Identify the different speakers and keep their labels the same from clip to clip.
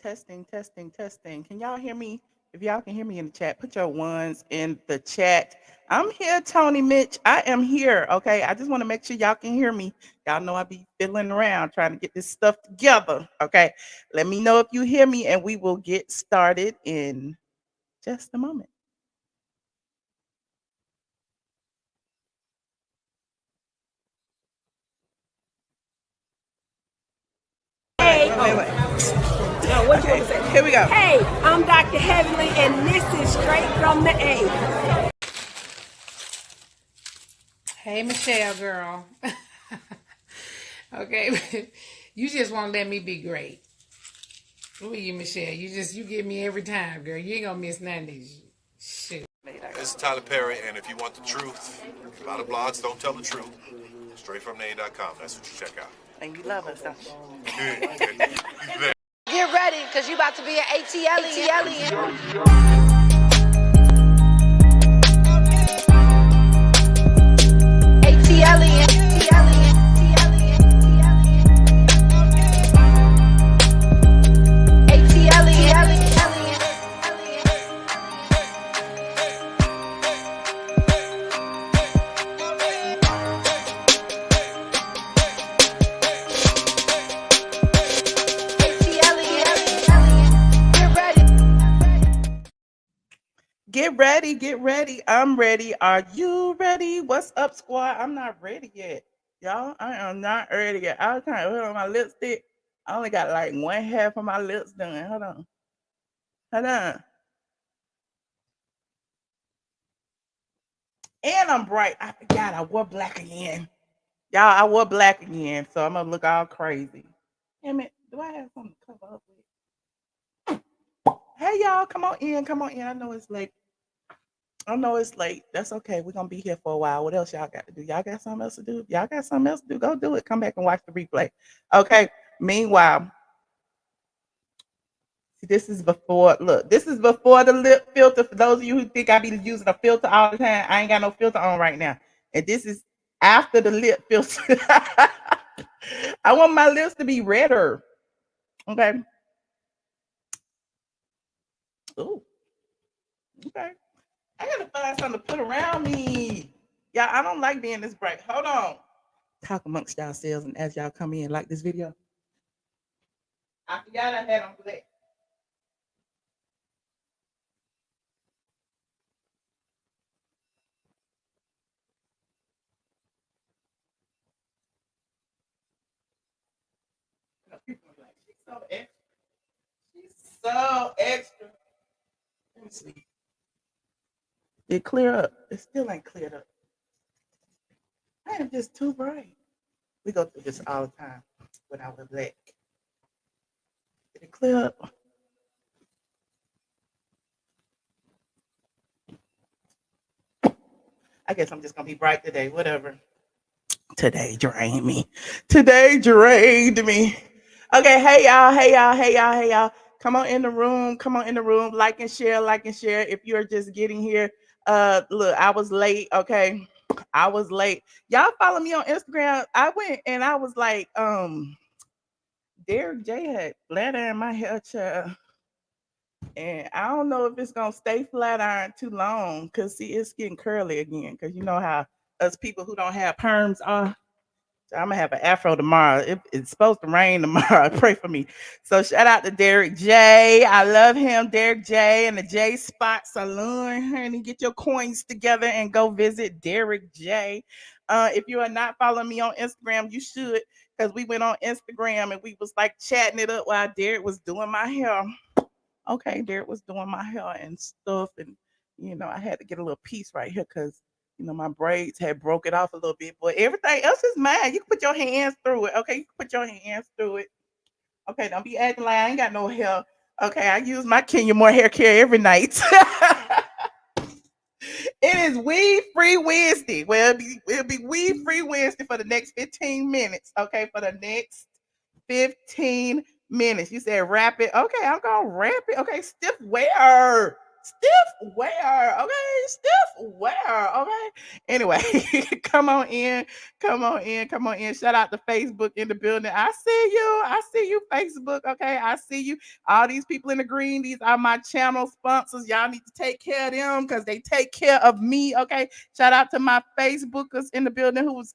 Speaker 1: Testing, testing, testing. Can y'all hear me? If y'all can hear me in the chat, put your ones in the chat. I'm here, Tony Mitch. I am here. Okay. I just want to make sure y'all can hear me. Y'all know I be fiddling around trying to get this stuff together. Okay. Let me know if you hear me and we will get started in just a moment.
Speaker 2: Hey, now what you want to say?
Speaker 1: Here we go.
Speaker 2: Hey, I'm Dr. Heavenly, and this is straight from the A.
Speaker 3: Hey, Michelle, girl. Okay, you just want to let me be great. Who are you, Michelle? You get me every time, girl. You ain't gonna miss none of these. Shit.
Speaker 4: This is Tyler Perry, and if you want the truth, a lot of blogs don't tell the truth. StraightfromtheA.com. That's what you check out.
Speaker 1: And you love us, don't you?
Speaker 5: Get ready, because you about to be an ATL.
Speaker 1: Get ready. I'm ready. Are you ready? What's up, squad? I'm not ready yet. Y'all, I am not ready yet. I was trying to put on my lipstick. I only got like one half of my lips done. Hold on. And I'm bright. I forgot I wore black again. Y'all, I wore black again, so I'm gonna look all crazy. Damn it. Do I have something to cover up with? Hey y'all, come on in. I know it's late. That's okay. We're gonna be here for a while. What else y'all got to do? Y'all got something else to do? Y'all got something else to do? Go do it. Come back and watch the replay. Okay. Meanwhile, see, this is before the lip filter. For those of you who think I be using a filter all the time, I ain't got no filter on right now. And this is after the lip filter. I want my lips to be redder. Okay. Ooh. Okay. I gotta find something to put around me. Yeah, I don't like being this bright. Hold on. Talk amongst yourselves, and as y'all come in, like this video. I forgot I had on black. People are like, she's so extra. She's so extra. Let me see. It clear up. It still ain't cleared up. I am just too bright. We go through this all the time when I wear black. Did it clear up? I guess I'm just gonna be bright today. Whatever. Today drained me. Okay, hey y'all. Come on in the room. Like and share. If you're just getting here, look, I was late. Okay, I was late. Y'all follow me on Instagram. I went and I was like, Derek J had flat iron my hair, child. And I don't know if it's gonna stay flat iron too long, cause see, it's getting curly again. Cause you know how us people who don't have perms are. So I'm gonna have an afro tomorrow. It's supposed to rain tomorrow. Pray for me. So shout out to Derek J. I love him, Derek J. and the J Spot Saloon. Honey, get your coins together and go visit Derek J. If you are not following me on Instagram, you should, because we went on Instagram and we was like chatting it up while Derek was doing my hair. Okay, Derek was doing my hair and stuff, and I had to get a little piece right here because my braids had broke it off a little bit, but everything else is mine. You can put your hands through it. Okay, you can put your hands through it. Okay, don't be acting like I ain't got no hair. Okay, I use my Kenya Moore hair care every night. It is weed free Wednesday. Well, it'll be weed free Wednesday for the next 15 minutes. Okay, for the next 15 minutes. You said wrap it. Okay, I'm gonna wrap it. Okay, stiff wear. Stiff wear, okay? Stiff wear, okay? Anyway, come on in, come on in, come on in. Shout out to Facebook in the building. I see you, Facebook, okay? I see you. All these people in the green, these are my channel sponsors. Y'all need to take care of them because they take care of me, okay? Shout out to my Facebookers in the building who was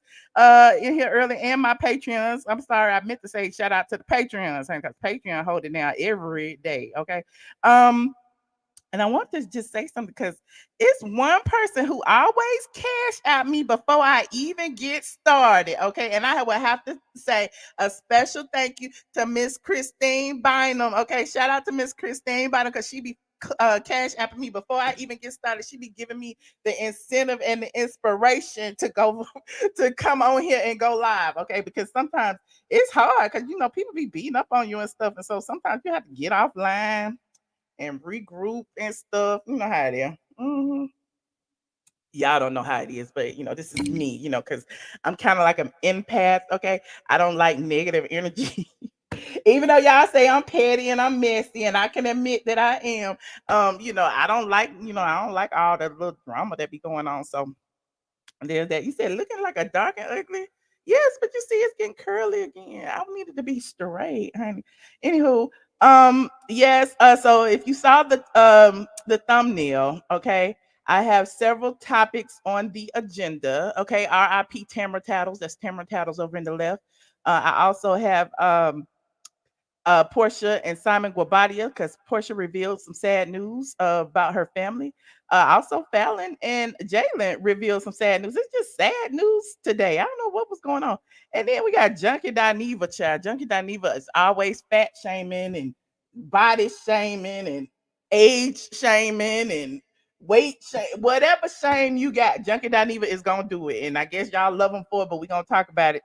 Speaker 1: in here early and my Patreons. I'm sorry, I meant to say shout out to the Patreons because Patreon hold it down every day, okay? And I want to just say something because it's one person who always cash at me before I even get started. Okay. And I will have to say a special thank you to Miss Christine Bynum. Okay. Shout out to Miss Christine Bynum because she be cash apping me before I even get started. She be giving me the incentive and the inspiration to go to come on here and go live. Okay. Because sometimes it's hard because people be beating up on you and stuff. And so sometimes you have to get offline and regroup and stuff. You know how it is. Y'all don't know how it is, but this is me, because I'm kind of like an empath. Okay. I don't like negative energy. Even though y'all say I'm petty and I'm messy, and I can admit that I am. I don't like all the little drama that be going on. So there's that. You said looking like a dark and ugly. Yes, but you see, it's getting curly again. I need it to be straight, honey. Anywho, yes. So if you saw the thumbnail, okay, I have several topics on the agenda. Okay, R.I.P. Tamara Tattles. That's Tamara Tattles over in the left. I also have Porsha and Simon Guobadia because Porsha revealed some sad news about her family. Also, Fallon and Jalen revealed some sad news. It's just sad news today. I don't know what was going on. And then we got JUNKIE Dineva, child. JUNKIE Dineva is always fat shaming and body shaming and age shaming and weight shame. Whatever shame you got, JUNKIE Dineva is going to do it. And I guess y'all love him for it, but we're going to talk about it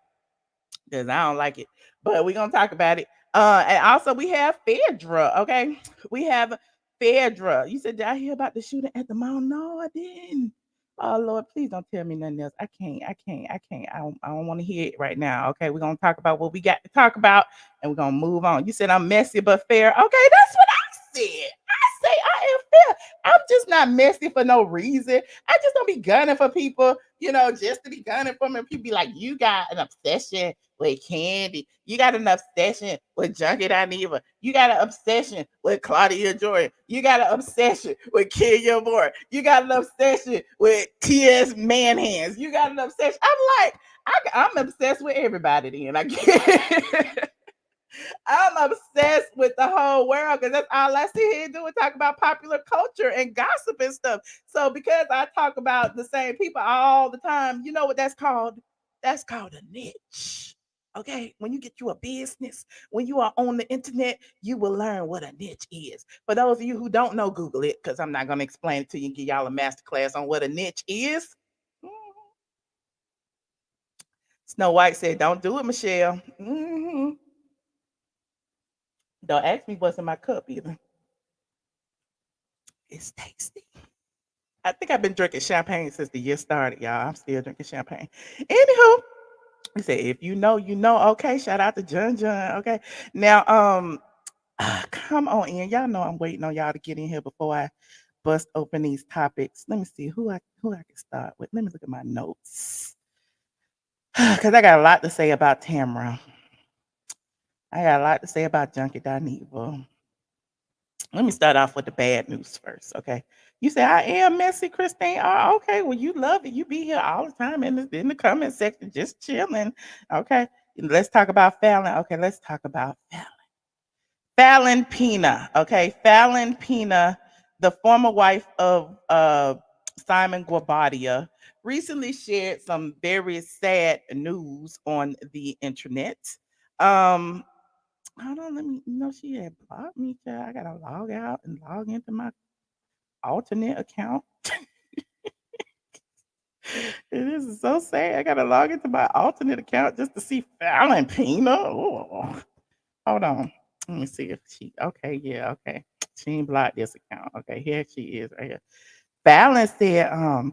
Speaker 1: because I don't like it. But we're going to talk about it. And also we have Phaedra. Okay, we have Phaedra. You said, did I hear about the shooting at the mall? No, I didn't. Oh Lord, please don't tell me nothing else. I can't. I don't want to hear it right now. Okay, we're gonna talk about what we got to talk about, and we're gonna move on. You said I'm messy but fair. Okay, that's what I said. I say I am fair. I'm just not messy for no reason. I just don't be gunning for people, just to be gunning for them. And people be like, you got an obsession with Kandi. You got an obsession with JUNKIE Dineva. You got an obsession with Claudia Jordan. You got an obsession with Kenya Moore. You got an obsession with T.S. Manhands. You got an obsession. I'm like, I'm obsessed with everybody then. I get I'm obsessed with the whole world because that's all I sit here and do and talk about popular culture and gossip and stuff. So because I talk about the same people all the time, you know what that's called? That's called a niche. Okay, when you get you a business, when you are on the internet, you will learn what a niche is. For those of you who don't know, Google it because I'm not going to explain it to you and give y'all a master class on what a niche is. Snow White said, "Don't do it, Michelle." Don't ask me what's in my cup either. It's tasty. I think I've been drinking champagne since the year started, y'all. I'm still drinking champagne. Anywho, he said, if you know, you know. Okay, shout out to Jun. Okay. Now, come on in. Y'all know I'm waiting on y'all to get in here before I bust open these topics. Let me see who I can start with. Let me look at my notes. Because I got a lot to say about Tamara. I got a lot to say about JUNKIE Dineva. Let me start off with the bad news first, okay? You say I am messy, Christine. Oh, okay. Well, you love it. You be here all the time in the comment section, just chilling. Okay. Let's talk about Fallon. Okay, let's talk about Fallon. Fallon Pina. Okay, Fallon Pina, the former wife of Simon Guobadia, recently shared some very sad news on the internet. Hold on, let me. She had blocked me, child. I gotta log out and log into my alternate account. This is so sad. I gotta log into my alternate account just to see Fallon Pina. Oh, hold on. Let me see if she. Okay, yeah, okay. She ain't blocked this account. Okay, here she is right here. Fallon said,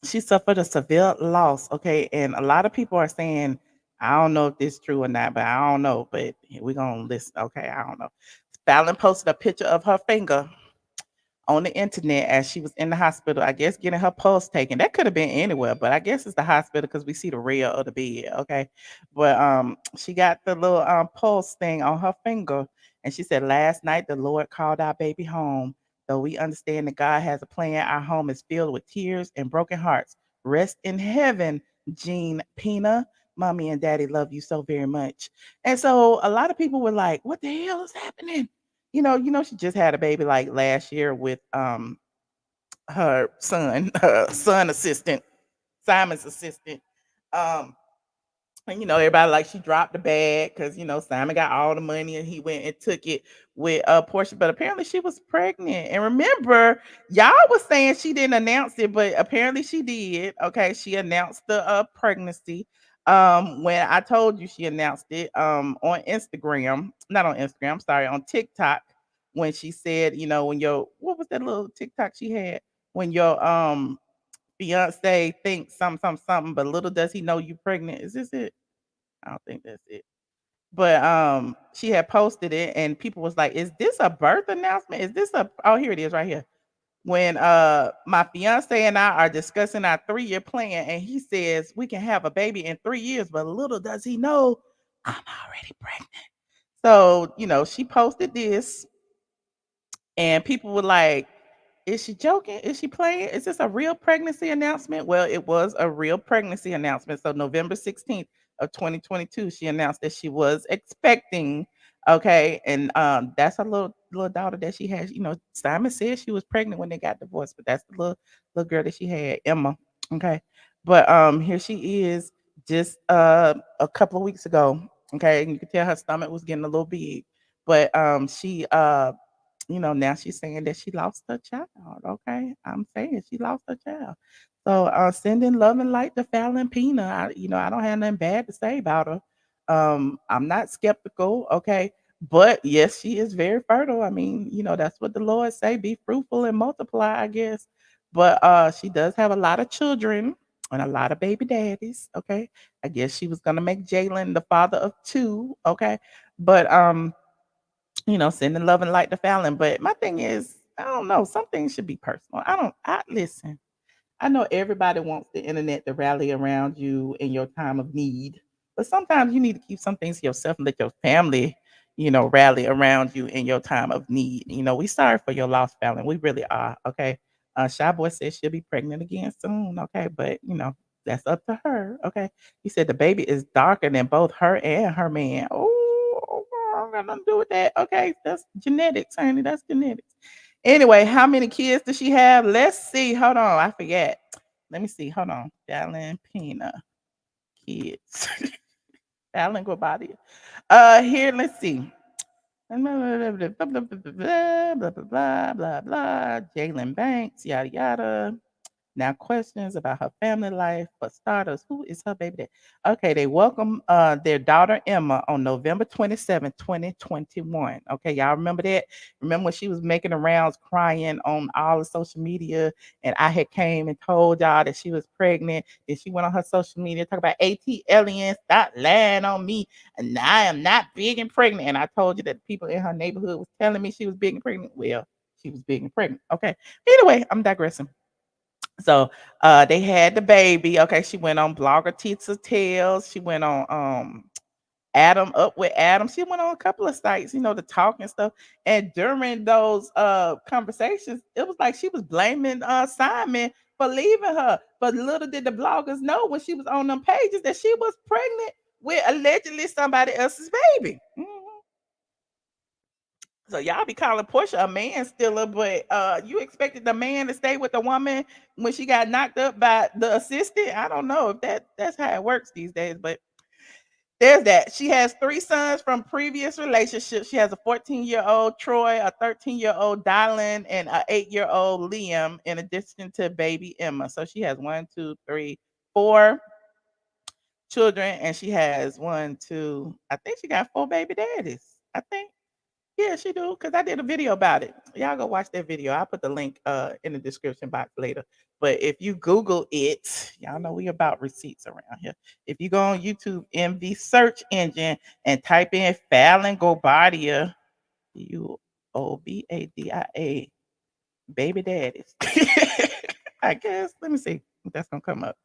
Speaker 1: she suffered a severe loss. Okay, and a lot of people are saying, I don't know if this is true or not, but I don't know. But we're gonna listen. Okay, I don't know. Fallon posted a picture of her finger on the internet as she was in the hospital, I guess getting her pulse taken. That could have been anywhere, but I guess it's the hospital because we see the rear of the bed. Okay. But she got the little pulse thing on her finger. And she said, last night the Lord called our baby home. Though we understand that God has a plan, our home is filled with tears and broken hearts. Rest in heaven, Jean Pina. Mommy and daddy love you so very much. And so a lot of people were like, what the hell is happening? She just had a baby like last year with her son, her son assistant, Simon's assistant. Um, and everybody like she dropped the bag because Simon got all the money and he went and took it with Porsha. But apparently she was pregnant. And remember, y'all was saying she didn't announce it, but apparently she did. Okay, she announced the pregnancy. When I told you she announced it on Instagram, not on Instagram, I'm sorry, on TikTok, when she said, when your what was that little TikTok she had? When your fiance thinks something, but little does he know you pregnant. Is this it? I don't think that's it. But she had posted it and people was like, "Is this a birth announcement? Is this a Oh, here it is right here. When my fiance and I are discussing our 3-year plan and he says we can have a baby in 3 years, but little does he know I'm already pregnant." So, she posted this and people were like, is she joking? Is she playing? Is this a real pregnancy announcement? Well, it was a real pregnancy announcement. So November 16th of 2022, she announced that she was expecting. Okay. And that's a little daughter that she has. Simon said she was pregnant when they got divorced, but that's the little girl that she had, Emma. Okay. But here she is just a couple of weeks ago. Okay. And you could tell her stomach was getting a little big. But she now she's saying that she lost her child. Okay, I'm saying she lost her child. So sending love and light to Fallon Pina. I don't have nothing bad to say about her. I'm not skeptical. Okay, but yes, she is very fertile. I mean, that's what the Lord say: be fruitful and multiply. I guess, but she does have a lot of children and a lot of baby daddies. Okay, I guess she was gonna make Jalen the father of two. Okay, but sending love and light to Fallon. But my thing is, I don't know. Some things should be personal. I listen. I know everybody wants the internet to rally around you in your time of need, but sometimes you need to keep some things to yourself and let your family, rally around you in your time of need. We sorry for your loss, Fallon. We really are. Okay. Shy Boy says she'll be pregnant again soon. Okay. But, that's up to her. Okay. He said the baby is darker than both her and her man. Oh, I don't got nothing to do with that. Okay. That's genetics, honey. That's genetics. Anyway, how many kids does she have? Let's see. Hold on. I forget. Let me see. Hold on. Fallon Pina. Kids. Fallon Guobadia. Here, let's see. Blah, blah, blah, blah, blah, blah, blah, blah, blah, blah. Jalen Banks, yada, yada. Now, questions about her family life. For starters, who is her baby daddy? Okay, they welcome their daughter Emma on November 27th, 2021. Okay, y'all remember that? Remember when she was making the rounds crying on all the social media, and I had came and told y'all that she was pregnant, and she went on her social media talk about AT aliens, stop lying on me, and I am not big and pregnant. And I told you that people in her neighborhood was telling me she was big and pregnant. Well, she was big and pregnant. Okay. Anyway, I'm digressing. So they had the baby. Okay, she went on Blogger Teacher Tales. She went on Adam Up with Adam. She went on a couple of sites, to talk and stuff. And during those conversations, it was like she was blaming Simon for leaving her. But little did the bloggers know when she was on them pages that she was pregnant with allegedly somebody else's baby. Mhm. So y'all be calling Portia a man stealer, but you expected the man to stay with the woman when she got knocked up by the assistant? I don't know if that's how it works these days, but there's that. She has 3 sons from previous relationships. She has a 14-year-old Troy, a 13-year-old Dylan, and an 8-year-old Liam, in addition to baby Emma. So she has 1, 2, 3, 4 children, and she has 1, 2. I think she got 4 baby daddies. I think. Yeah, she do, cause I did a video about it. Y'all go watch that video. I'll put the link in the description box later. But if you Google it, y'all know we about receipts around here. If you go on YouTube in the search engine and type in Fallon Guobadia, Uobadia, baby daddies. I guess. Let me see if that's gonna come up.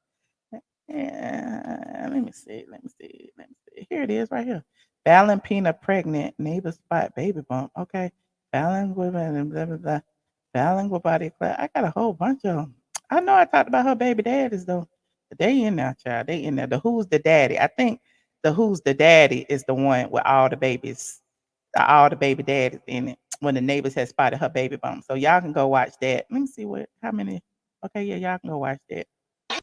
Speaker 1: Yeah, let me see. Let me see. Let me see. Here it is, right here. Fallon Pina pregnant, neighbor spot baby bump. Okay. Fallon women blah blah blah. Fallon Guobadia. I got a whole bunch of them. I know I talked about her baby daddies though. But they in there, child. They in there. The Who's the Daddy. I think the Who's the Daddy is the one with all the baby daddies in it. When the neighbors had spotted her baby bump. So y'all can go watch that. Let me see how many. Okay, yeah, y'all can go watch that. I'm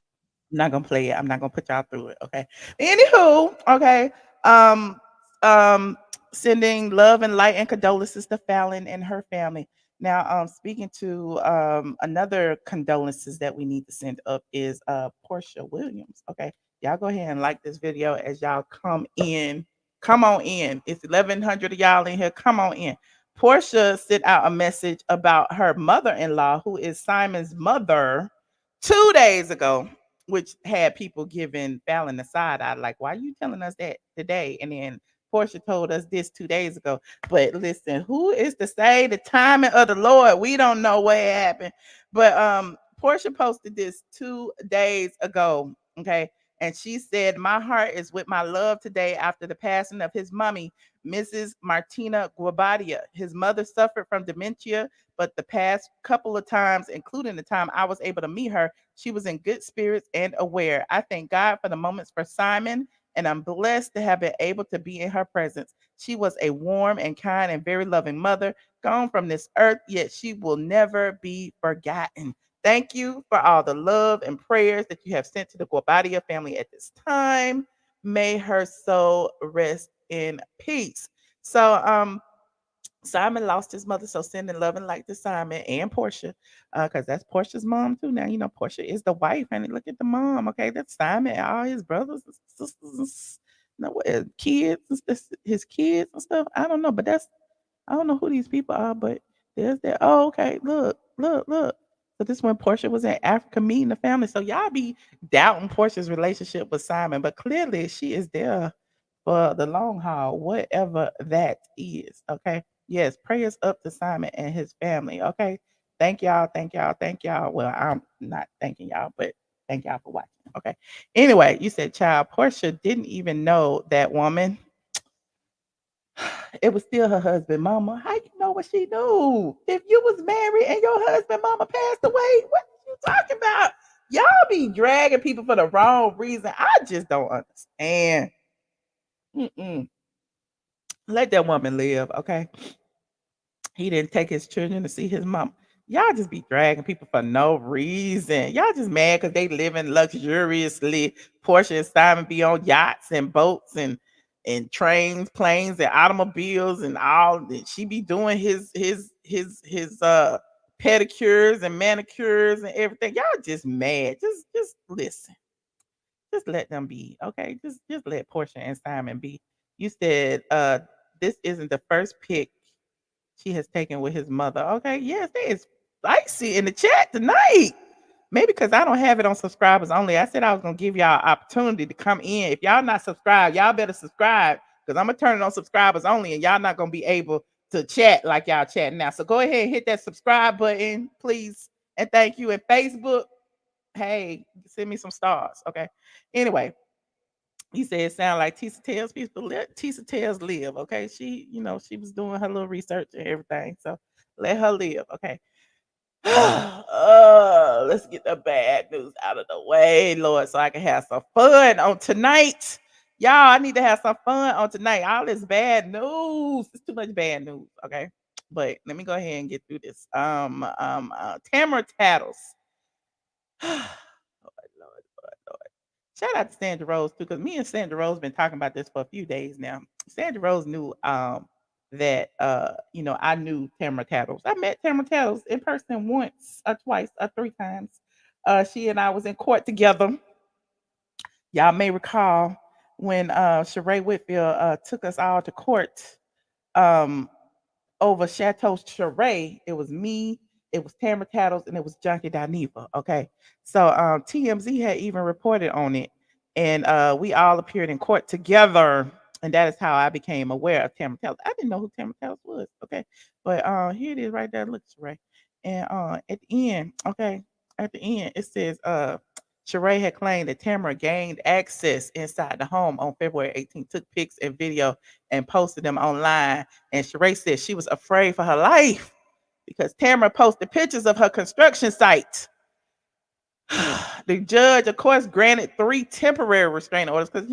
Speaker 1: not gonna play it. I'm not gonna put y'all through it. Okay. Anywho, okay. Um, sending love and light and condolences to Fallon and her family. Now, speaking to another condolences that we need to send up is Porsha Williams. Okay. Y'all go ahead and like this video as y'all come in. Come on in. It's 1,100 of y'all in here. Come on in. Porsha sent out a message about her mother-in-law, who is Simon's mother, 2 days ago, which had people giving Fallon the side eye, like, why are you telling us that today? And then Portia told us this 2 days ago. But listen, who is to say the timing of the Lord? We don't know what happened. But Portia posted this 2 days ago. Okay. And she said, my heart is with my love today after the passing of his mommy, Mrs. Martina Guobadia. His mother suffered from dementia, but the past couple of times, including the time I was able to meet her, she was in good spirits and aware. I thank God for the moments for Simon, and I'm blessed to have been able to be in her presence. She was a warm and kind and very loving mother, gone from this earth, yet she will never be forgotten. Thank you for all the love and prayers that you have sent to the Guobadia family at this time. May her soul rest in peace. So, Simon lost his mother, so sending love and light to Simon and Portia, because that's Portia's mom too. Now you know Portia is the wife, and look at the mom. Okay, that's Simon and all his brothers and sisters, and no kids, and his kids and stuff. I don't know, but I don't know who these people are, but there's that. Oh, okay. Look, look, look. So this when Portia was in Africa meeting the family. So y'all be doubting Portia's relationship with Simon, but clearly she is there for the long haul, whatever that is. Okay. Yes, prayers up to Simon and his family. Okay. Thank y'all. Thank y'all. Thank y'all. Well, I'm not thanking y'all, but thank y'all for watching. Okay. Anyway, you said, child, Portia didn't even know that woman. It was still her husband, mama. How you know what she knew? If you was married and your husband, mama, passed away, what you talking about? Y'all be dragging people for the wrong reason. I just don't understand. Mm-mm. Let that woman live, okay? He didn't take his children to see his mom. Y'all just be dragging people for no reason. Y'all just mad because they living luxuriously. Portia and Simon be on yachts and boats and trains, planes, and automobiles and all. She be doing his pedicures and manicures and everything. Y'all just mad. Just listen. Just let them be. Okay. Just let Portia and Simon be. You said this isn't the first pick she has taken with his mother. Okay, yes, that is spicy in the chat tonight. Maybe because I don't have it on subscribers only. I said I was gonna give y'all opportunity to come in. If y'all not subscribed, y'all better subscribe because I'm gonna turn it on subscribers only, and y'all not gonna be able to chat like y'all chatting now. So go ahead and hit that subscribe button, please, and thank you. And Facebook, hey, send me some stars. Okay. Anyway, he said it sound like Tisa tells people let Tisa tells live. Okay. She was doing her little research and everything. So let her live. Okay. Let's get the bad news out of the way, Lord, so I can have some fun on tonight. Y'all, I need to have some fun on tonight. All this bad news. It's too much bad news. Okay. But let me go ahead and get through this. Tamara Tattles. Lord, Lord, Lord. Shout out to Sandra Rose too, because me and Sandra Rose been talking about this for a few days now. Sandra Rose knew that I knew Tamara Tattles. I met Tamara Tattles in person once or twice or three times. She and I was in court together. Y'all may recall when Sheree Whitfield took us all to court. Over Chateau Sheree, it was me, it was Tamara Tattles, and it was JUNKIE Dineva. Okay. So TMZ had even reported on it. And we all appeared in court together. And that is how I became aware of Tamara Tattles. I didn't know who Tamara Tattles was. Okay. But here it is right there. Look, Sheree. And at the end, okay, at the end it says Sheree had claimed that Tamara gained access inside the home on February 18th, took pics and video and posted them online. And Sheree said she was afraid for her life because Tamara posted pictures of her construction site. The judge, of course, granted 3 temporary restraining orders because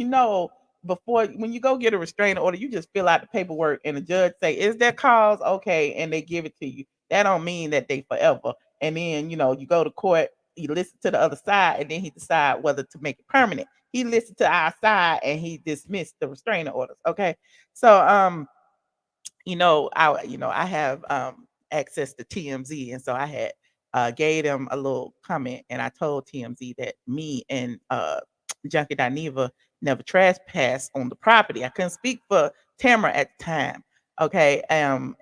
Speaker 1: before when you go get a restraining order, you just fill out the paperwork and the judge say, "Is that cause okay?" and they give it to you. That don't mean that they forever. And then you go to court, you listen to the other side, and then he decide whether to make it permanent. He listened to our side and he dismissed the restraining orders. Okay, so I have access to TMZ, and so I had gave them a little comment, and I told TMZ that me and JUNKIE Dineva never trespassed on the property. I couldn't speak for Tamara at the time. Okay, and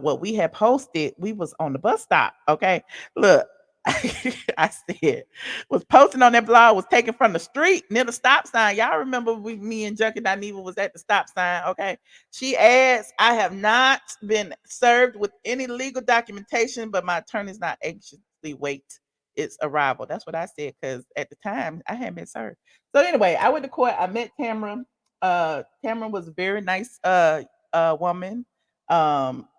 Speaker 1: what we had posted, we was on the bus stop. Okay, look, I said was posting on that blog was taken from the street near the stop sign. Y'all remember me and JUNKIE Dineva was at the stop sign. Okay, she adds, I have not been served with any legal documentation, but my attorney's not anxiously wait its arrival. That's what I said because at the time I hadn't been served. So anyway, I went to court. I met Tamara. Tamara was a very nice woman. Um,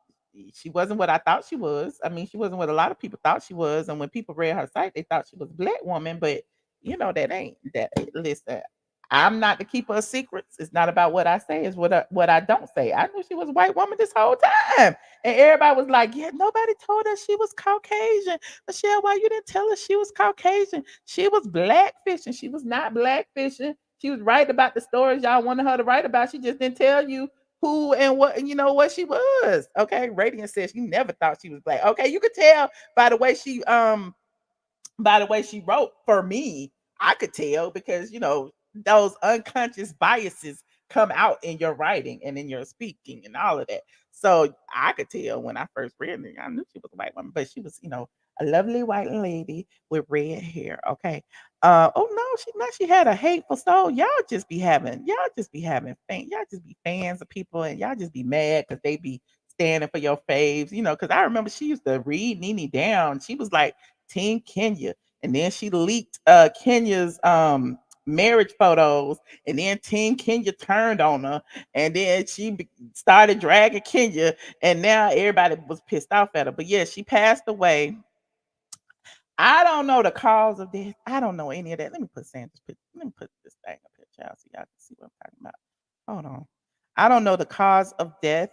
Speaker 1: she wasn't what I thought she was. I mean, she wasn't what a lot of people thought she was. And when people read her site, they thought she was a black woman, but that ain't that. Listen, I'm not the keeper of secrets. It's not about what I say, it's what I don't say. I knew she was a white woman this whole time. And everybody was like, yeah, nobody told us she was Caucasian. Michelle, why you didn't tell us she was Caucasian? She was blackfishing. She was not blackfishing. She was right about the stories y'all wanted her to write about. She just didn't tell you who and what what she was. Okay. Radiant says she never thought she was black. Okay, you could tell by the way she wrote. For me, I could tell because those unconscious biases come out in your writing and in your speaking and all of that. So I could tell when I first read it, I knew she was a white woman, but she was, a lovely white lady with red hair. Okay. Oh no, she had a hateful soul. Y'all just be fans of people and y'all just be mad because they be standing for your faves, because I remember she used to read Nene down. She was like Team Kenya. And then she leaked Kenya's marriage photos, and then Team Kenya turned on her, and then started dragging Kenya, and now everybody was pissed off at her. But yeah, she passed away. I don't know the cause of death. I don't know any of that. Let me put Sandra's picture. Let me put this thing up here, child, so y'all can see what I'm talking about. Hold on. I don't know the cause of death,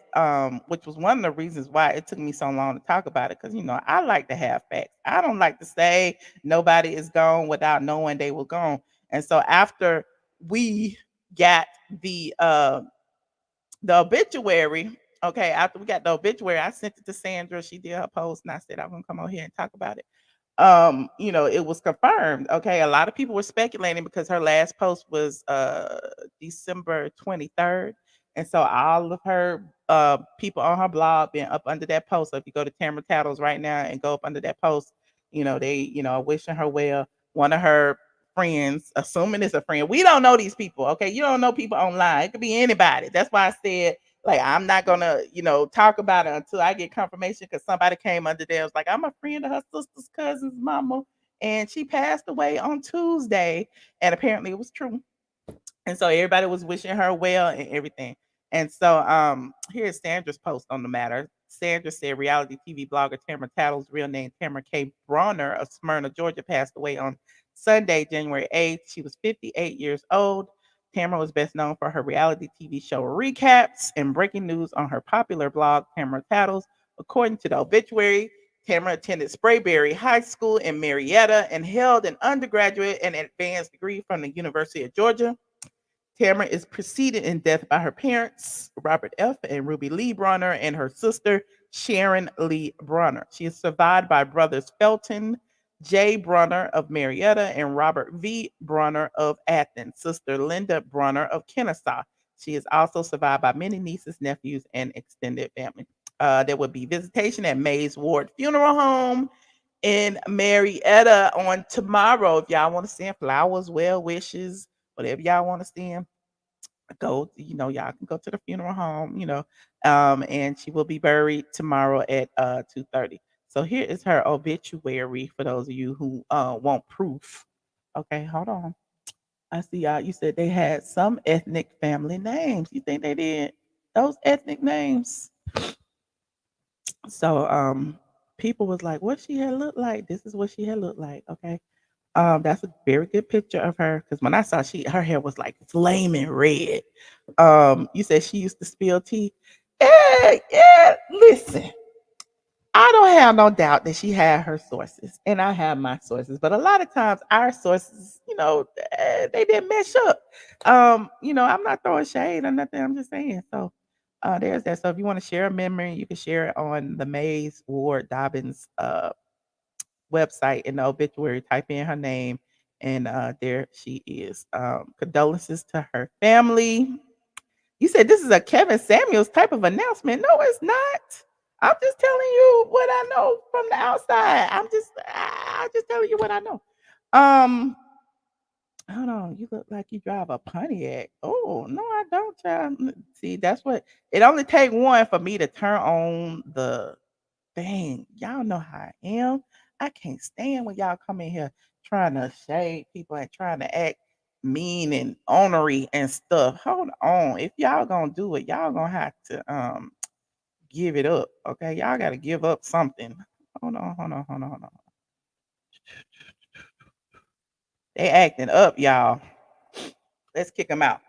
Speaker 1: which was one of the reasons why it took me so long to talk about it. Because I like to have facts. I don't like to say nobody is gone without knowing they were gone. And so after we got the obituary, okay, after we got the obituary, I sent it to Sandra. She did her post, and I said I'm gonna come over here and talk about it. It was confirmed. Okay, a lot of people were speculating because her last post was December 23rd, and so all of her people on her blog been up under that post. So if you go to Tamara Tattles right now and go up under that post, they are wishing her well. One of her friends, assuming it's a friend, we don't know these people. Okay, you don't know people online. It could be anybody. That's why I said, like, I'm not gonna, talk about it until I get confirmation, because somebody came under there, was like, I'm a friend of her sister's cousin's mama, and she passed away on Tuesday, and apparently it was true. And so everybody was wishing her well and everything. And so here's Sandra's post on the matter. Sandra said reality TV blogger Tamara Tattles, real name Tamara Kay Brawner of Smyrna, Georgia, passed away on Sunday, January 8th. She was 58 years old. Tamara was best known for her reality TV show recaps and breaking news on her popular blog, Tamara Tattles. According to the obituary, Tamara attended Sprayberry High School in Marietta and held an undergraduate and advanced degree from the University of Georgia. Tamara is preceded in death by her parents, Robert F. and Ruby Lee Brawner, and her sister, Sharon Lee Brawner. She is survived by brothers Felton J. Brawner of Marietta and Robert V. Brawner of Athens, sister Linda Brawner of Kennesaw. She is also survived by many nieces, nephews, and extended family. There will be visitation at Mays Ward Funeral Home in Marietta on tomorrow. If y'all want to send flowers, well wishes, whatever y'all want to send, go, y'all can go to the funeral home, and she will be buried tomorrow at 2:30. So here is her obituary for those of you who want proof. Okay, hold on. I see you said they had some ethnic family names. You think they did those ethnic names? So people was like, what she had looked like. This is what she had looked like. Okay. That's a very good picture of her because when I saw her hair was like flaming red. You said she used to spill tea. Yeah, yeah. Listen, I don't have no doubt that she had her sources, and I have my sources. But a lot of times, our sources, they didn't mesh up. I'm not throwing shade or nothing. I'm just saying. So, there's that. So, if you want to share a memory, you can share it on the Mays Ward Dobbins website in the obituary. Type in her name, and there she is. Condolences to her family. You said this is a Kevin Samuels type of announcement. No, it's not. I'm just telling you what I know from the outside. I'm just telling you what I know. Um, Hold on. You look like you drive a Pontiac. Oh, no, I don't, child. See, that's what it only take one for me to turn on the thing. Y'all know how I am. I can't stand when y'all come in here trying to shade people and trying to act mean and ornery and stuff. Hold on. If y'all gonna do it, y'all gonna have to give it up. Okay. Y'all gotta give up something. Hold on. They acting up, y'all. Let's kick them out.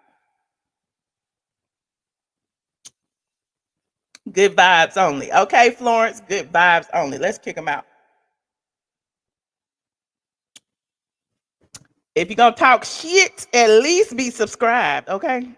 Speaker 1: Good vibes only. Okay, Florence. Good vibes only. Let's kick them out. If you're gonna talk shit, at least be subscribed. Okay.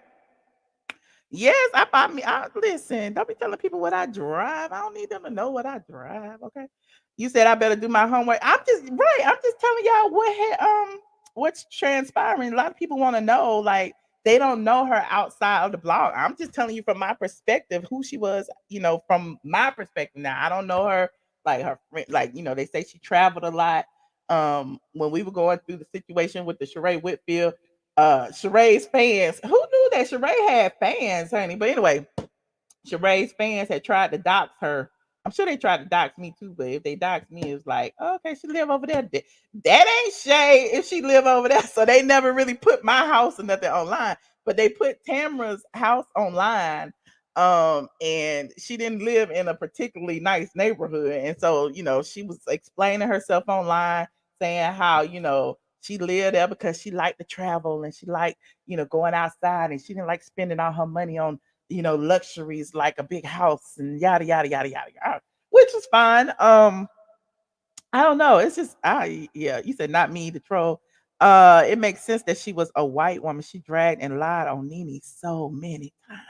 Speaker 1: Yes, I bought me. Listen, don't be telling people what I drive. I don't need them to know what I drive. Okay. You said I better do my homework. I'm just right. I'm just telling y'all what's transpiring. A lot of people want to know, like they don't know her outside of the blog. I'm just telling you from my perspective who she was. From my perspective. Now I don't know her like her friend. Like they say she traveled a lot. When we were going through the situation with the Sheree Whitfield Sheree's fans. Who knew that Sheree had fans, honey? But anyway, Sheree's fans had tried to dox her. I'm sure they tried to dox me too, but if they doxed me, it was like, oh, okay, she live over there. That ain't shade if she live over there. So they never really put my house or nothing online, but they put Tamara's house online. And she didn't live in a particularly nice neighborhood. And so, she was explaining herself online, saying how, she lived there because she liked to travel and she liked, going outside and she didn't like spending all her money on luxuries like a big house and yada yada yada yada yada, which is fine. I don't know. It's just yeah, you said not me, the troll. It makes sense that she was a white woman. She dragged and lied on Nene so many times.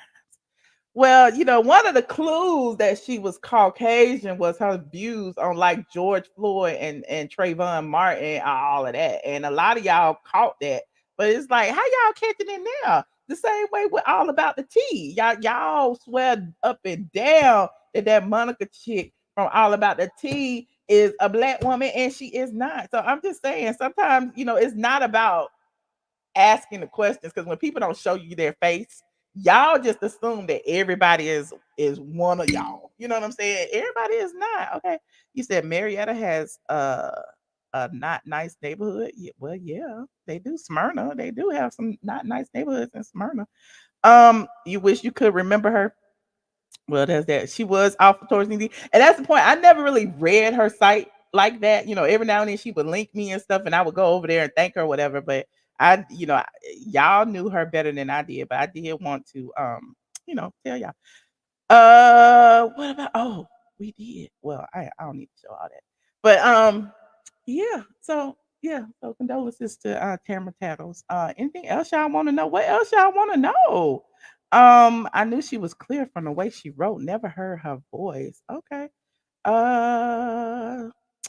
Speaker 1: Well, one of the clues that she was Caucasian was her views on like George Floyd and Trayvon Martin and all of that. And a lot of y'all caught that. But it's like, how y'all catching it now? The same way with All About the Tea. Y'all swear up and down that Monica chick from All About the Tea is a black woman and she is not. So I'm just saying sometimes, it's not about asking the questions because when people don't show you their face, y'all just assume that everybody is one of y'all. You know what I'm saying? Everybody is not. Okay. You said Marietta has a not nice neighborhood. Yeah, well, yeah, they do. Smyrna, they do have some not nice neighborhoods in Smyrna. You wish you could remember her. Well, there's that. She was off towards Needy. And that's the point. I never really read her site like that. Every now and then she would link me and stuff, and I would go over there and thank her, or whatever. But y'all knew her better than I did, but I did want to tell y'all. What about we did. Well, I don't need to show all that. But yeah, so condolences to Tamara Tattles. Anything else y'all want to know? What else y'all want to know? I knew she was clear from the way she wrote. Never heard her voice. Okay. Uh,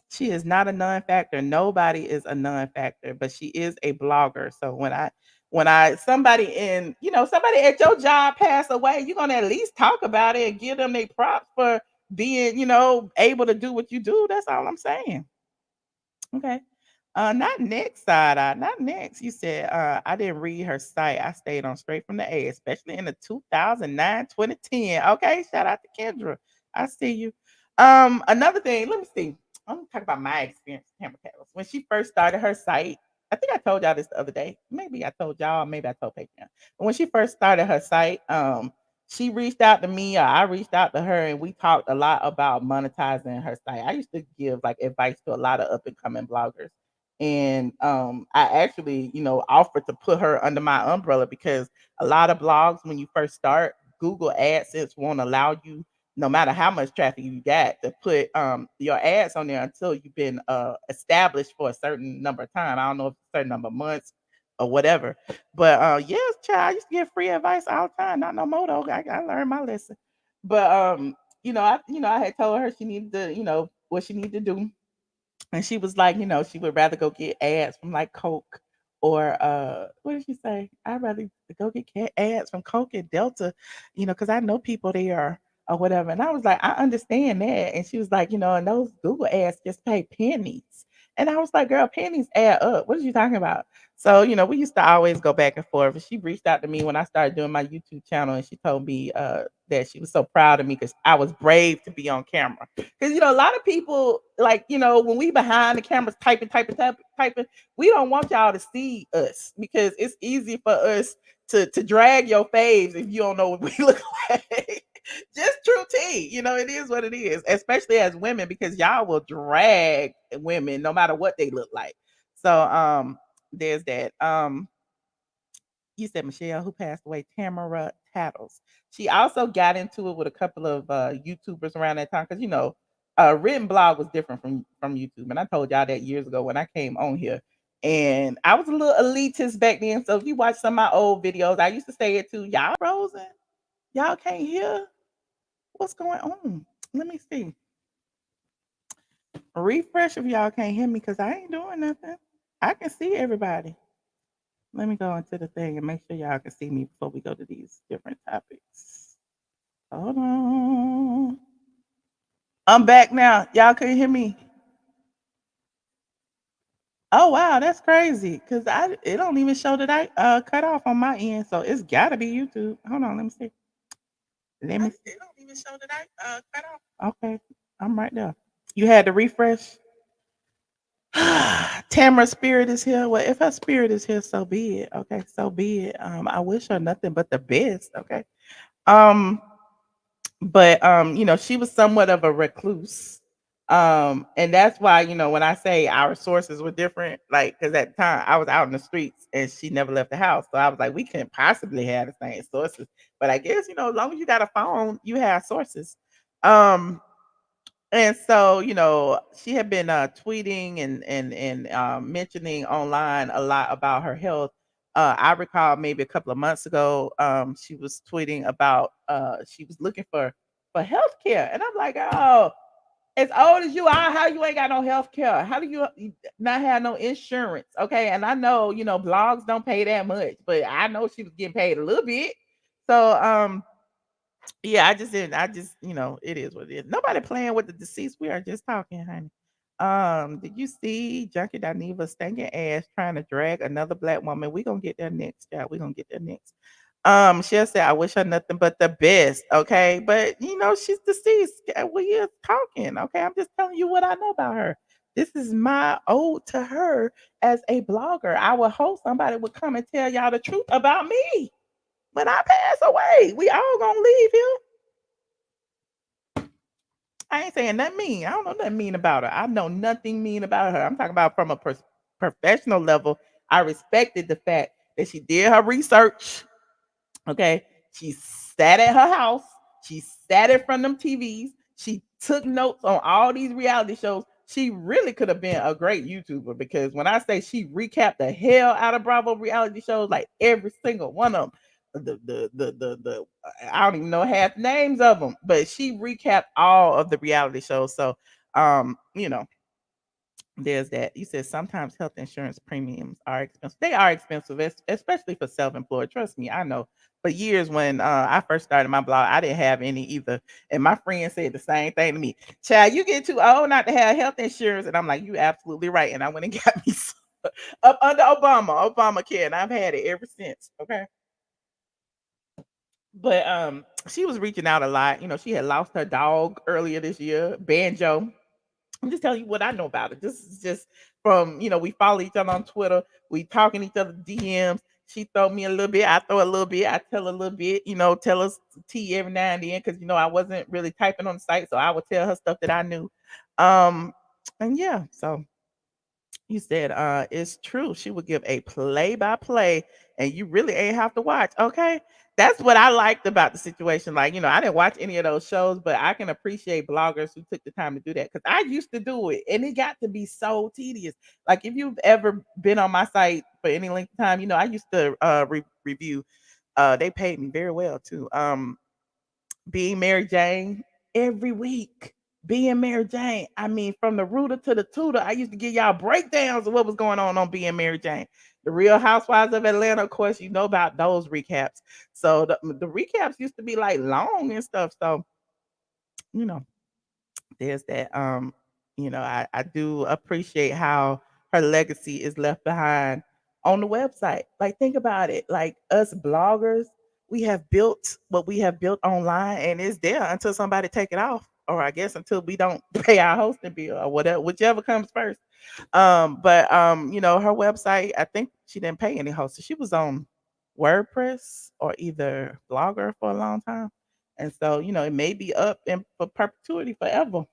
Speaker 1: she is not a non-factor. Nobody is a non-factor, but she is a blogger. So when I somebody at your job pass away, you're gonna at least talk about it and give them their props for being, able to do what you do. That's all I'm saying. Okay. Not next side eye. Not next. You said I didn't read her site. I stayed on straight from the A, especially in the 2009, 2010. Okay, shout out to Kendra. I see you. Another thing, let me see. I'm gonna talk about my experience with Tamara Tattles. When she first started her site, I think I told y'all this the other day. Maybe I told y'all, maybe I told Patreon. But when she first started her site, she reached out to me, or I reached out to her, and we talked a lot about monetizing her site. I used to give like advice to a lot of up and coming bloggers. And I actually, offered to put her under my umbrella because a lot of blogs, when you first start, Google AdSense won't allow you, no matter how much traffic you got, to put your ads on there until you've been established for a certain number of time. I don't know if it's a certain number of months or whatever. But yes, child, I used to get free advice all the time. Not no more though. I learned my lesson. But I had told her she needed to, what she needed to do, and she was like, she would rather go get ads from like Coke or what did she say? I'd rather go get ads from Coke and Delta, because I know people there or whatever. And I was like, I understand that. And she was like, and those Google ads just pay pennies. And I was like, girl, pennies add up. What are you talking about? So, we used to always go back and forth. And she reached out to me when I started doing my YouTube channel, and she told me that she was so proud of me because I was brave to be on camera. Because a lot of people, like, when we behind the cameras typing, we don't want y'all to see us because it's easy for us to drag your faves if you don't know what we look like. Just true tea. It is what it is, especially as women, because y'all will drag women no matter what they look like. So there's that. You said Michelle, who passed away, Tamara Tattles. She also got into it with a couple of YouTubers around that time because written blog was different from YouTube, and I told y'all that years ago when I came on here. And I was a little elitist back then, so if you watch some of my old videos, I used to say it too. Y'all frozen, y'all can't hear what's going on. Let me see. Refresh if y'all can't hear me because I ain't doing nothing. I can see everybody. Let me go into the thing and make sure y'all can see me before we go to these different topics. Hold on. I'm back now. Y'all can hear me. Oh wow, that's crazy. Cause it don't even show that I cut off on my end. So it's gotta be YouTube. Hold on, let me see. It don't even show that I cut off. Okay, I'm right there. You had to refresh. Tamara's spirit is here. Well, if her spirit is here, so be it. Okay, so be it. I wish her nothing but the best. Okay. Um, but she was somewhat of a recluse. And that's why, when I say our sources were different, like because at the time I was out in the streets and she never left the house. So I was like, we couldn't possibly have the same sources. But I guess, as long as you got a phone, you have sources. Um, and so, she had been tweeting and mentioning online a lot about her health. I recall maybe a couple of months ago, she was tweeting about she was looking for health care. And I'm like, oh, as old as you are, how you ain't got no health care? How do you not have no insurance? Okay. And I know, blogs don't pay that much, but I know she was getting paid a little bit. So yeah, I just didn't. I just, it is what it is. Nobody playing with the deceased. We are just talking, honey. Did you see JUNKIE Dineva stinking ass trying to drag another black woman? We gonna get there next, child. We gonna get there next. She said, I wish her nothing but the best. Okay, but she's deceased. We are talking. Okay, I'm just telling you what I know about her. This is my ode to her as a blogger. I would hope somebody would come and tell y'all the truth about me when I pass away. We all gonna leave here. I ain't saying nothing mean. I don't know nothing mean about her. I know nothing mean about her. I'm talking about from a professional level. I respected the fact that she did her research. Okay. She sat at her house. She sat in front of them TVs. She took notes on all these reality shows. She really could have been a great YouTuber because when I say she recapped the hell out of Bravo reality shows, like every single one of them, the I don't even know half names of them, but she recapped all of the reality shows. So there's that. You said sometimes health insurance premiums are expensive. They are expensive, especially for self-employed. Trust me, I know. For years when I first started my blog, I didn't have any either. And my friend said the same thing to me. Child, you get too old not to have health insurance. And I'm like, you absolutely right. And I went and got me some up under Obamacare, and I've had it ever since. Okay. But she was reaching out a lot. She had lost her dog earlier this year, Banjo. I'm just telling you what I know about it. This is just from, we follow each other on Twitter. We talking each other DMs. She throw me a little bit. I throw a little bit. I tell a little bit, tell us tea every now and then because, I wasn't really typing on the site. So I would tell her stuff that I knew. And yeah, so you said, it's true. She would give a play by play, and you really ain't have to watch. Okay. That's what I liked about the situation. Like, I didn't watch any of those shows, but I can appreciate bloggers who took the time to do that because I used to do it and it got to be so tedious. Like, if you've ever been on my site for any length of time, I used to review. They paid me very well too. Being Mary Jane every week. Being Mary Jane. I mean, from the rooter to the tutor, I used to give y'all breakdowns of what was going on Being Mary Jane. The Real Housewives of Atlanta, of course, you know about those recaps. So the recaps used to be like long and stuff. So, you know, there's that. I do appreciate how her legacy is left behind on the website. Like, think about it. Like, us bloggers, we have built what we have built online, and it's there until somebody take it off, or I guess until we don't pay our hosting bill or whatever, whichever comes first. But her website, I think she didn't pay any hosting. She was on WordPress or either Blogger for a long time. And so, it may be up in for perpetuity forever.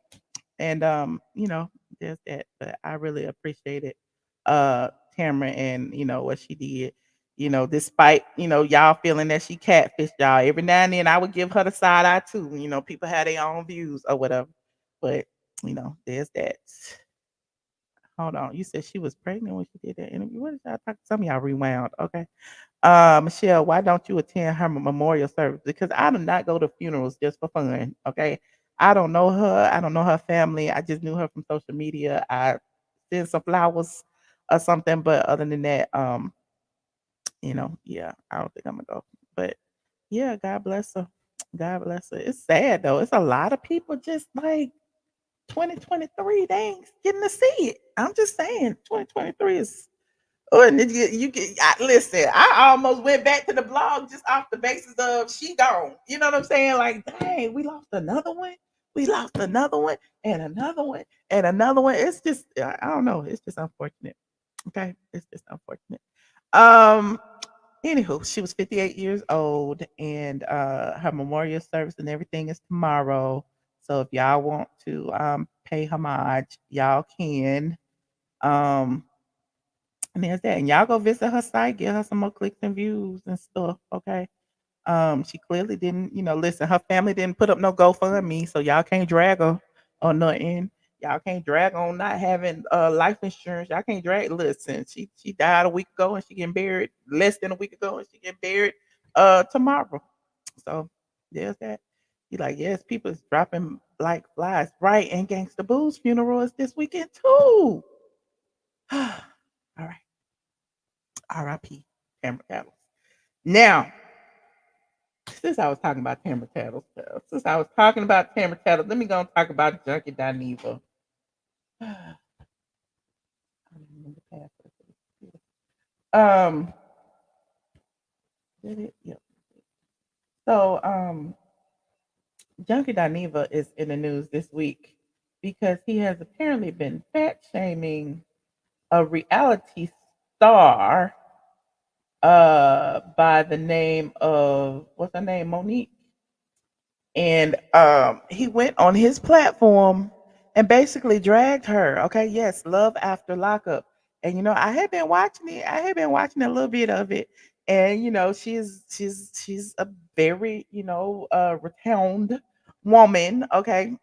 Speaker 1: And there's that. But I really appreciated Tamara and what she did. Despite y'all feeling that she catfished y'all, every now and then I would give her the side eye too. People had their own views or whatever. But there's that. Hold on. You said she was pregnant when she did that interview. What did y'all talk? Some of y'all rewound. Okay. Michelle, why don't you attend her memorial service? Because I do not go to funerals just for fun. Okay. I don't know her. I don't know her family. I just knew her from social media. I sent some flowers or something. But other than that, yeah, I don't think I'm gonna go. But yeah, God bless her. God bless her. It's sad though. It's a lot of people just like 2023. They ain't getting to see it. I'm just saying, 2023 is. Oh, and then you can listen. I almost went back to the blog just off the basis of she gone. You know what I'm saying? Like, dang, we lost another one. We lost another one, and another one, and another one. It's just, I don't know. It's just unfortunate. Okay, it's just unfortunate. Um, Anywho, she was 58 years old, and her memorial service and everything is tomorrow. So if y'all want to pay homage, y'all can. Um, and there's that. And y'all go visit her site, get her some more clicks and views and stuff. Okay. She clearly didn't, listen, her family didn't put up no GoFundMe, so y'all can't drag her or nothing. Y'all can't drag on not having life insurance. Y'all can't drag. Listen, she died a week ago and she getting buried less than a week ago and she getting buried tomorrow. So there's that. You like, yes, people is dropping like flies. Right, and Gangsta Boo's funeral is this weekend too. All right. R.I.P. Tamara Tattles. Now, since I was talking about Tamara Tattles, let me go and talk about JUNKIE Dineva. um, did it? Yep. So, JUNKIE Dineva is in the news this week because he has apparently been fat shaming a reality star by the name of what's her name, Monique. And he went on his platform and basically dragged her. Okay, yes, Love After Lockup. And I had been watching it. I had been watching a little bit of it, and she's a very renowned woman. Okay,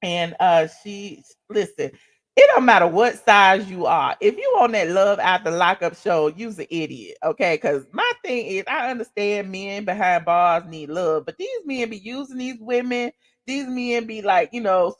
Speaker 1: and she listen, it don't matter what size you are. If you on that Love After Lockup show, you's an idiot. Okay. Cause my thing is I understand men behind bars need love, but these men be using these women. These men be like,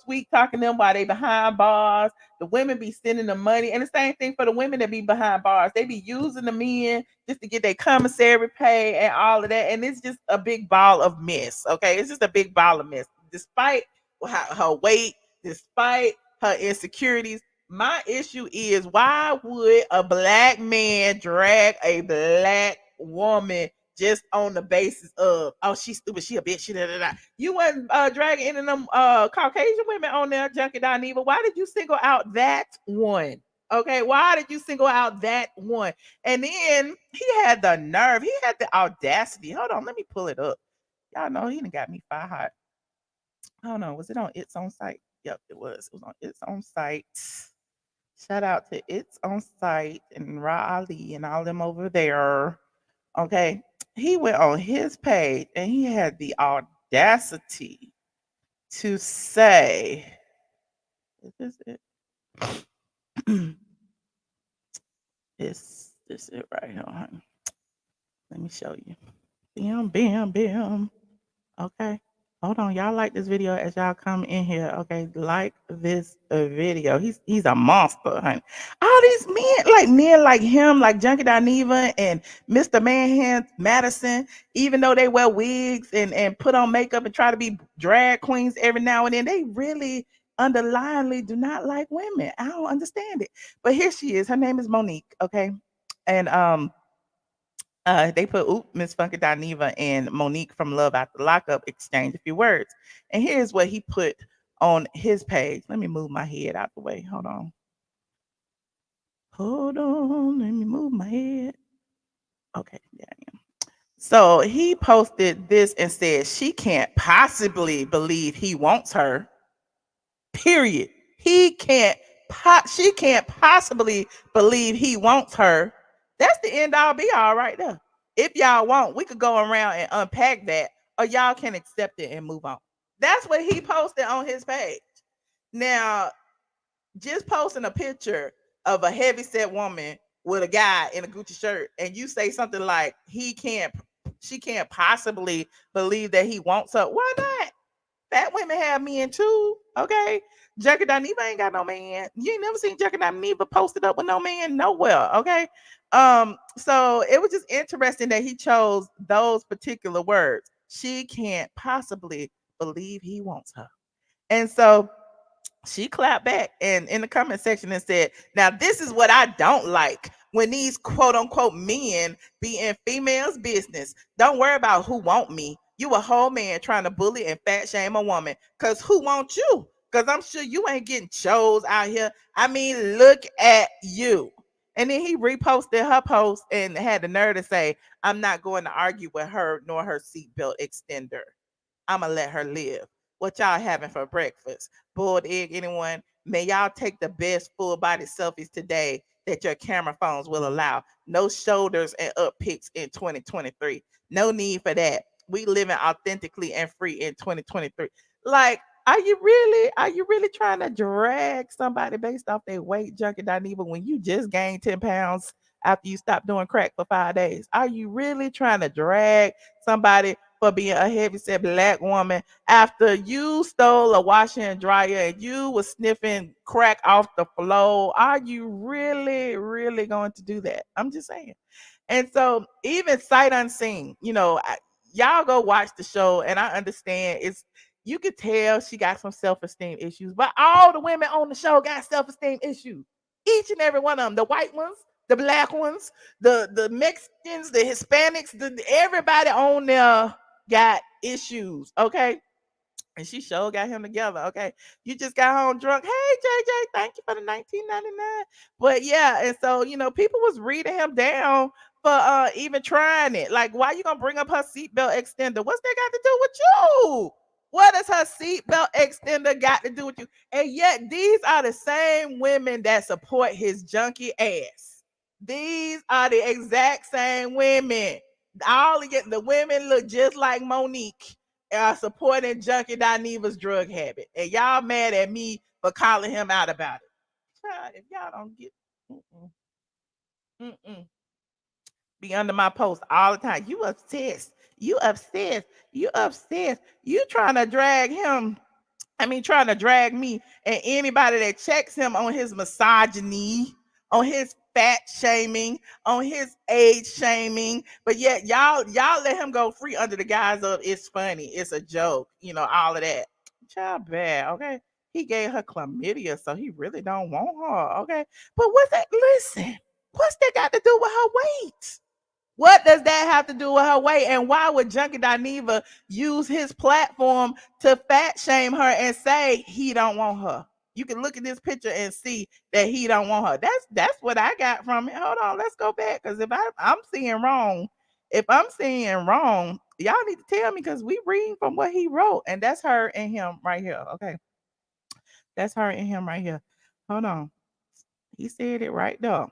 Speaker 1: sweet talking them while they behind bars. The women be sending them money. And the same thing for the women that be behind bars. They be using the men just to get their commissary pay and all of that. And it's just a big ball of mess. Okay. It's just a big ball of mess. Despite her weight, despite her insecurities. My issue is why would a black man drag a black woman just on the basis of, oh, she's stupid, she a bitch, she da da da. You wasn't dragging any of them Caucasian women on there, Junkie Dineva. Why did you single out that one? Okay, why did you single out that one? And then he had the nerve, he had the audacity. Hold on, let me pull it up. Y'all know he done got me fire hot. Hold on, was it on It's On Site? Yep, it was. It was on It's On Site. Shout out to It's On Site and Ra Ali and all them over there. Okay, he went on his page and he had the audacity to say, "Is this it? This it right here, honey. Let me show you. Bam, bam, bam. Okay. Hold on. Y'all like this video as y'all come in here. Okay. Like this video. He's a monster, honey. All these men like him, like Junkie Dineva and Mr. Manhand Madison, even though they wear wigs and put on makeup and try to be drag queens every now and then, they really underlyingly do not like women. I don't understand it. But here she is. Her name is Monique. Okay. And they put Miss Funky Dineva and Monique from Love After Lockup exchange a few words. And here's what he put on his page. Let me move my head out the way. Hold on. Let me move my head. Okay, yeah, I am. So he posted this and said she can't possibly believe he wants her. Period. She can't possibly believe he wants her. That's the end all be all right there. If y'all want, we could go around and unpack that, or y'all can accept it and move on. That's what he posted on his page. Now, just posting a picture of a heavyset woman with a guy in a Gucci shirt, and you say something like she can't possibly believe that he wants her. Why not? Fat women have men too. Okay. Junkie Dineva ain't got no man. You ain't never seen Junkie Dineva posted up with no man nowhere. Okay. So it was just interesting that he chose those particular words. She can't possibly believe he wants her. And so she clapped back and in the comment section and said, now this is what I don't like. When these quote unquote men be in females' business, don't worry about who want me. You a whole man trying to bully and fat shame a woman. Cause who wants you? Cause I'm sure you ain't getting chose out here. I mean, look at you. And then he reposted her post and had the nerve to say, I'm not going to argue with her nor her seatbelt extender. I'ma let her live. What y'all having for breakfast? Boiled egg, anyone? May y'all take the best full body selfies today that your camera phones will allow. No shoulders and up pics in 2023. No need for that. We living authentically and free in 2023. Like, are you really trying to drag somebody based off their weight, Junkie Dineva, when you just gained 10 pounds after you stopped doing crack for 5 days? Are you really trying to drag somebody for being a heavyset black woman after you stole a washer and dryer and you was sniffing crack off the floor? Are you really going to do that? I'm just saying. And so even sight unseen, y'all go watch the show and I understand you could tell she got some self-esteem issues, but all the women on the show got self-esteem issues. Each and every one of them, the white ones, the black ones, the Mexicans, the Hispanics, everybody on there got issues, okay? And she sure got him together, okay? You just got home drunk. Hey, JJ, thank you for the 1999. But yeah, and so, people was reading him down for even trying it. Like, why you gonna bring up her seatbelt extender? What's that got to do with you? What does her seatbelt extender got to do with you? And yet, these are the same women that support his junkie ass. These are the exact same women. All the women look just like Monique are supporting Junkie Dineva's drug habit. And y'all mad at me for calling him out about it. Child, if y'all don't get be under my post all the time. You obsessed. You obsessed. You obsessed. You trying to drag him. Trying to drag me and anybody that checks him on his misogyny, on his fat shaming, on his age shaming. But yet y'all let him go free under the guise of it's funny, it's a joke, all of that. Child bad, okay? He gave her chlamydia, so he really don't want her, okay? But what's that? Listen, what's that got to do with her weight? What does that have to do with her weight? And why would JUNKIE Dineva use his platform to fat shame her and say he don't want her? You can look at this picture and see that he don't want her. That's what I got from it. Hold on, let's go back. Because if I'm seeing wrong, y'all need to tell me because we reading from what he wrote. And that's her and him right here. Okay. That's her and him right here. Hold on. He said it right there.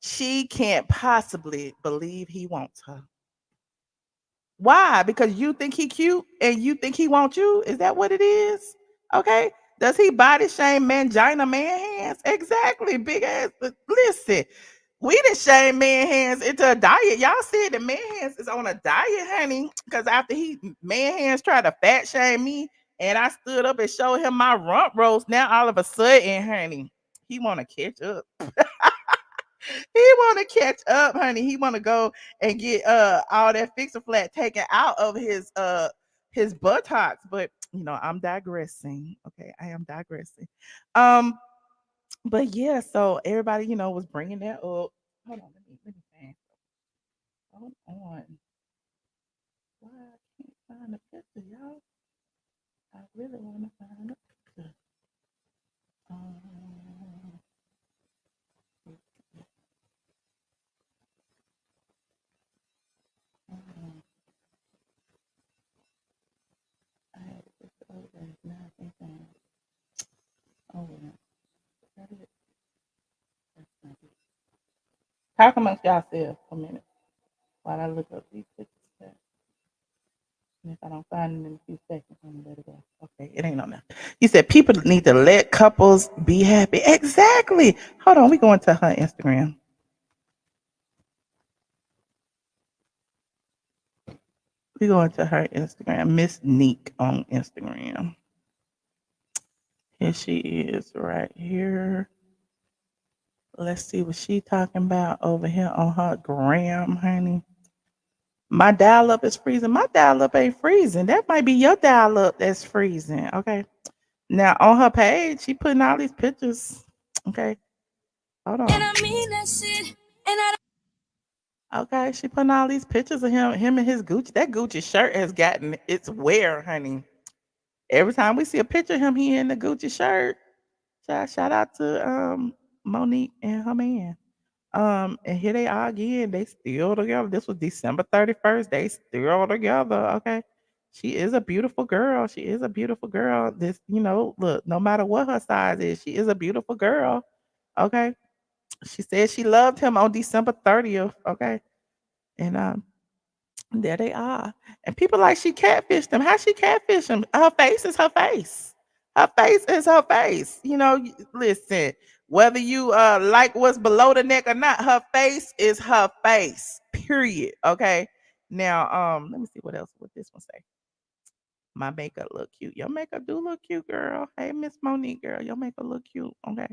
Speaker 1: She can't possibly believe he wants her. Why? Because you think he cute and you think he wants you? Is that what it is? Okay. Does he body shame mangina man hands? Exactly. Big ass. Listen, we done shame man hands into a diet. Y'all said the man hands is on a diet, honey. Because after man hands tried to fat shame me and I stood up and showed him my rump roast, now all of a sudden, honey, he want to catch up. He want to catch up, honey. He want to go and get all that fixer flat taken out of his buttocks. But I'm digressing. Okay, I am digressing. But yeah, so everybody, was bringing that up. Hold on, let me find. Hold on. Why I can't find the picture, y'all? I really want to find the picture. I had a picture over there. Now I can't find it. Oh, yeah. Is that it? That's not it. Talk amongst yourselves for a minute while I look up these pictures. And if I don't find them in a few seconds, I'm gonna let it go. Okay, it ain't on there. You said people need to let couples be happy. Exactly. Hold on, we going to her Instagram. We going to her Instagram, Miss Neek on Instagram. Here she is right here. Let's see what she talking about over here on her gram, honey. My dial up is freezing. My dial up ain't freezing. That might be your dial up that's freezing. Okay. Now on her page, she putting all these pictures. Okay. Hold on.
Speaker 2: And I mean that shit. And I
Speaker 1: Okay, she putting all these pictures of him and his Gucci. That Gucci shirt has gotten its wear, honey. Every time we see a picture of him, he in the Gucci shirt. Shout out to Monique and her man. And here they are again. They still together. This was December 31st. They still together. Okay. She is a beautiful girl. She is a beautiful girl. This, look, no matter what her size is, she is a beautiful girl. Okay. She said she loved him on December 30th. Okay. And there they are. And people like she catfished him. How she catfished him? Her face is her face. Her face is her face. Listen, whether you like what's below the neck or not, her face is her face. Period. Okay. Now, let me see what else would this one say. My makeup look cute. Your makeup do look cute, girl. Hey, Miss Monique, girl, your makeup look cute. Okay.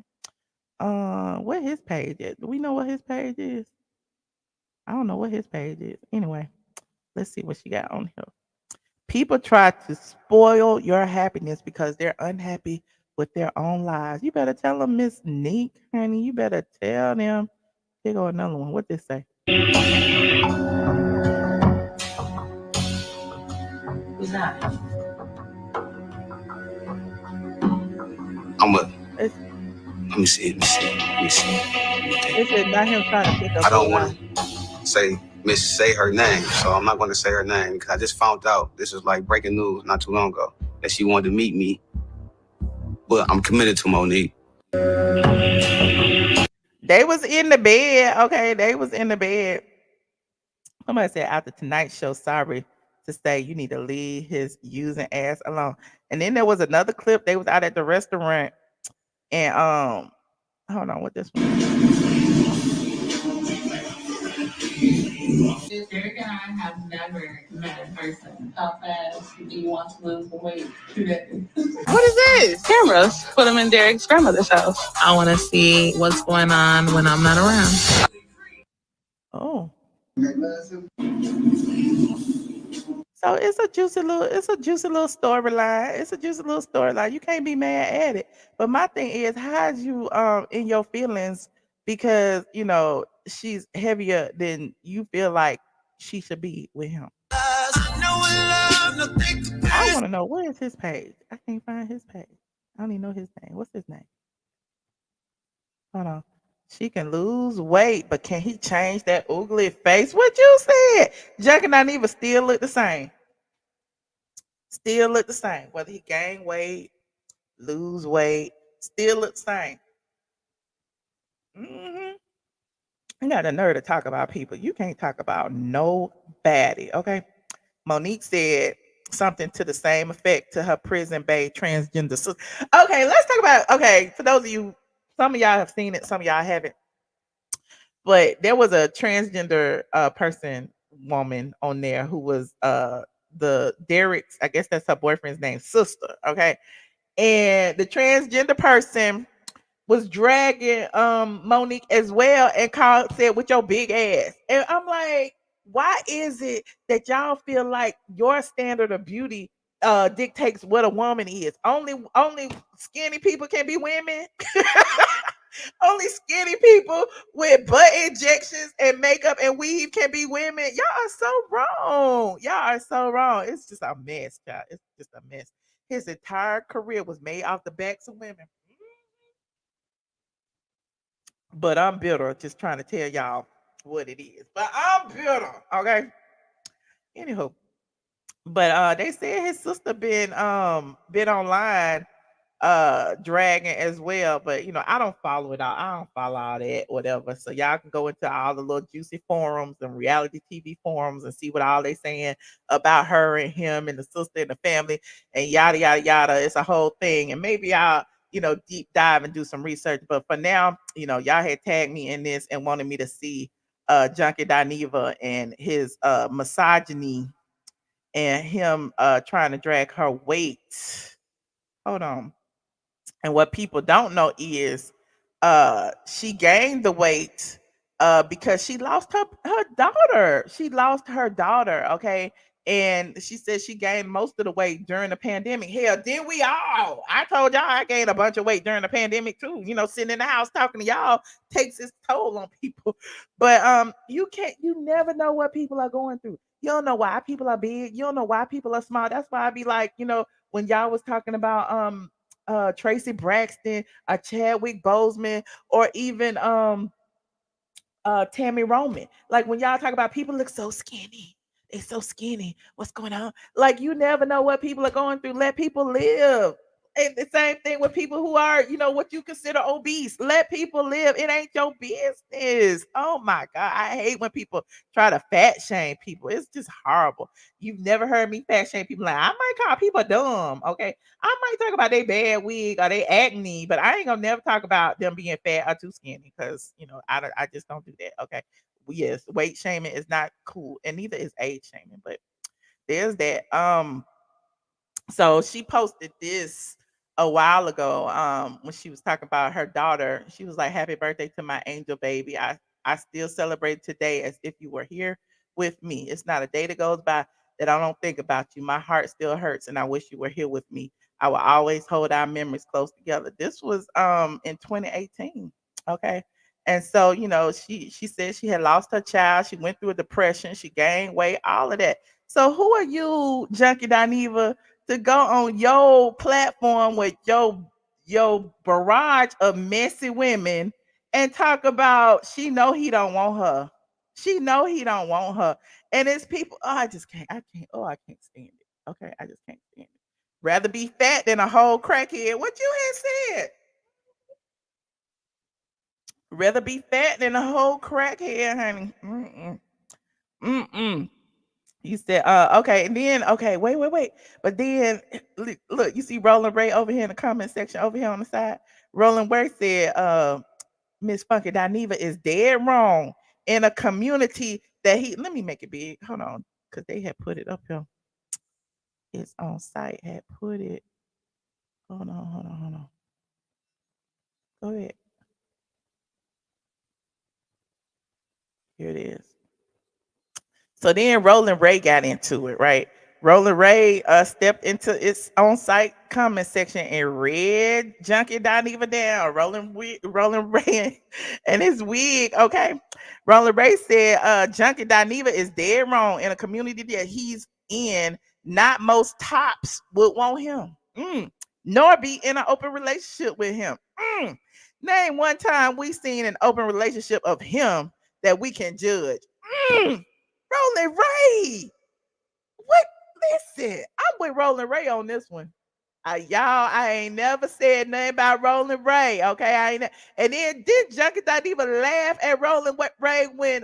Speaker 1: What his page is? Do we know what his page is? I don't know what his page is. Anyway, let's see what she got on here. People try to spoil your happiness because they're unhappy with their own lives. You better tell them, Miss Neek, honey. You better tell them. Here go another one. What this say?
Speaker 6: Who's that?
Speaker 1: It's,
Speaker 6: Let me see.
Speaker 1: it said not him trying to pick up.
Speaker 6: I don't want to say her name, so I'm not going to say her name because I just found out, this is like breaking news not too long ago, that she wanted to meet me. But I'm committed to Monique.
Speaker 1: They was in the bed. Okay, they was in the bed. Somebody said after tonight's show, sorry to say you need to leave his using ass alone. And then there was another clip. They was out at the restaurant and hold on, what this one?
Speaker 7: Derek and I have never met in person. How fast do you want to lose the weight today?
Speaker 8: What is this? Cameras. Put them in Derek's grandmother's house. I want to see what's going on when I'm not around.
Speaker 1: Oh. So it's a juicy little storyline. It's a juicy little storyline. You can't be mad at it. But my thing is, how's you in your feelings because she's heavier than you feel like she should be with him. I want to know what is his page. I can't find his page. I don't even know his name. What's his name? Hold on. She can lose weight, but can he change that ugly face? What you said? Jack and Dineva still look the same. Still look the same. Whether he gain weight, lose weight, still look the same. Mm-hmm. You got the nerve to talk about people. You can't talk about nobody, okay? Monique said something to the same effect to her prison bae transgender sister. Okay, let's talk about, okay, for those of you, some of y'all have seen it, some of y'all haven't. But there was a transgender person, woman on there who was the Derek's, I guess that's her boyfriend's name, sister, okay? And the transgender person was dragging Monique as well and said with your big ass. And I'm like, why is it that y'all feel like your standard of beauty dictates what a woman is? Only skinny people can be women. Only skinny people with butt injections and makeup and weave can be women. Y'all are so wrong. Y'all are so wrong. It's just a mess, child. It's just a mess. His entire career was made off the backs of women. But I'm bitter, just trying to tell y'all what it is. But I'm bitter, okay? Anywho, but they said his sister been online dragging as well. But I don't follow it all. I don't follow all that, whatever. So y'all can go into all the little juicy forums and reality TV forums and see what all they saying about her and him and the sister and the family and yada yada yada. It's a whole thing. And maybe I'll deep dive and do some research. But for now, y'all had tagged me in this and wanted me to see JUNKIE Dineva and his misogyny and him trying to drag her weight. Hold on. And what people don't know is she gained the weight because she lost her daughter. She lost her daughter, okay? And she said she gained most of the weight during the pandemic. Hell, didn't we all? I told y'all I gained a bunch of weight during the pandemic too. Sitting in the house talking to y'all takes its toll on people. But you never know what people are going through. You don't know why people are big. You don't know why people are small. That's why I be like, when y'all was talking about Tracy Braxton, Chadwick Boseman, or even Tammy Roman. Like when y'all talk about people look so skinny. They so skinny. What's going on? Like you never know what people are going through. Let people live. And the same thing with people who are, what you consider obese. Let people live. It ain't your business. Oh my God. I hate when people try to fat shame people. It's just horrible. You've never heard me fat shame people. Like I might call people dumb. Okay. I might talk about their bad wig or their acne, but I ain't gonna never talk about them being fat or too skinny because I just don't do that. Okay. Yes, weight shaming is not cool, and neither is age shaming, but there's that. So she posted this a while ago when she was talking about her daughter. She was like, happy birthday to my angel baby. I still celebrate today as if you were here with me. It's not a day that goes by that I don't think about you. My heart still hurts and I wish you were here with me. I will always hold our memories close together. This was in 2018. Okay. And so, she said she had lost her child. She went through a depression. She gained weight, all of that. So who are you, JUNKIE Dineva, to go on your platform with your barrage of messy women and talk about she know he don't want her. She know he don't want her. And it's people, oh, I can't stand it. Okay, I just can't stand it. Rather be fat than a whole crackhead. What you had said? Rather be fat than a whole crackhead, honey. Mm-mm. Mm-mm. You said, okay, and then okay, wait. But then look, you see Roland Ray over here in the comment section over here on the side. Roland Ray said, Miss Funky Dineva is dead wrong in a community that let me make it big. Hold on, because they had put it up here. It's on site, had put it. Hold on. Go ahead. Here it is. So then Roland Ray got into it, right? Roland Ray stepped into its on-site comment section and read Junkie Dineva down. Roland Ray and his wig. Okay, Roland Ray said, "Junkie Dineva is dead wrong in a community that he's in. Not most tops would want him, nor be in an open relationship with him. Name one time we seen an open relationship of him that we can judge. Roland Ray, what?" Listen, I'm with Roland Ray on this one. Y'all, I ain't never said nothing about Roland Ray. Okay, I ain't. And then did Junkie not even laugh at Roland Ray when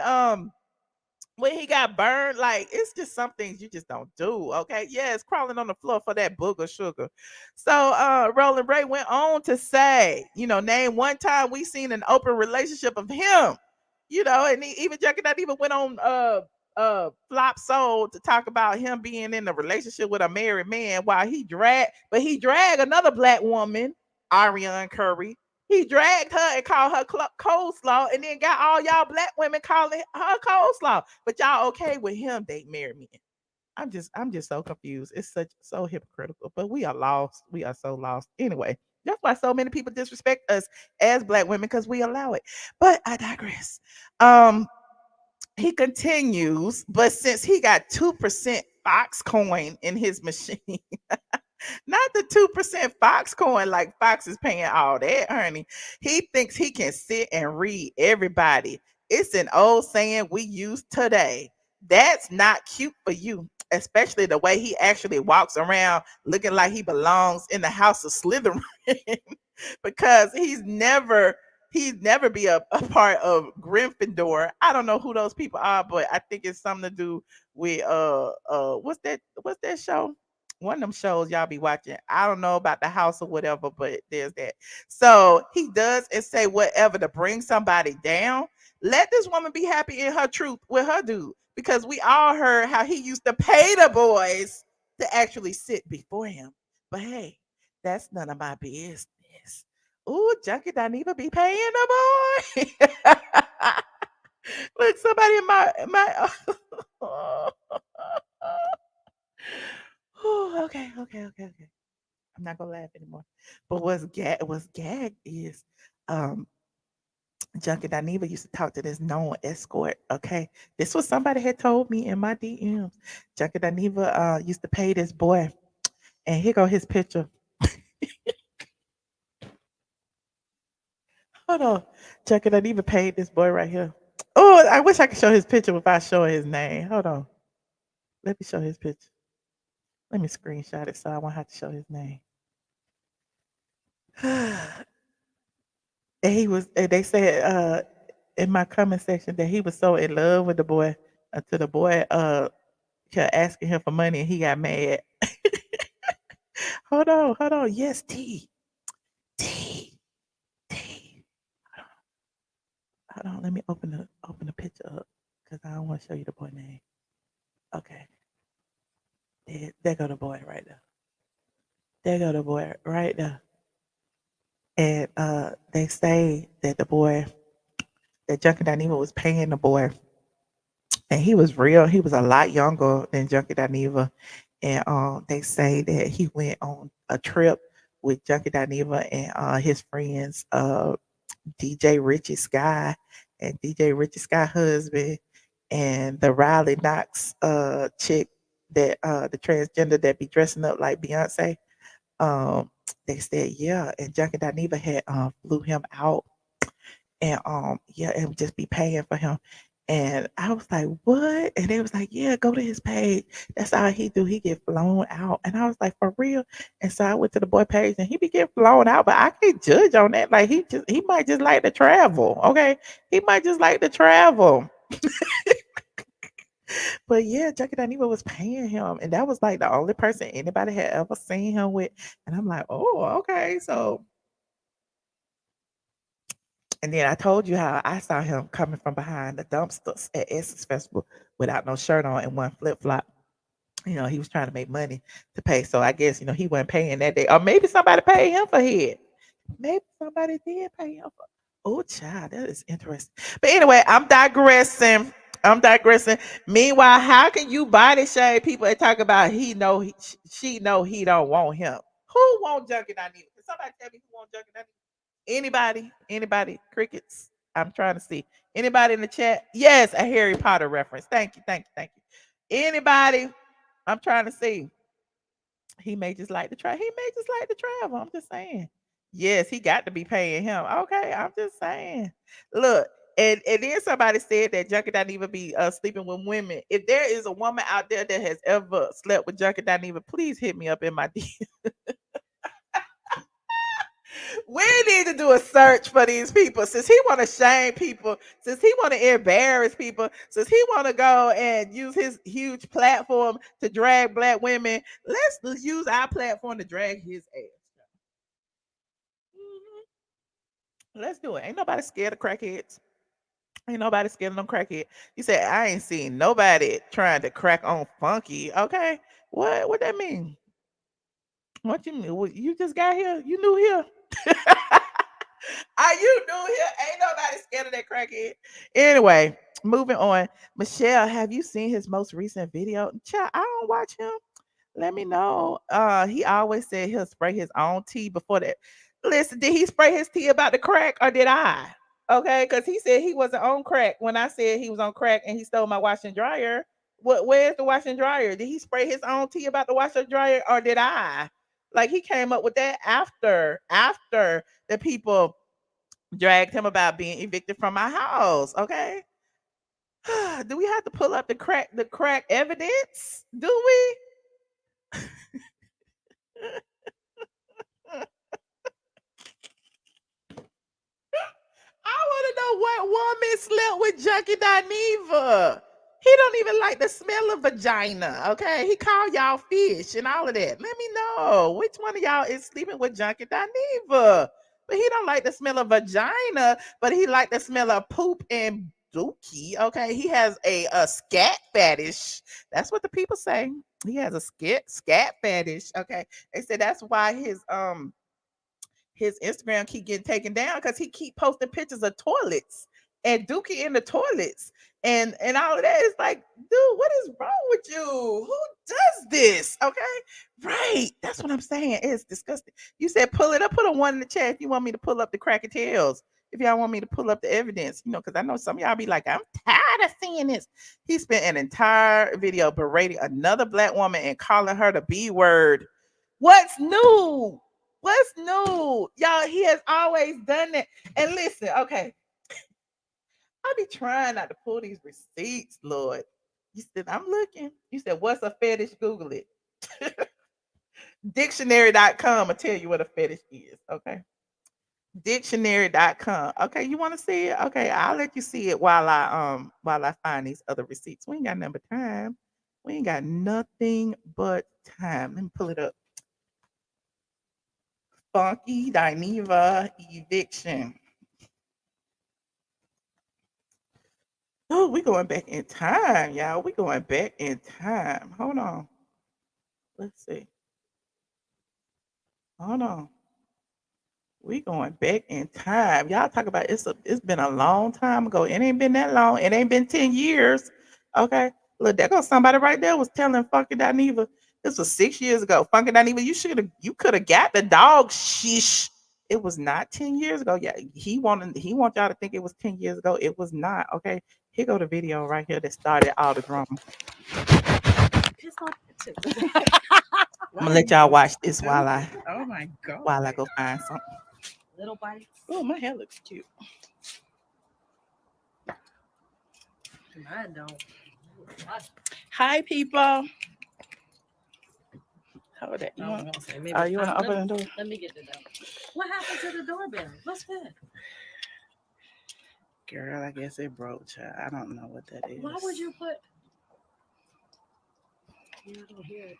Speaker 1: he got burned? Like, it's just some things you just don't do. Okay, yeah, it's crawling on the floor for that booger sugar. So Roland Ray went on to say, name one time we seen an open relationship of him. And even Junkie not even went on Flop Soul to talk about him being in a relationship with a married man while he dragged another black woman, Ariane Curry. He dragged her and called her coleslaw, and then got all y'all black women calling her coleslaw. But y'all okay with him dating married men? I'm just so confused. It's so hypocritical. But we are lost. We are so lost. Anyway, that's why so many people disrespect us as black women, because we allow it. But I digress. He continues, but since he got 2% Fox coin in his machine, not the 2% Fox coin, like Fox is paying all that, honey. He thinks he can sit and read everybody. It's an old saying we use today. That's not cute for you, especially the way he actually walks around looking like he belongs in the house of Slytherin, because he's never be a part of Gryffindor. I don't know who those people are, but I think it's something to do with what's that show? One of them shows y'all be watching. I don't know about the house or whatever, but there's that. So he does and say whatever to bring somebody down. Let this woman be happy in her truth with her dude, because we all heard how he used to pay the boys to actually sit before him. But hey, that's none of my business. Ooh, Junkie Dineva be paying the boy. Look, somebody in my okay. I'm not gonna laugh anymore. But what's gag is Junkie Dineva used to talk to this known escort. Okay, this was somebody had told me in my DMs. Junkie Dineva used to pay this boy, and here go his picture. Hold on, Junkie Dineva paid this boy right here. Oh, I wish I could show his picture without showing his name. Hold on, let me show his picture. Let me screenshot it so I won't have to show his name. And they said in my comment section that he was so in love with the boy until the boy kept asking him for money and he got mad. Hold on. Yes, T. Hold on, let me open the picture up because I don't want to show you the boy name. Okay. There go the boy right there. And they say that that Junkie Dineva was paying the boy, and he was a lot younger than Junkie Dineva. And they say that he went on a trip with Junkie Dineva and his friends, DJ Richie Sky and DJ Richie Sky husband, and the Riley Knox chick, that the transgender that be dressing up like Beyonce. They said, yeah, and Junkie Dineva had flew him out, and and just be paying for him. And I was like, what? And they was like, yeah, go to his page. That's all he do. He get flown out. And I was like, for real? And so I went to the boy page, and he be getting flown out, but I can't judge on that. Like, he might just like to travel. Okay. He might just like to travel. But yeah, Junkie Dineva was paying him. And that was like the only person anybody had ever seen him with. And I'm like, oh, okay. So, and then I told you how I saw him coming from behind the dumpsters at Essence Festival without no shirt on and one flip flop. He was trying to make money to pay. So I guess, he wasn't paying that day. Or maybe somebody paid him for head. Maybe somebody did pay him for. Oh, child, that is interesting. But anyway, I'm digressing. I'm digressing. Meanwhile, how can you body shame people and talk about she know he don't want him? Who want Junkie Dineva? Can somebody tell me who want Junkie Dineva? Anybody? Anybody? Crickets. I'm trying to see. Anybody in the chat? Yes, a Harry Potter reference. Thank you, thank you, thank you. Anybody? I'm trying to see. He may just like to try. He may just like to travel. I'm just saying. Yes, he got to be paying him. Okay, I'm just saying. Look, and then somebody said that Junkie Dineva be sleeping with women. If there is a woman out there that has ever slept with Junkie Dineva, please hit me up in my DM. We need to do a search for these people. Since he want to shame people, since he want to embarrass people, since he want to go and use his huge platform to drag black women, let's use our platform to drag his ass. Let's do it. Ain't nobody scared of crackheads. Ain't nobody scared of them crackhead. You said I ain't seen nobody trying to crack on Funky. Okay, what that mean? What you mean? You just got here? You new here? Are you new here? Ain't nobody scared of that crackhead. Anyway, moving on. Michelle, have you seen his most recent video? Child, I don't watch him. Let me know. He always said he'll spray his own tea before that. Listen, did he spray his tea about the crack or did I? Okay, because he said he wasn't on crack when I said he was on crack and he stole my washer and dryer. Where's the washer and dryer? Did he spray his own tea about the washer and dryer or did I? Like he came up with that after the people dragged him about being evicted from my house. Okay. Do we have to pull up the crack evidence? Do we? I want to know what woman slept with Junkie Dineva. He don't even like the smell of vagina. Okay, he called y'all fish and all of that. Let me know which one of y'all is sleeping with Junkie Dineva. But he don't like the smell of vagina, but he like the smell of poop and dookie. Okay, he has a scat fetish. That's what the people say. He has a scat fetish. Okay, they said that's why his Instagram keep getting taken down because he keep posting pictures of toilets and dookie in the toilets and all of that. It's like, dude, what is wrong with you? Who does this? Okay, right. That's what I'm saying. It's disgusting. You said pull it up. Put a one in the chat if you want me to pull up the cracker tails. If y'all want me to pull up the evidence, because I know some of y'all be like, I'm tired of seeing this. He spent an entire video berating another black woman and calling her the B word. What's new? What's new? Y'all, he has always done that. And listen, okay. I be trying not to pull these receipts, Lord. You said, I'm looking. You said, what's a fetish? Google it. Dictionary.com will tell you what a fetish is, okay? Dictionary.com. Okay, you want to see it? Okay, I'll let you see it while I find these other receipts. We ain't got nothing but time. We ain't got nothing but time. Let me pull it up. Funky Dineva eviction. Oh, we going back in time, y'all. We going back in time. Hold on. Let's see. Hold on. We going back in time. Y'all talk about it's been a long time ago. It ain't been that long. It ain't been 10 years. Okay. Look, there goes somebody right there was telling Funky Dineva. This was 6 years ago. Funky Dineva, you could have got the dog shish. It was not 10 years ago. Yeah, he want y'all to think it was 10 years ago. It was not. Okay. Here go the video right here that started all the drama. I'm gonna let y'all watch this while I go find something.
Speaker 2: Little bites.
Speaker 1: Oh, my hair looks cute.
Speaker 2: Mine don't.
Speaker 1: Hi, people. Hold that. You want to open the door?
Speaker 2: Let me get the door. What happened to the doorbell? What's that?
Speaker 1: Girl, I guess it broke, child. I don't know what that is.
Speaker 2: Why would you put? I don't hear it.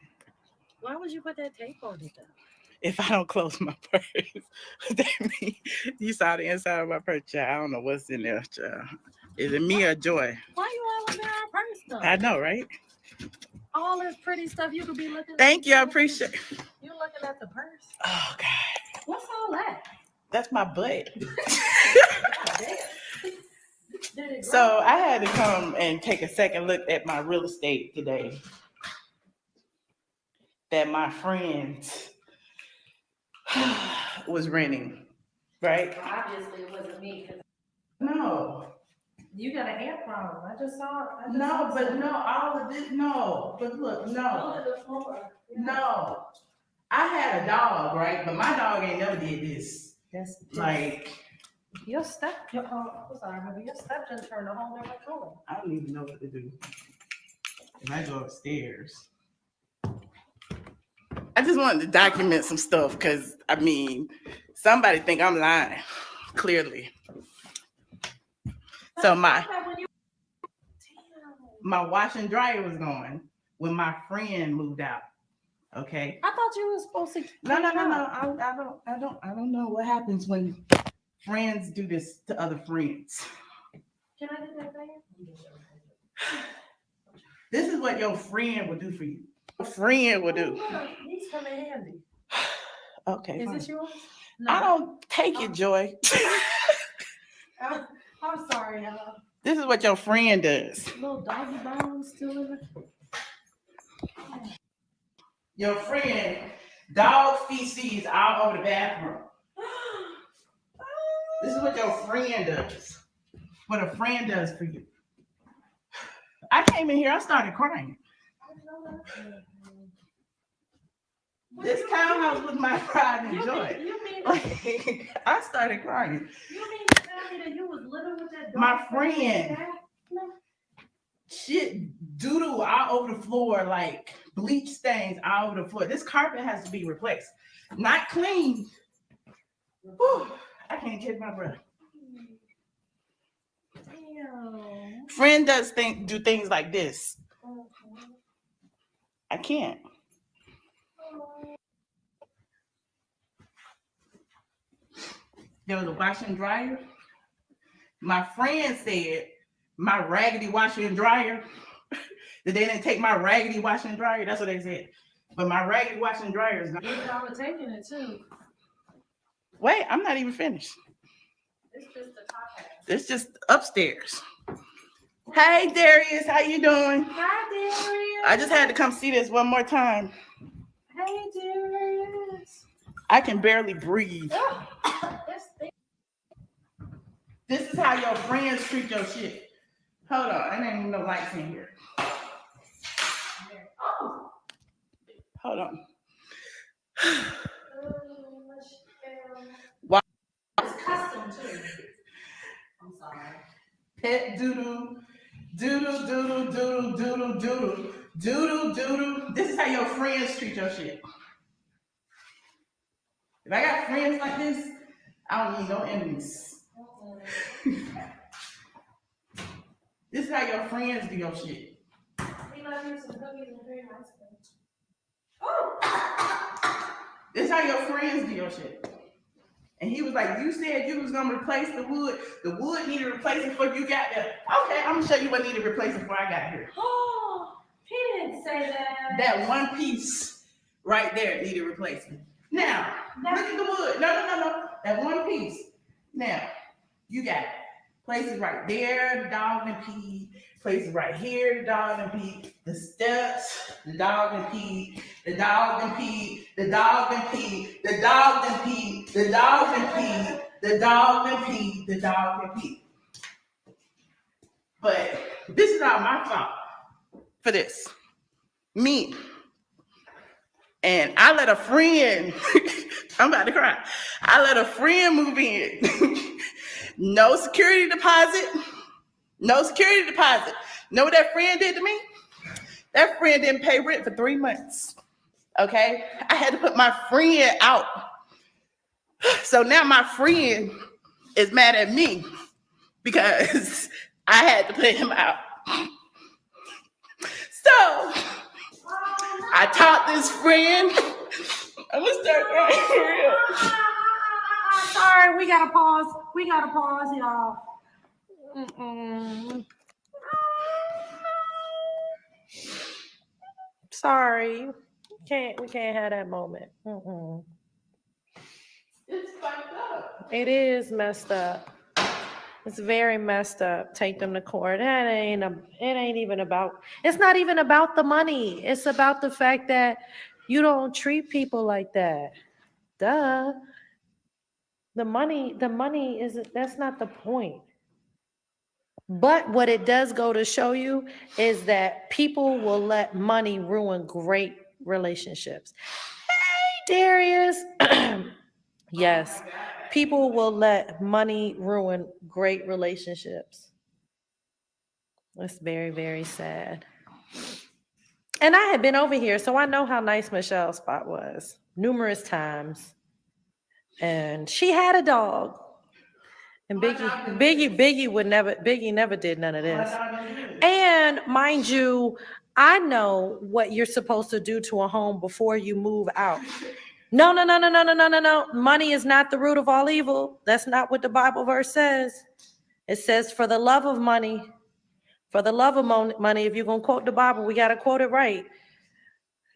Speaker 2: Why would you put that tape on it though?
Speaker 1: If I don't close my purse, that means you saw the inside of my purse, child. I don't know what's in there, child. Is it me or Joy?
Speaker 2: Why you always in our purse though?
Speaker 1: I know, right?
Speaker 2: All this pretty stuff you could be looking at.
Speaker 1: Thank you, I appreciate it.
Speaker 2: You looking at the purse?
Speaker 1: Oh, God.
Speaker 2: What's all that?
Speaker 1: That's my butt. So I had to come and take a second look at my real estate today that my friend was renting, right?
Speaker 9: Obviously, it wasn't me.
Speaker 1: No.
Speaker 9: You got a hair problem. I just saw.
Speaker 1: All of this, no. But look, no.
Speaker 9: Go to the floor.
Speaker 1: No. I had a dog, right? But my dog ain't never did this.
Speaker 9: That's
Speaker 1: like
Speaker 9: your step. I'm sorry, but your step didn't turn the whole different color.
Speaker 1: I don't even know what to do. If I go upstairs. I just wanted to document some stuff because I mean, somebody think I'm lying, clearly. So my wash and dryer was going when my friend moved out. Okay.
Speaker 9: I thought you were supposed to.
Speaker 1: No. I don't know what happens when friends do this to other friends.
Speaker 9: Can I do that thing?
Speaker 1: This is what your friend would do for you. A friend would do.
Speaker 9: These come in handy.
Speaker 1: Okay.
Speaker 9: Is
Speaker 1: fine.
Speaker 9: this yours? No.
Speaker 1: I don't take it, Joy.
Speaker 9: I'm sorry,
Speaker 1: This is what your friend does.
Speaker 9: little doggy bones still in it.
Speaker 1: Your friend, dog feces all over the bathroom. This is what your friend does. What a friend does for you. I came in here, I started crying. This townhouse was my pride and joy. I started crying.
Speaker 9: You mean to tell me that you was living with that dog?
Speaker 1: My friend. Shit doodle all over the floor, like bleach stains all over the floor. This carpet has to be replaced. Not clean. Whew, I can't catch my breath.
Speaker 9: Damn.
Speaker 1: Friend does do things like this. I can't. There was a washer and dryer. My friend said my raggedy washer and dryer, that they didn't take my raggedy washer and dryer. That's what they said. But my raggedy washer and dryer is not.
Speaker 9: I was taking it too.
Speaker 1: Wait, I'm not even finished.
Speaker 9: It's just the top half.
Speaker 1: It's just upstairs. Hey, Darius, how you doing?
Speaker 9: Hi, Darius.
Speaker 1: I just had to come see this one more time.
Speaker 9: Hey, Darius.
Speaker 1: I can barely breathe. This is how your friends treat your shit. Hold on, I ain't even no lights in here.
Speaker 9: Oh.
Speaker 1: Hold on.
Speaker 9: Wow. It's custom too. I'm sorry.
Speaker 1: Pet doodle, doodle, doodle, doodle, doodle, doodle, doodle, doodle. This is how your friends treat your shit. If I got friends like this, I don't need no enemies. This is how your friends do your shit.
Speaker 9: We love you some cookies and cream ice cream. Oh!
Speaker 1: This is how your friends do your shit. And he was like, you said you was gonna replace the wood. The wood needed replacing before you got there. Okay, I'm gonna show you what needed replacing before I got here.
Speaker 9: Oh, he didn't say that.
Speaker 1: That one piece right there needed replacement. Now, look at the wood. No. That one piece. Now, you got it. Places right there, the dog and pee. Places right here, the dog and pee. The steps, the dog and pee. The dog and pee. The dog and pee. The dog and pee. The dog and pee. The dog and pee. The dog and pee. But this is not my fault for this. Me. And I let a friend, I'm about to cry. I let a friend move in. No security deposit. No security deposit. Know what that friend did to me? That friend didn't pay rent for 3 months. Okay? I had to put my friend out. So now my friend is mad at me because I had to put him out. So I taught this friend. I'm gonna start crying for real.
Speaker 9: Sorry, we gotta pause. Y'all. Sorry, we can't have that moment.
Speaker 1: It's fucked up.
Speaker 9: It is messed up. It's very messed up. Take them to court. It ain't even about. It's not even about the money. It's about the fact that you don't treat people like that. Duh. The money isn't. That's not the point. But what it does go to show you is that people will let money ruin great relationships. Hey, Darius. Yes. People will let money ruin great relationships. That's very, very sad. And I had been over here, so I know how nice Michelle's spot was numerous times. And she had a dog. And Biggie never did none of this. And mind you, I know what you're supposed to do to a home before you move out. No. Money is not the root of all evil. That's not what the Bible verse says. It says, for the love of money. For the love of money, if you're going to quote the Bible, we got to quote it right.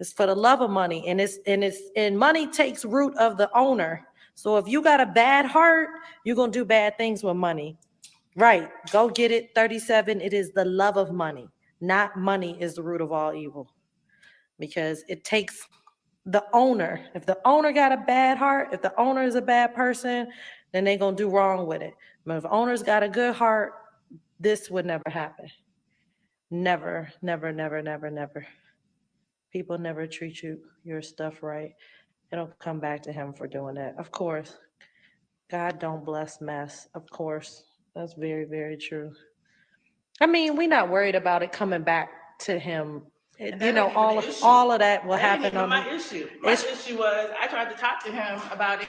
Speaker 9: It's for the love of money. And money takes root of the owner. So if you got a bad heart, you're going to do bad things with money. Right. Go get it. 37. It is the love of money. Not money is the root of all evil. Because it takes the owner. If the owner got a bad heart, if the owner is a bad person, then they're going to do wrong with it. But if the owner's got a good heart, this would never happen. Never. People never treat your stuff right. It'll come back to him for doing that. Of course. God don't bless mess. Of course. That's very, very true. I mean, we're not worried about it coming back to him. All of that will happen on
Speaker 1: my issue. My issue was I tried to talk to him about it.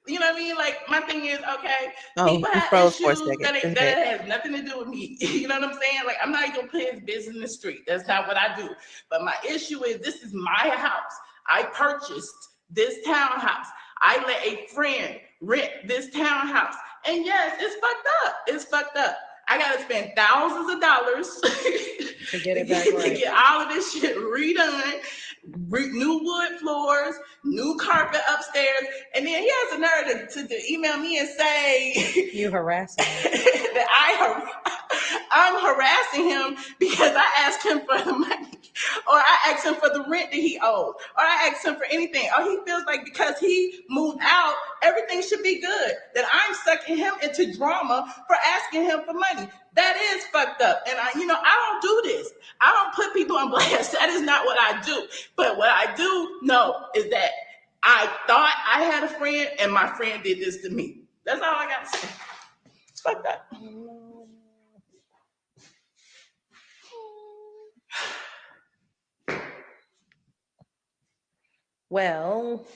Speaker 1: You know what I mean? Like, my thing is, okay, people have issues that has nothing to do with me. You know what I'm saying? Like, I'm not even gonna put his business in the street. That's not what I do. But my issue is, this is my house. I purchased this townhouse. I let a friend rent this townhouse. And yes, it's fucked up. It's fucked up. I gotta spend thousands of dollars
Speaker 9: to get it back right.
Speaker 1: To get all of this shit redone. New wood floors, new carpet upstairs, and then he has the nerve to email me and say
Speaker 9: you harassing him.
Speaker 1: that I'm harassing him because I asked him for the money, or I asked him for the rent that he owed, or I asked him for anything. Or he feels like because he moved out, everything should be good. That I'm sucking him into drama for asking him for money. That is fucked up. And I don't do this. I don't put people on blast. That is not what I do. But what I do know is that I thought I had a friend and my friend did this to me. That's all I got to say. It's fucked up.
Speaker 9: Well,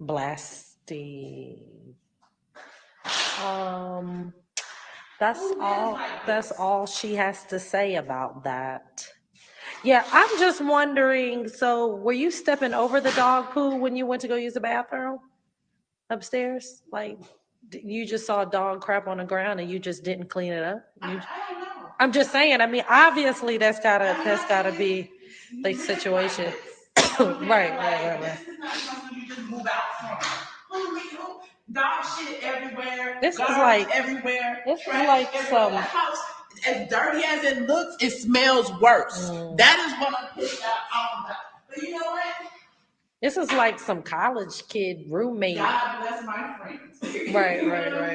Speaker 9: blasty. That's all she has to say about that. Yeah, I'm just wondering, so were you stepping over the dog poo when you went to go use the bathroom upstairs? Like, you just saw a dog crap on the ground and you just didn't clean it up?
Speaker 1: I don't know.
Speaker 9: I'm just saying, I mean, obviously that's gotta be the situation. Right.
Speaker 1: This is not something you just move out from. Dog shit everywhere.
Speaker 9: This is
Speaker 1: like everywhere.
Speaker 9: This is like some.
Speaker 1: The house, as dirty as it looks, it smells worse. That is what I'm pissed off about. But you know what?
Speaker 9: This is like some college kid roommate.
Speaker 1: God bless my friends.
Speaker 9: Right.
Speaker 1: My friends, I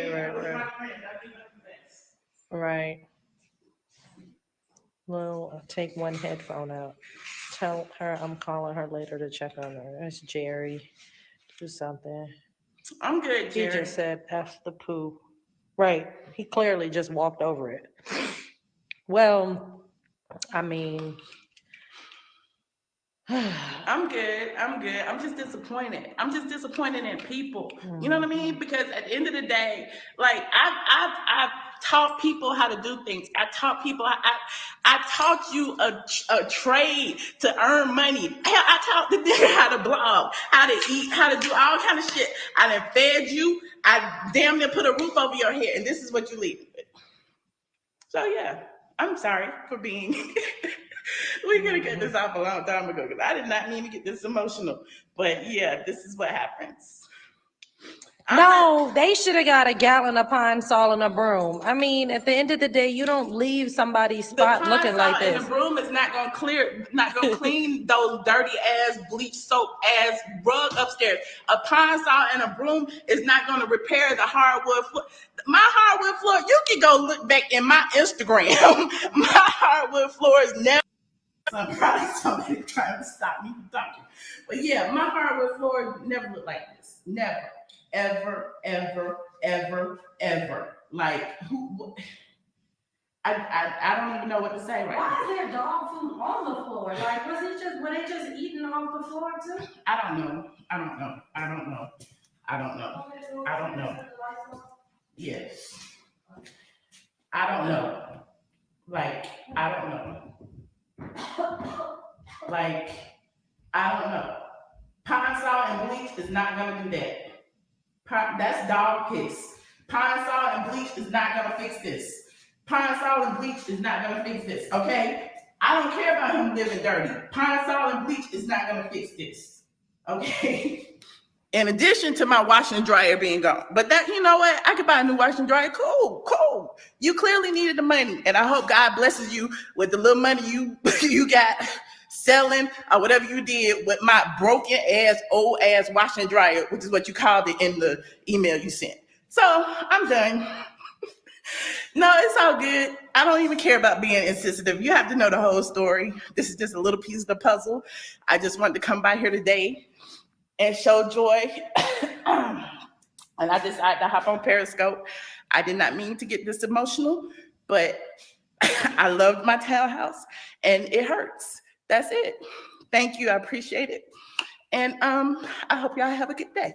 Speaker 1: think that's the best.
Speaker 9: Right. Well, I'll take one headphone out. Tell her I'm calling her later to check on her. That's Jerry. Do something.
Speaker 1: I'm good, Jerry.
Speaker 9: He just said F the poo. Right. He clearly just walked over it. Well, I mean,
Speaker 1: I'm good. I'm just disappointed. I'm just disappointed in people. You know what I mean? Because at the end of the day, like I've taught people how to do things. I taught people. I taught you a trade to earn money. I taught the nigga how to blog, how to eat, how to do all kind of shit. I done fed you. I damn near put a roof over your head, and this is what you leave with. So yeah, I'm sorry for being. We're gonna get this off a long time ago because I did not mean to get this emotional. But yeah, this is what happens.
Speaker 9: No, they should have got a gallon of Pine Sol and a broom. I mean, at the end of the day, you don't leave somebody's spot looking like this.
Speaker 1: And the broom is not gonna clean those dirty ass bleach soap ass rug upstairs. A Pine Sol and a broom is not gonna repair the hardwood floor. My hardwood floor, you can go look back in my Instagram. My hardwood floor is never. Probably somebody trying to stop me from talking. But yeah, my hardwood floor never looked like this. Never. Ever, ever, ever, ever. Like who? I don't even know what to say right now.
Speaker 9: Why is there dog food on the floor? Like, were they just eating off the floor too?
Speaker 1: I don't know. Yes. I don't know. Like, I don't know. Like, I don't know. Pine Sol and bleach is not gonna do that. That's dog piss. Pine Sol and bleach is not gonna fix this. Pine Sol and bleach is not gonna fix this, okay? I don't care about him living dirty. Pine Sol and bleach is not gonna fix this, okay? In addition to my washing and dryer being gone. But that, you know what? I could buy a new washing and dryer. Cool. You clearly needed the money. And I hope God blesses you with the little money you got selling or whatever you did with my broken ass, old ass washing and dryer, which is what you called it in the email you sent. So I'm done. No, it's all good. I don't even care about being insensitive. You have to know the whole story. This is just a little piece of the puzzle. I just wanted to come by here today and show joy. And I decided to hop on Periscope. I did not mean to get this emotional, but I loved my townhouse and it hurts. That's it. Thank you. I appreciate it. And I hope y'all have a good day.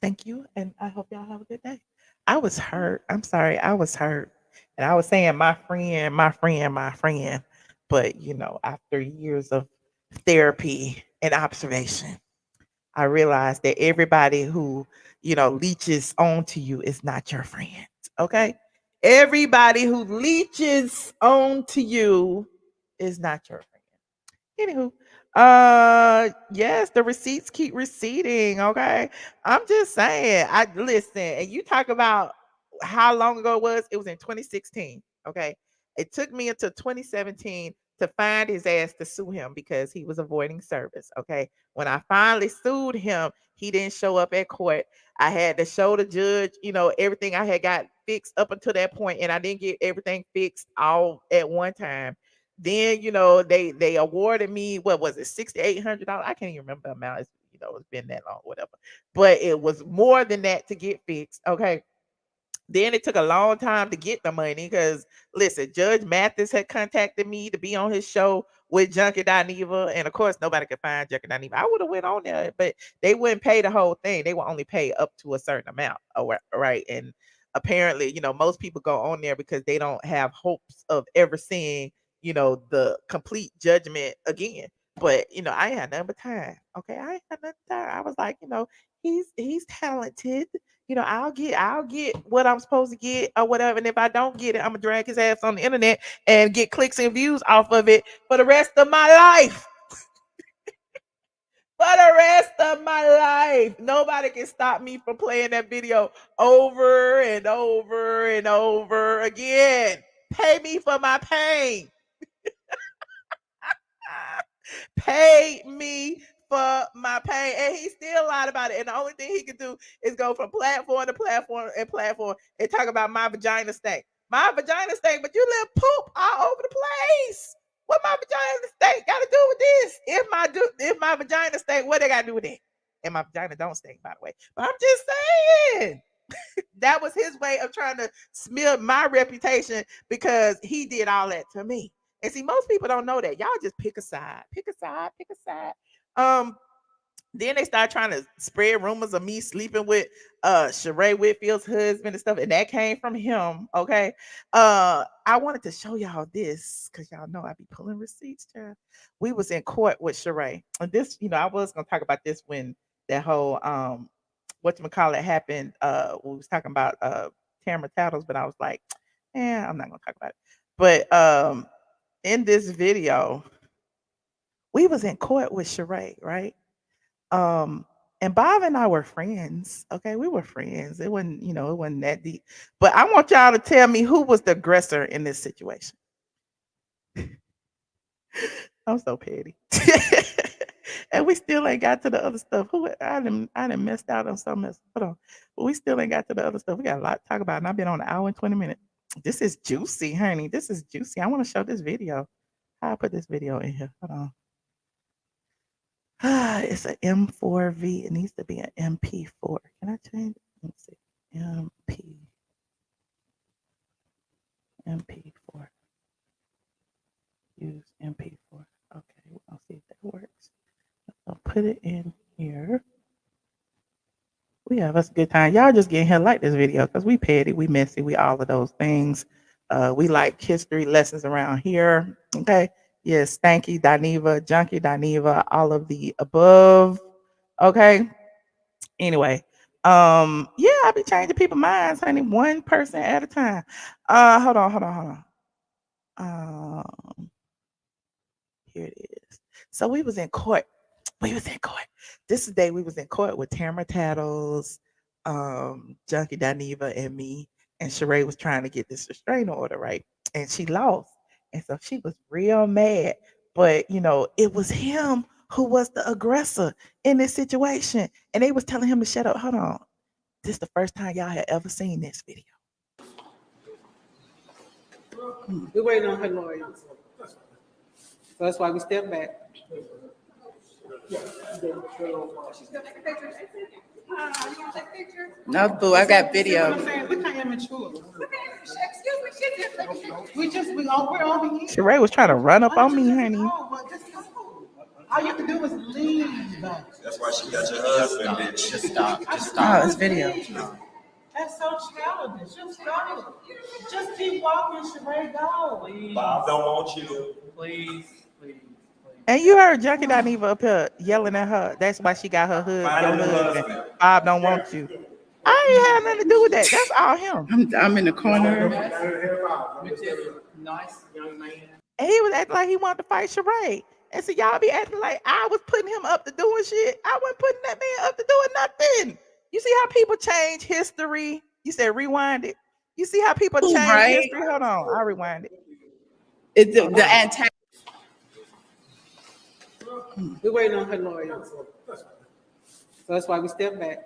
Speaker 10: Thank you. And I hope y'all have a good day. I was hurt. I'm sorry. I was hurt. And I was saying my friend. But, you know, after years of therapy and observation, I realized that everybody who, you know, leeches onto you is not your friend. Okay? Everybody who leeches onto you is not your friend. Anywho, yes, the receipts keep receding. Okay. I'm just saying, I listen, and you talk about how long ago it was in 2016. Okay. It took me until 2017 to find his ass to sue him because he was avoiding service. Okay. When I finally sued him, he didn't show up at court. I had to show the judge, you know, everything I had got fixed up until that point, and I didn't get everything fixed all at one time. Then, you know, they awarded me, what was it, $6,800? I can't even remember the amount. It's, you know, it's been that long, whatever. But it was more than that to get fixed. Okay. Then it took a long time to get the money because, listen, Judge Mathis had contacted me to be on his show with JUNKIE Dineva, and of course, nobody could find JUNKIE Dineva. I would have went on there, but they wouldn't pay the whole thing. They would only pay up to a certain amount, right? And apparently, you know, most people go on there because they don't have hopes of ever seeing, you know, the complete judgment again. But, you know, I ain't had nothing but time. Okay, I ain't had nothing but time. I was like, you know, he's talented. You know, I'll get what I'm supposed to get or whatever. And if I don't get it, I'm gonna drag his ass on the internet and get clicks and views off of it for the rest of my life. For the rest of my life. Nobody can stop me from playing that video over and over and over again. Pay me for my pain. Pay me for my pain. And he still lied about it. And the only thing he could do is go from platform to platform and talk about my vagina stank. My vagina stank, but you let poop all over the place. What my vagina stank got to do with this? If my vagina stank, what they got to do with it? And my vagina don't stink, by the way. But I'm just saying. That was his way of trying to smear my reputation because he did all that to me. And see, most people don't know that. Y'all just pick a side. Then they start trying to spread rumors of me sleeping with Sheree Whitfield's husband and stuff, and that came from him. Okay. I wanted to show y'all this because y'all know I be pulling receipts, child. We was in court with Sheree. And this, you know, I was gonna talk about this when that whole whatchamacallit happened. We was talking about Tamara Tattles, but I was like, Yeah, I'm not gonna talk about it. But in this video, we was in court with Sheree, right? And Bob and I were friends. Okay, we were friends. It wasn't, it wasn't that deep. But I want y'all to tell me who was the aggressor in this situation. I'm so petty. And we still ain't got to the other stuff. I done messed out on something else. Hold on. But we still ain't got to the other stuff. We got a lot to talk about. And I've been on an hour and 20 minutes. This is juicy, honey. This is juicy. I want to show this video. How I put this video in here. Hold on. It's an M4V. It needs to be an MP4. Can I change it? Let's see. MP4. Use MP4. Okay, we're gonna see if that works. I'll put it in here. We have us a good time. Y'all just getting here like this video because we petty, we messy, we all of those things. We like history lessons around here. Okay. Yes, Stanky Dineva, Junkie Dineva, all of the above. Okay. Anyway, yeah, I be changing people's minds, honey, one person at a time. Hold on. Here it is. So we was in court. This is the day we was in court with Tamara Tattles, Junkie Dineva, and me. And Sheree was trying to get this restraining order, right? And she lost. And so she was real mad. But, it was him who was the aggressor in this situation. And they was telling him to shut up. Hold on. This is the first time y'all had ever seen this video.
Speaker 11: We're waiting on her lawyer. So that's why we step back.
Speaker 1: No, boo, I got video.
Speaker 11: We can't immature. We're over here.
Speaker 10: Sheree was trying to run up on me, honey.
Speaker 11: All you have to do is leave.
Speaker 4: That's why she got your husband, bitch.
Speaker 1: Just stop. Oh, it's video.
Speaker 11: That's so childish. Just go. Just keep walking, Sheree. Go. Please.
Speaker 4: Bob don't want you.
Speaker 11: Please.
Speaker 10: And you heard Junkie Dineva up here yelling at her. That's why she got her husband. Bob don't want you. I ain't had nothing to do with that. That's all him.
Speaker 1: I'm in the corner.
Speaker 11: Nice young man.
Speaker 10: And he was acting like he wanted to fight Sheree. And so y'all be acting like I was putting him up to doing shit. I wasn't putting that man up to doing nothing. You see how people change history? You said rewind it. You see how people change history? Hold on, I'll rewind it.
Speaker 1: It's the antagonist.
Speaker 11: We're waiting on her lawyer. So that's why we step back.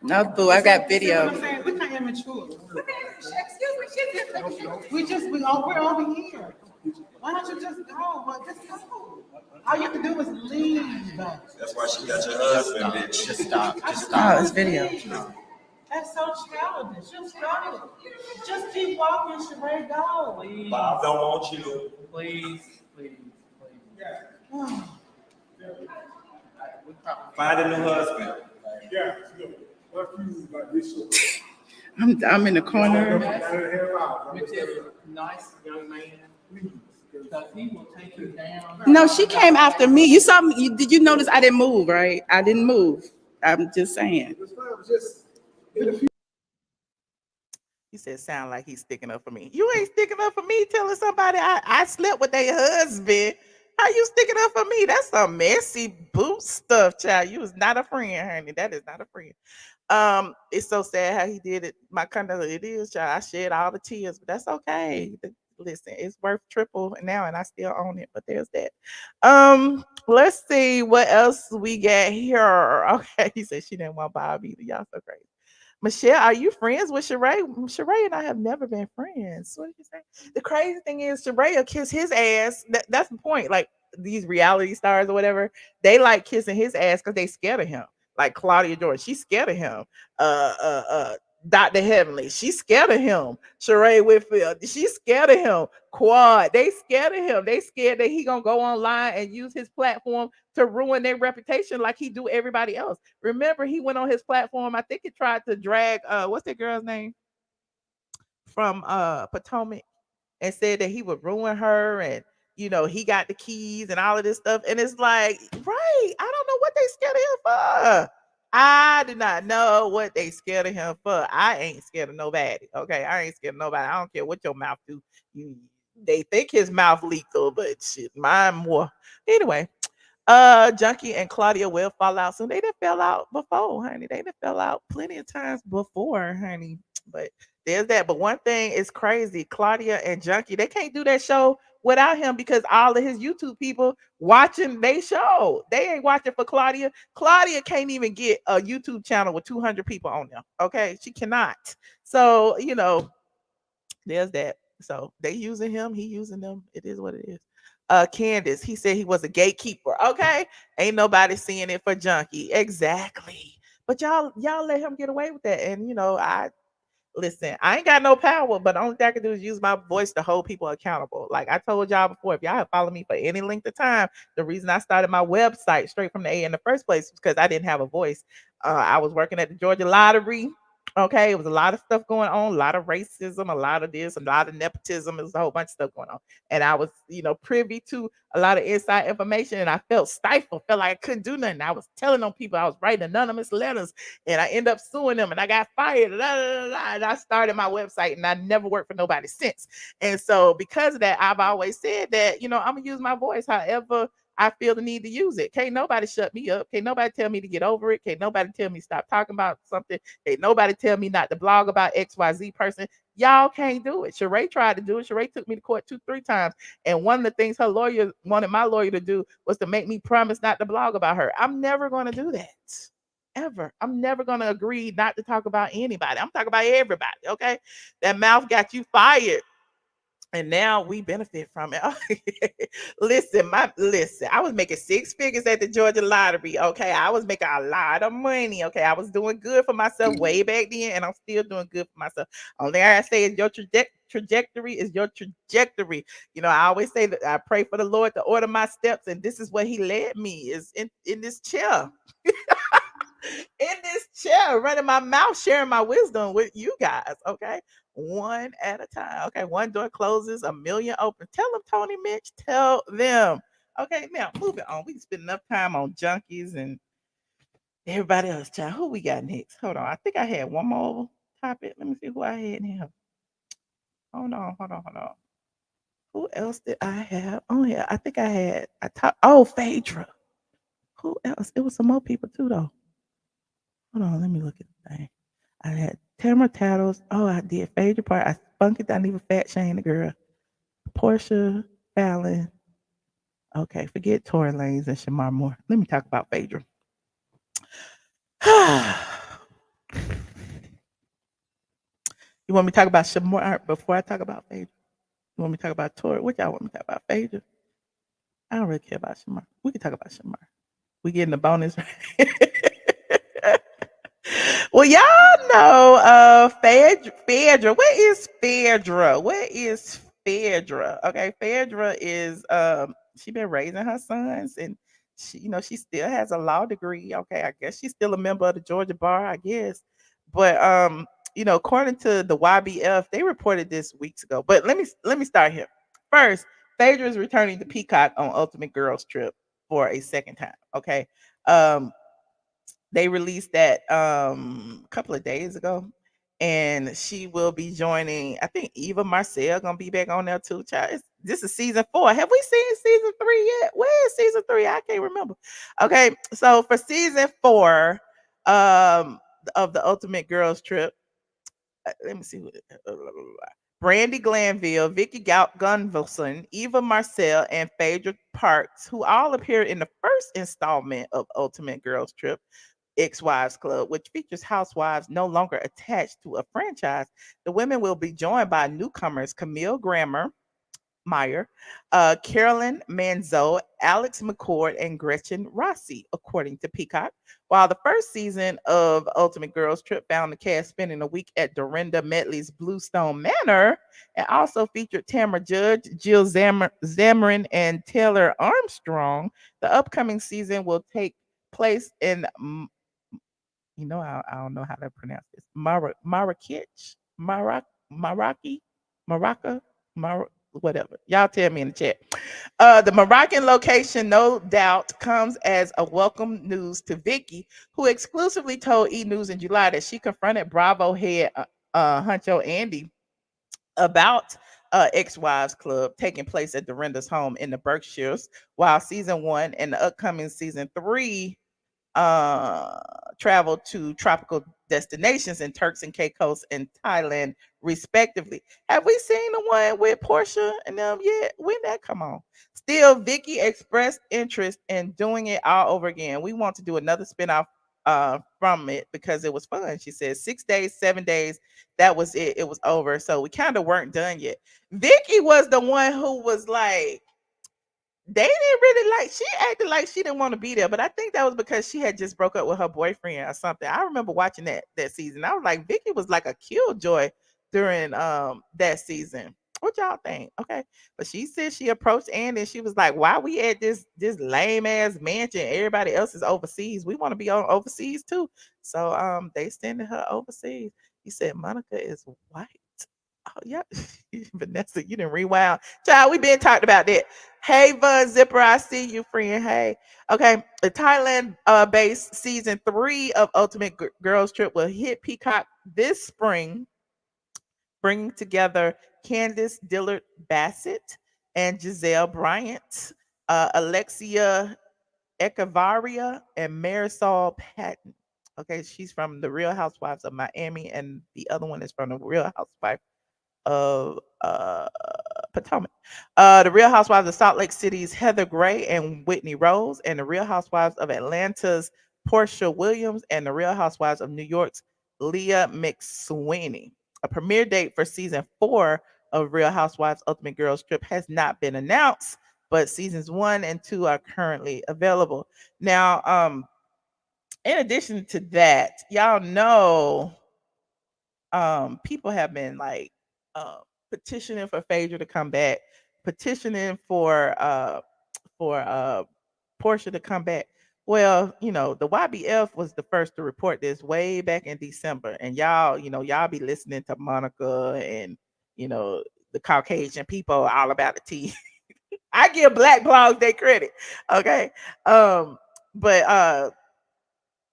Speaker 1: No, boo, I got video.
Speaker 11: We can't immature. We're over here. Why don't you just go? Just go. All you have to do is leave.
Speaker 4: That's why she got your husband, bitch.
Speaker 1: Just stop. Oh, it's video.
Speaker 11: That's so childish. Just go. Just keep walking, Sheree. Go. Please.
Speaker 4: Bob don't want you.
Speaker 11: Please.
Speaker 4: Find a new husband.
Speaker 12: Yeah,
Speaker 1: I'm in the corner.
Speaker 11: Nice young man. He will take you down.
Speaker 1: No, she came after me. You saw me. Did you notice I didn't move, right? I didn't move. I'm just saying.
Speaker 10: He said, sound like he's sticking up for me. You ain't sticking up for me telling somebody I slept with their husband. How you sticking up for me? That's some messy boot stuff, child. You was not a friend, honey. That is not a friend. It's so sad how he did it. My condolences. It is, child. I shed all the tears, but that's okay. Listen, it's worth triple now, and I still own it. But there's that. Let's see what else we got here. Okay, he said she didn't want Bob either. Y'all so crazy. Michelle, are you friends with Sheree? Sheree and I have never been friends. What did you say? The crazy thing is Sheree will kiss his ass. That's the point. Like these reality stars or whatever, they like kissing his ass because they scared of him. Like Claudia Jordan, she's scared of him. Dr. Heavenly, she's scared of him. Sheree Whitfield, she's scared of him. Quad, they scared of him. They scared that he gonna go online and use his platform to ruin their reputation like he do everybody else. Remember, he went on his platform. I think he tried to drag what's that girl's name from Potomac and said that he would ruin her and he got the keys and all of this stuff. And it's like, right, I don't know what they scared of him for. I do not know what they scared of him for. I ain't scared of nobody. Okay, I ain't scared of nobody. I don't care what your mouth do. You, they think his mouth lethal, but shit, mine more. Anyway, Junkie and Claudia will fall out soon. They done fell out before, honey. They done fell out plenty of times before, honey. But there's that. But one thing is crazy. Claudia and Junkie, they can't do that show without him because all of his YouTube people watching they show. They ain't watching for Claudia. Claudia can't even get a YouTube channel with 200 people on there. Okay. She cannot. So, there's that. So they using him, he using them. It is what it is. Candace, he said he was a gatekeeper. Okay, ain't nobody seeing it for Junkie. Exactly. But y'all let him get away with that. And I listen, I ain't got no power, but the only thing I can do is use my voice to hold people accountable. Like I told y'all before, if y'all have followed me for any length of time, the reason I started my website straight from the A in the first place was because I didn't have a voice. I was working at the Georgia Lottery. Okay, it was a lot of stuff going on, a lot of racism, a lot of this, a lot of nepotism. It was a whole bunch of stuff going on. And I was, privy to a lot of inside information, and I felt stifled, felt like I couldn't do nothing. I was telling on people, I was writing anonymous letters, and I ended up suing them, and I got fired. And I started my website, and I never worked for nobody since. And so, because of that, I've always said that, I'm gonna use my voice however I feel the need to use it. Can't nobody shut me up. Can't nobody tell me to get over it. Can't nobody tell me stop talking about something. Can't nobody tell me not to blog about XYZ person. Y'all can't do it. Sheree tried to do it. Sheree took me to court 2-3 times. And one of the things her lawyer wanted my lawyer to do was to make me promise not to blog about her. I'm never going to do that. Ever. I'm never going to agree not to talk about anybody. I'm talking about everybody. Okay. That mouth got you fired. And now we benefit from it. listen, I was making 6 figures at the Georgia Lottery. Okay, I was making a lot of money. Okay, I was doing good for myself way back then, and I'm still doing good for myself. Only thing I say is your trajectory is your trajectory. I always say that I pray for the Lord to order my steps, and this is what He led me is in this chair. In this chair, running my mouth, sharing my wisdom with you guys. Okay, one at a time. Okay, one door closes, a million open. Tell them, Tony Mitch. Tell them. Okay, now moving on. We spend enough time on junkies and everybody else. Child, who we got next? Hold on. I think I had one more topic. Let me see who I had here. Hold on. Who else did I have on here? I think I talked. Oh, Phaedra. Who else? It was some more people too, though. Hold on, let me look at the thing. I had Tamara Tattles. Oh, I did Phaedra Parks. I funky DINEVA Fat Shame the girl. Porsha, Fallon. Okay, forget Tory Lanez and Shamar Moore. Let me talk about Phaedra. You want me to talk about Shamar before I talk about Phaedra? You want me to talk about Tory? What y'all want me to talk about? Phaedra? I don't really care about Shamar. We can talk about Shamar. We getting the bonus, right? Well, y'all know Phaedra. What is Phaedra? What is Phaedra? Okay, Phaedra is she been raising her sons, and she still has a law degree. Okay, I guess she's still a member of the Georgia bar, I guess. But according to the YBF, they reported this weeks ago. But let me start here. First, Phaedra is returning to Peacock on Ultimate Girls Trip for a second time. Okay. They released that a couple of days ago, and she will be joining. I think Eva Marcel gonna be back on there too. Child, this is season 4. Have we seen season 3 yet? Where is season 3? I can't remember. Okay, so for season 4 of the Ultimate Girls Trip, let me see. Brandy Glanville, Vicky Gunvalson, Eva Marcel, and Phaedra Parks, who all appeared in the first installment of Ultimate Girls Trip, Ex-Wives Club, which features housewives no longer attached to a franchise. The women will be joined by newcomers Camille Meyer, Carolyn Manzo, Alex McCord, and Gretchen Rossi, according to Peacock. While the first season of Ultimate Girls Trip found the cast spending a week at Dorinda Medley's Bluestone Manor, and also featured Tamara Judge, Jill Zamorin, and Taylor Armstrong, the upcoming season will take place in I don't know how to pronounce this. Marrakech, Maraca, whatever. Y'all tell me in the chat. The Moroccan location, no doubt, comes as a welcome news to Vicky, who exclusively told E! News in July that she confronted Bravo head Huncho Andy about Ex-Wives Club taking place at Dorinda's home in the Berkshires, while season 1 and the upcoming season 3 travel to tropical destinations in Turks and Caicos and Thailand, respectively. Have we seen the one with Porsha and them yet? When that come on? Still, Vicky expressed interest in doing it all over again. We want to do another spinoff from it because it was fun. She said 6 days, 7 days. That was it. It was over. So we kind of weren't done yet. Vicky was the one who was like, they didn't really like, she acted like she didn't want to be there, but I think that was because she had just broke up with her boyfriend or something. I remember watching that season. I was like, Vicky was like a killjoy during that season. What y'all think? Okay. But she said she approached Andy and she was like, why we at this lame ass mansion? Everybody else is overseas. We want to be on overseas too. So they sending her overseas. He said Monica is white. Oh yeah, Vanessa, you didn't rewind. Child, we been talked about that. Hey, Von Zipper, I see you, friend. Hey, okay. The Thailand based season 3 of Ultimate Girls Trip will hit Peacock this spring, bringing together Candice Dillard Bassett and Giselle Bryant, Alexia Echevarria, and Marisol Patton. Okay, she's from the Real Housewives of Miami, and the other one is from the Real Housewives of Potomac. The Real Housewives of Salt Lake City's Heather Gray and Whitney Rose, and the Real Housewives of Atlanta's Porsha Williams, and the Real Housewives of New York's Leah McSweeney. A premiere date for season 4 of Real Housewives Ultimate Girls Trip has not been announced, but seasons 1 and 2 are currently available. Now, in addition to that, y'all know people have been like petitioning for Phaedra to come back, petitioning for Porsha to come back. Well, you know, the YBF was the first to report this way back in December, and y'all be listening to Monica and the Caucasian people all about the tea. I give black blogs their credit, okay? But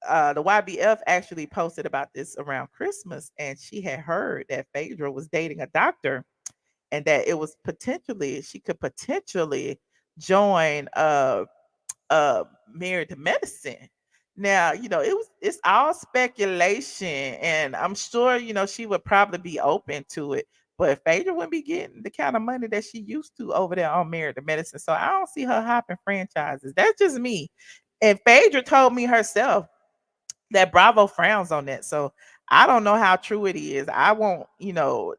Speaker 10: the YBF actually posted about this around Christmas, and she had heard that Phaedra was dating a doctor, and that it was she could potentially join Married to Medicine. Now, it's all speculation, and I'm sure she would probably be open to it, but Phaedra wouldn't be getting the kind of money that she used to over there on Married to Medicine. So I don't see her hopping franchises. That's just me. And Phaedra told me herself that Bravo frowns on that. So I don't know how true it is. I won't,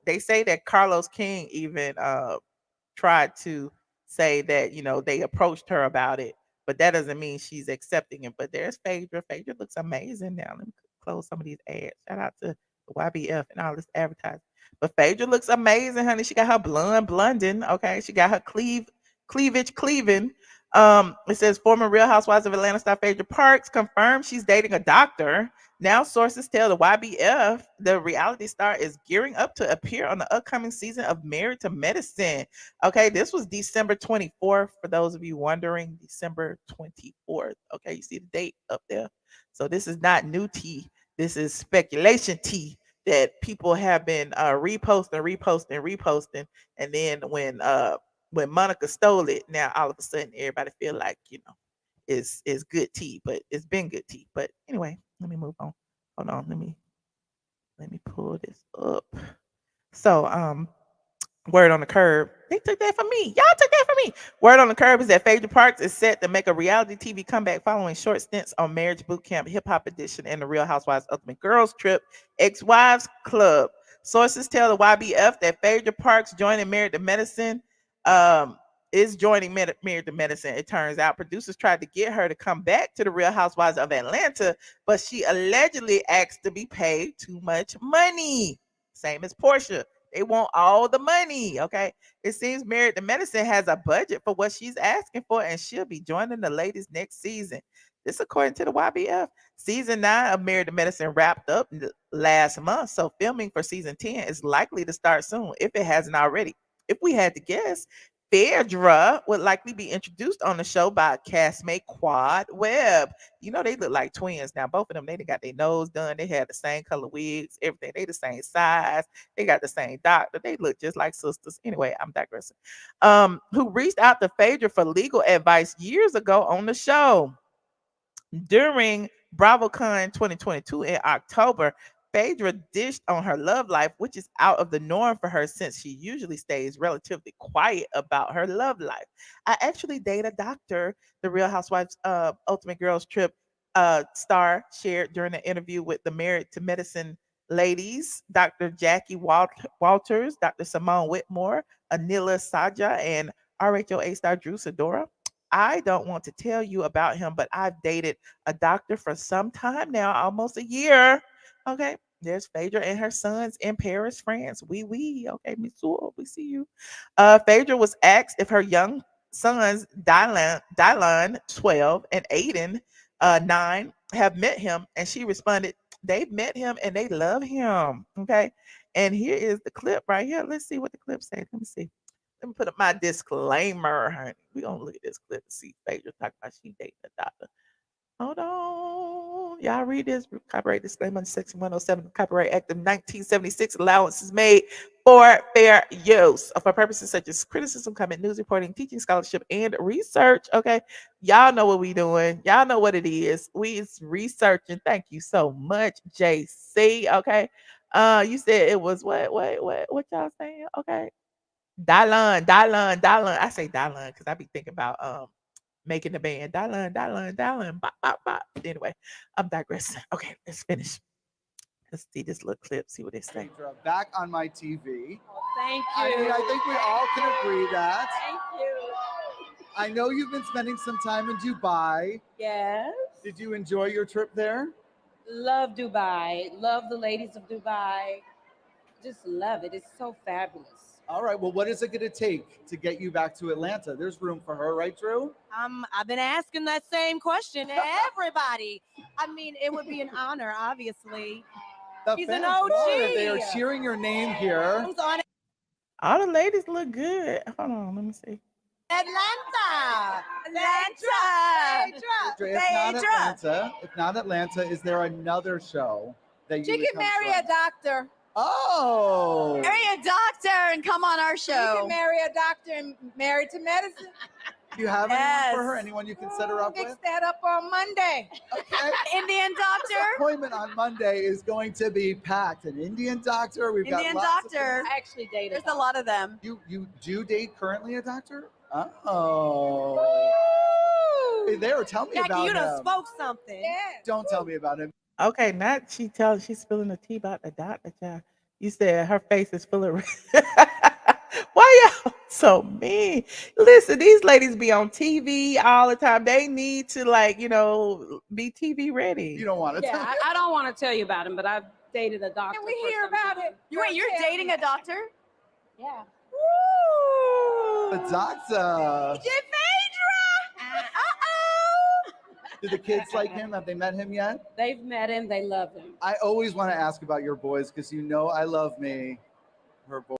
Speaker 10: they say that Carlos King even tried to say that, they approached her about it, but that doesn't mean she's accepting it. But there's Phaedra. Phaedra looks amazing now. Let me close some of these ads. Shout out to the YBF and all this advertising. But Phaedra looks amazing, honey. She got her blonding. Okay. She got her cleavage cleaving. It says former Real Housewives of Atlanta star Phaedra Parks confirmed she's dating a doctor. Now sources tell the YBF the reality star is gearing up to appear on the upcoming season of Married to Medicine. Okay, this was December 24th, for those of you wondering, December 24th. Okay, you see the date up there. So this is not new tea. This is speculation tea that people have been reposting. And then when Monica stole it, now all of a sudden everybody feel like, it's good tea, but it's been good tea. But anyway, let me move on. Hold on, let me pull this up. So word on the curb. They took that from me. Y'all took that from me. Word on the curb is that Phaedra Parks is set to make a reality TV comeback following short stints on Marriage Boot Camp, Hip Hop Edition, and the Real Housewives Ultimate Girls Trip, Ex-Wives Club. Sources tell the YBF that Phaedra Parks joining Married to Medicine is joining Married to Medicine. It turns out producers tried to get her to come back to the Real Housewives of Atlanta, but she allegedly asked to be paid too much money. Same as Porsha. They want all the money, okay? It seems Married to Medicine has a budget for what she's asking for, and she'll be joining the ladies next season. This according to the YBF. Season 9 of Married to Medicine wrapped up last month, so filming for season 10 is likely to start soon, if it hasn't already. If we had to guess, Phaedra would likely be introduced on the show by castmate Quad Webb. You know, they look like twins now. Both of them, they done got their nose done. They had the same color wigs, everything. They the same size. They got the same doctor. They look just like sisters. Anyway, I'm digressing. Who reached out to Phaedra for legal advice years ago on the show. During BravoCon 2022 in October, Phaedra dished on her love life, which is out of the norm for her since she usually stays relatively quiet about her love life. I actually date a doctor, the Real Housewives of Ultimate Girls Trip star shared during an interview with the Married to Medicine ladies, Dr. Jackie Walters, Dr. Simone Whitmore, Anila Saja, and RHOA star Drew Sidora. I don't want to tell you about him, but I've dated a doctor for some time now, almost a year. Okay. There's Phaedra and her sons in Paris, France. Oui. Okay, Monsieur, we see you. Phaedra was asked if her young sons, Dylan 12, and Aiden, 9, have met him. And she responded, they've met him and they love him. Okay. And here is the clip right here. Let's see what the clip says. Let me see. Let me put up my disclaimer, honey. We're going to look at this clip and see Phaedra talk about she dating a doctor. Hold on. Y'all read this. Copyright disclaimer in Section 107 of Copyright Act of 1976. Allowances made for fair use for purposes such as criticism, comment, news reporting, teaching, scholarship, and research. Okay. Y'all know what we doing. Y'all know what it is. We is researching. Thank you so much, JC. Okay. You said it was what y'all saying? Okay. Dylan. I say Dylan because I be thinking about making the band. Dylan. Bop, bop, bop. Anyway, I'm digressing. Okay, let's finish. Let's see this little clip, see what they say.
Speaker 12: Back on my TV.
Speaker 2: Thank you.
Speaker 12: I mean, I think we all can agree that.
Speaker 2: Thank you.
Speaker 12: I know you've been spending some time in Dubai.
Speaker 2: Yes.
Speaker 12: Did you enjoy your trip there?
Speaker 2: Love Dubai. Love the ladies of Dubai. Just love it. It's so fabulous.
Speaker 12: All right. Well, what is it going to take to get you back to Atlanta? There's room for her, right, Drew?
Speaker 13: I've been asking that same question to everybody. I mean, it would be an honor, obviously. He's an
Speaker 12: fans
Speaker 13: OG.
Speaker 12: love it. They are cheering your name here.
Speaker 13: Who's on
Speaker 10: All the ladies look good. Hold on, let me see.
Speaker 13: Atlanta?
Speaker 12: If not Atlanta, is there another show that you
Speaker 13: She
Speaker 12: would
Speaker 13: can
Speaker 12: come
Speaker 13: marry
Speaker 12: from?
Speaker 13: a doctor.
Speaker 12: Oh.
Speaker 13: Marry a doctor and come on our show. You can marry a doctor and married to medicine.
Speaker 12: Do you have anyone for her? Anyone you can set her up
Speaker 13: Fix
Speaker 12: with?
Speaker 13: that up on Monday.
Speaker 12: Okay.
Speaker 13: Indian doctor.
Speaker 12: This appointment on Monday is going to be packed. An Indian doctor. We've got
Speaker 13: Indian
Speaker 12: lots
Speaker 13: doctor.
Speaker 12: Of
Speaker 2: I actually dated.
Speaker 13: There's a lot of them.
Speaker 12: you do date currently a doctor? Oh. Hey there, tell me
Speaker 13: Jackie,
Speaker 12: about
Speaker 13: you
Speaker 12: him.
Speaker 13: done spoke something. Yeah.
Speaker 12: Don't tell me about him.
Speaker 10: Okay, not she's spilling the tea about the doctor, child. You said her face is full of why y'all so mean? Listen, these ladies be on TV all the time. They need to be TV ready.
Speaker 12: You don't want to tell me.
Speaker 2: I don't want to tell you about him, but I've dated a doctor.
Speaker 13: Can we
Speaker 2: for
Speaker 13: hear
Speaker 2: some
Speaker 13: about
Speaker 2: time.
Speaker 13: it? Wait, you're dating a doctor?
Speaker 2: Yeah.
Speaker 12: The doctor. Do the kids like him? Have they met him yet?
Speaker 2: They've met him. They love him.
Speaker 12: I always want to ask about your boys because you know I love me. Her boys.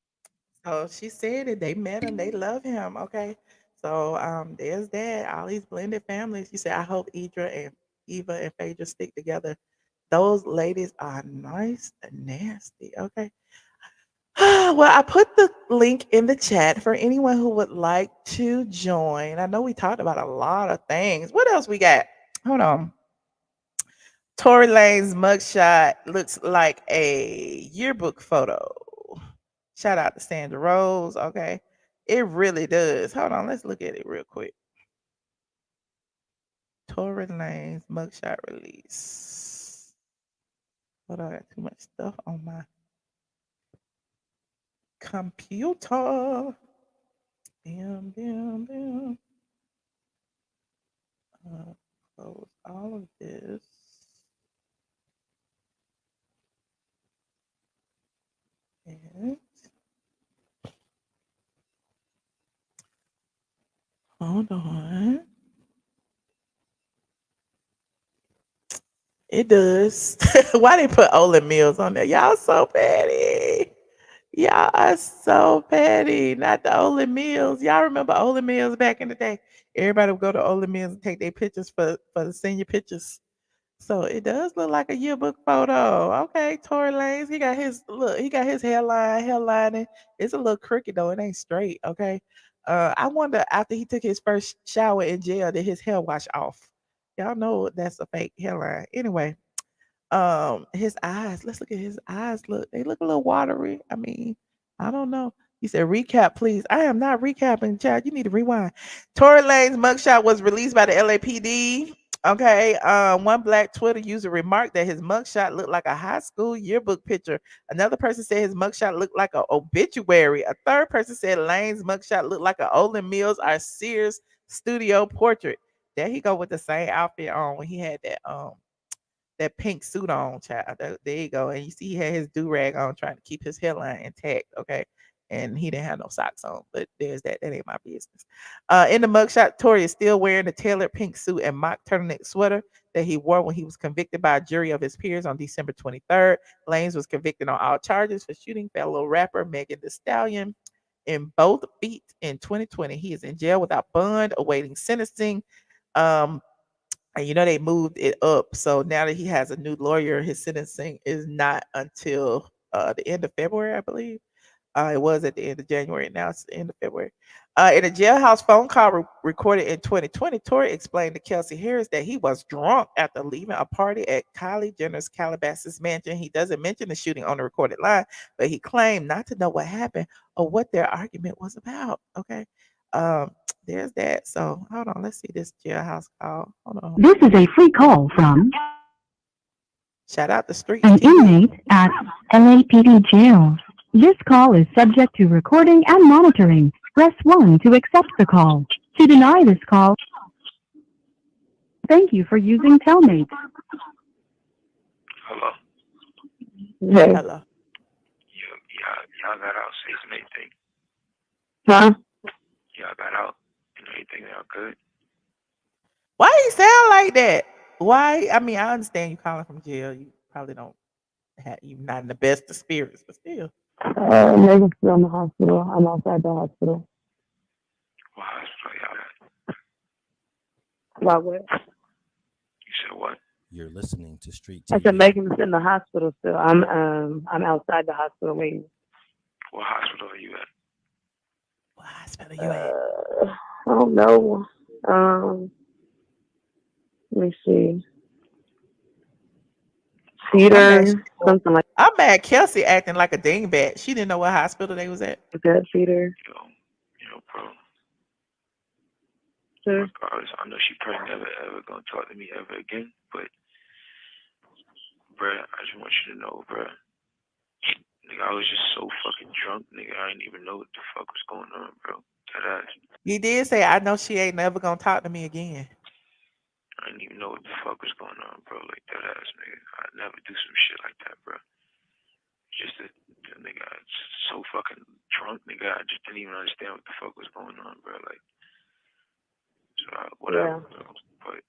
Speaker 10: So she said it. They met him. They love him. Okay. So there's that. All these blended families. You said, I hope Eva and Phaedra stick together. Those ladies are nice and nasty. Okay. Well, I put the link in the chat for anyone who would like to join. I know we talked about a lot of things. What else we got? Hold on. Tory Lanez mugshot looks like a yearbook photo. Shout out to Sandra Rose. Okay. It really does. Hold on. Let's look at it real quick. Tory Lanez mugshot release. Hold on. I got too much stuff on my computer. Bam. Close all of this. And hold on. It does. Why they put Olin Mills on there? Y'all so petty. Y'all are so petty. Not the Ole Mills. Y'all remember Ole Mills back in the day? Everybody would go to Ole Mills and take their pictures for the senior pictures. So it does look like a yearbook photo. Okay, Tory Lanez, he got his look, he got his hairline. It's a little crooked though. It ain't straight. Okay. I wonder after he took his first shower in jail, did his hair wash off? Y'all know that's a fake hairline. Anyway, his eyes. Let's look at his eyes. Look, they look a little watery. I mean, I don't know. He said, "Recap, please." I am not recapping, child. You need to rewind. Tory Lane's mugshot was released by the LAPD. Okay. One black Twitter user remarked that his mugshot looked like a high school yearbook picture. Another person said his mugshot looked like an obituary. A third person said Lane's mugshot looked like an Olin Mills or Sears studio portrait. There he go with the same outfit on when he had that pink suit on, child. There you go. And you see he had his do-rag on trying to keep his hairline intact, okay? And he didn't have no socks on, but there's that. That ain't my business. In the mugshot, Tory is still wearing the tailored pink suit and mock turtleneck sweater that he wore when he was convicted by a jury of his peers on December 23rd. Lanes was convicted on all charges for shooting fellow rapper Megan Thee Stallion in both feet in 2020. He is in jail without bond, awaiting sentencing. And they moved it up. So now that he has a new lawyer, his sentencing is not until the end of February, I believe. It was at the end of January. Now it's the end of February. In a jailhouse phone call recorded in 2020, Tory explained to Kelsey Harris that he was drunk after leaving a party at Kylie Jenner's Calabasas mansion. He doesn't mention the shooting on the recorded line, but he claimed not to know what happened or what their argument was about. Okay. There's that. So hold on. Let's see this jailhouse call. Hold on.
Speaker 14: This is a free call from
Speaker 10: Shout out the streets.
Speaker 14: an
Speaker 10: TV.
Speaker 14: inmate at LAPD jail. This call is subject to recording and monitoring. Press 1 to accept the call. To deny this call, thank you for using Telmate.
Speaker 15: Hello.
Speaker 14: Hey.
Speaker 10: Hello.
Speaker 15: Y'all got out, say anything.
Speaker 14: Huh?
Speaker 15: Y'all got out, anything y'all good?
Speaker 10: Why you sound like that? Why? I mean, I understand you calling from jail. You probably don't have, you're not in the best of spirits, but still.
Speaker 14: Megan's still in the hospital. I'm outside the hospital.
Speaker 15: What hospital y'all at?
Speaker 14: Why what?
Speaker 15: You said what?
Speaker 16: You're listening to Street
Speaker 14: I
Speaker 16: TV.
Speaker 14: said Megan's in the hospital still. I'm outside the hospital waiting.
Speaker 15: What hospital are you at?
Speaker 10: What hospital you at?
Speaker 14: I don't know. Let me see. Cedar, something like
Speaker 10: I'm mad Kelsey acting like a dingbat. She didn't know what hospital they was at.
Speaker 14: that. Cedar.
Speaker 15: Bro.
Speaker 14: Sure.
Speaker 15: Regardless, I know she probably never ever gonna talk to me ever again, but bruh, I just want you to know, bruh. Nigga, I was just so fucking drunk, nigga. I didn't even know what the fuck was going on, bro. That ass.
Speaker 10: He did say, I know she ain't never gonna talk to me again.
Speaker 15: I didn't even know what the fuck was going on, bro. Like that ass, nigga. I'd never do some shit like that, bro. Just that, nigga, I was so fucking drunk, nigga. I just didn't even understand what the fuck was going on, bro. Like, so whatever,
Speaker 14: Yeah.
Speaker 15: bro. But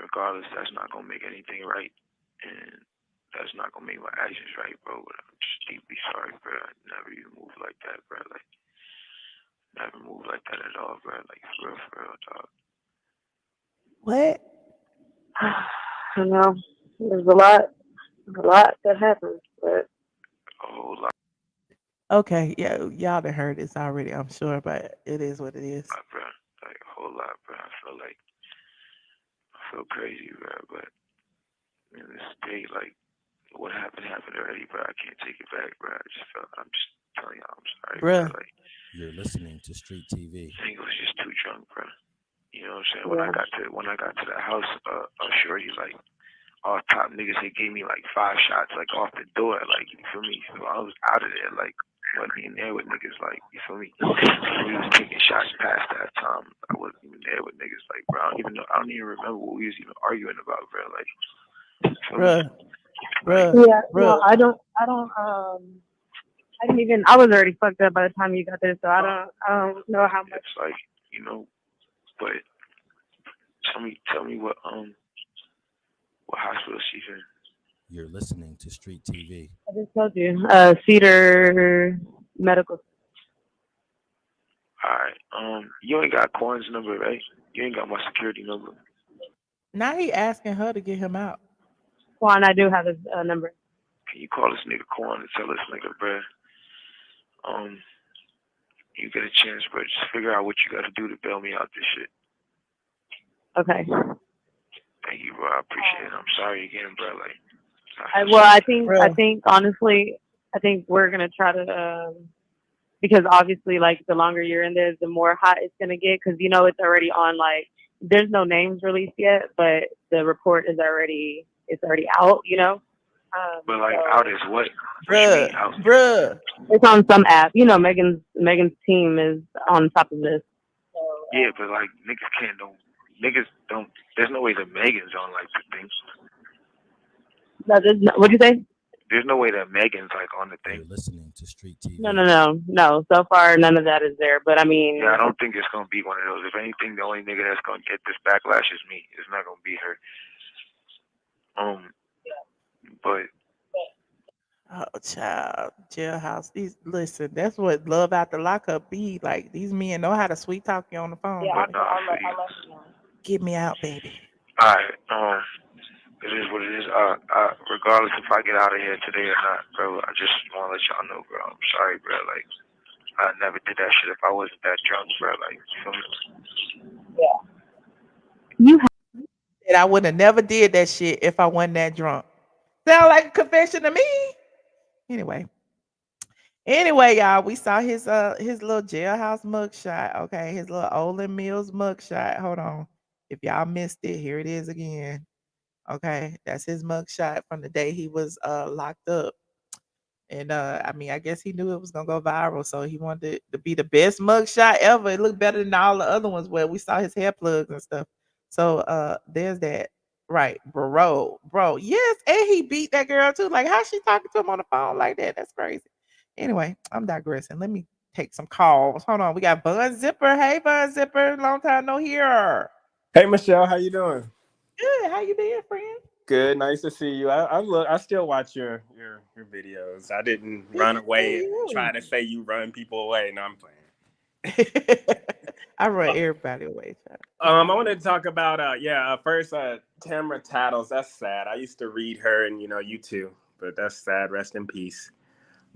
Speaker 15: regardless, that's not gonna make anything right, and that's not gonna make my actions right, bro. But I'm just deeply sorry, bro. I never even moved like that, bro. Like, never moved like that at all, bro. Like, for real, dog.
Speaker 10: What?
Speaker 14: I know. There's a lot that happens, but
Speaker 15: a whole lot.
Speaker 10: Okay, yeah, y'all done heard this already, I'm sure, but it is what it is.
Speaker 15: Bro, like a whole lot, bro. I feel crazy, bro. But this day, like, what happened already, bro. I can't take it back, bro. I'm just telling y'all, I'm sorry, bro. Like,
Speaker 16: you're listening to Street TV.
Speaker 15: I think I was just too drunk, bro. You know what I'm saying? Yeah. When I got to the house, shorty, like, all top niggas, they gave me like 5 shots, like off the door, like, you feel me? So I was out of there, like, wasn't even there with niggas, like, you feel me? We was taking shots past that time. I wasn't even there with niggas, like, bro. I don't even remember what we was even arguing about, bro. Like,
Speaker 10: bruh.
Speaker 14: Yeah, no, I was already fucked up by the time you got there, so I don't know how much.
Speaker 15: It's like, but tell me what hospital she's in.
Speaker 16: You're listening to Street TV.
Speaker 8: I just told you. Cedar Medical.
Speaker 15: Alright, you ain't got Corn's number, right? You ain't got my security number.
Speaker 10: Now he asking her to get him out.
Speaker 8: Juan, I do have his number.
Speaker 15: Can you call this nigga Corn and tell this nigga, bruh, you get a chance, bro, just figure out what you gotta do to bail me out this shit.
Speaker 8: Okay.
Speaker 15: Thank you, bro. I appreciate it. I'm sorry again, bro. Like,
Speaker 8: I think honestly, I think we're gonna try to, because obviously, like, the longer you're in there, the more hot it's gonna get. Because you know it's already on. Like, there's no names released yet, but the report is already out. You know.
Speaker 15: But like, out is what?
Speaker 10: Bruh.
Speaker 8: It's on some app. You know, Megan's team is on top of this. So,
Speaker 15: yeah, but like, niggas don't. There's no way that Megan's on like the thing.
Speaker 8: No, what'd you say?
Speaker 15: There's no way that Megan's like on the thing.
Speaker 16: You're listening to Street TV.
Speaker 8: No. So far, none of that is there. But I mean,
Speaker 15: yeah, I don't think it's gonna be one of those. If anything, the only nigga that's gonna get this backlash is me. It's not gonna be her. But
Speaker 10: oh, child, jailhouse. Listen, that's what love after lockup be like. These men know how to sweet talk you on the phone.
Speaker 8: Yeah,
Speaker 10: baby.
Speaker 8: I'll let you know.
Speaker 10: Get me out, baby.
Speaker 15: all right, it is what it is. Regardless if I get out of here today or not, bro, I just want to let y'all know, bro. I'm sorry, bro. Like, I never did that shit if I wasn't that drunk, bro. Like, you feel me?
Speaker 8: Yeah.
Speaker 10: And I would have never did that shit if I wasn't that drunk. Sound like a confession to me. Anyway, y'all, we saw his little jailhouse mugshot. Okay, his little Olin Mills mugshot. Hold on. If y'all missed it, here it is again. Okay, that's his mugshot from the day he was locked up. And I mean, I guess he knew it was gonna go viral, so he wanted it to be the best mugshot ever. It looked better than all the other ones where we saw his hair plugs and stuff. So there's that. Right, bro. Yes, and he beat that girl too. Like, how's she talking to him on the phone like that? That's crazy. Anyway, I'm digressing. Let me take some calls. Hold on. We got Bun Zipper. Hey, Bun Zipper. Long time no hear.
Speaker 17: Hey, Michelle. How you doing?
Speaker 10: Good. How you been, friend?
Speaker 17: Good. Nice to see you. I still watch your videos. I didn't run away and try to say you run people away. No, I'm playing.
Speaker 10: I run everybody away.
Speaker 17: I wanted to talk about first Tamara Tattles. That's sad. I used to read her, and you too, but that's sad. Rest in peace.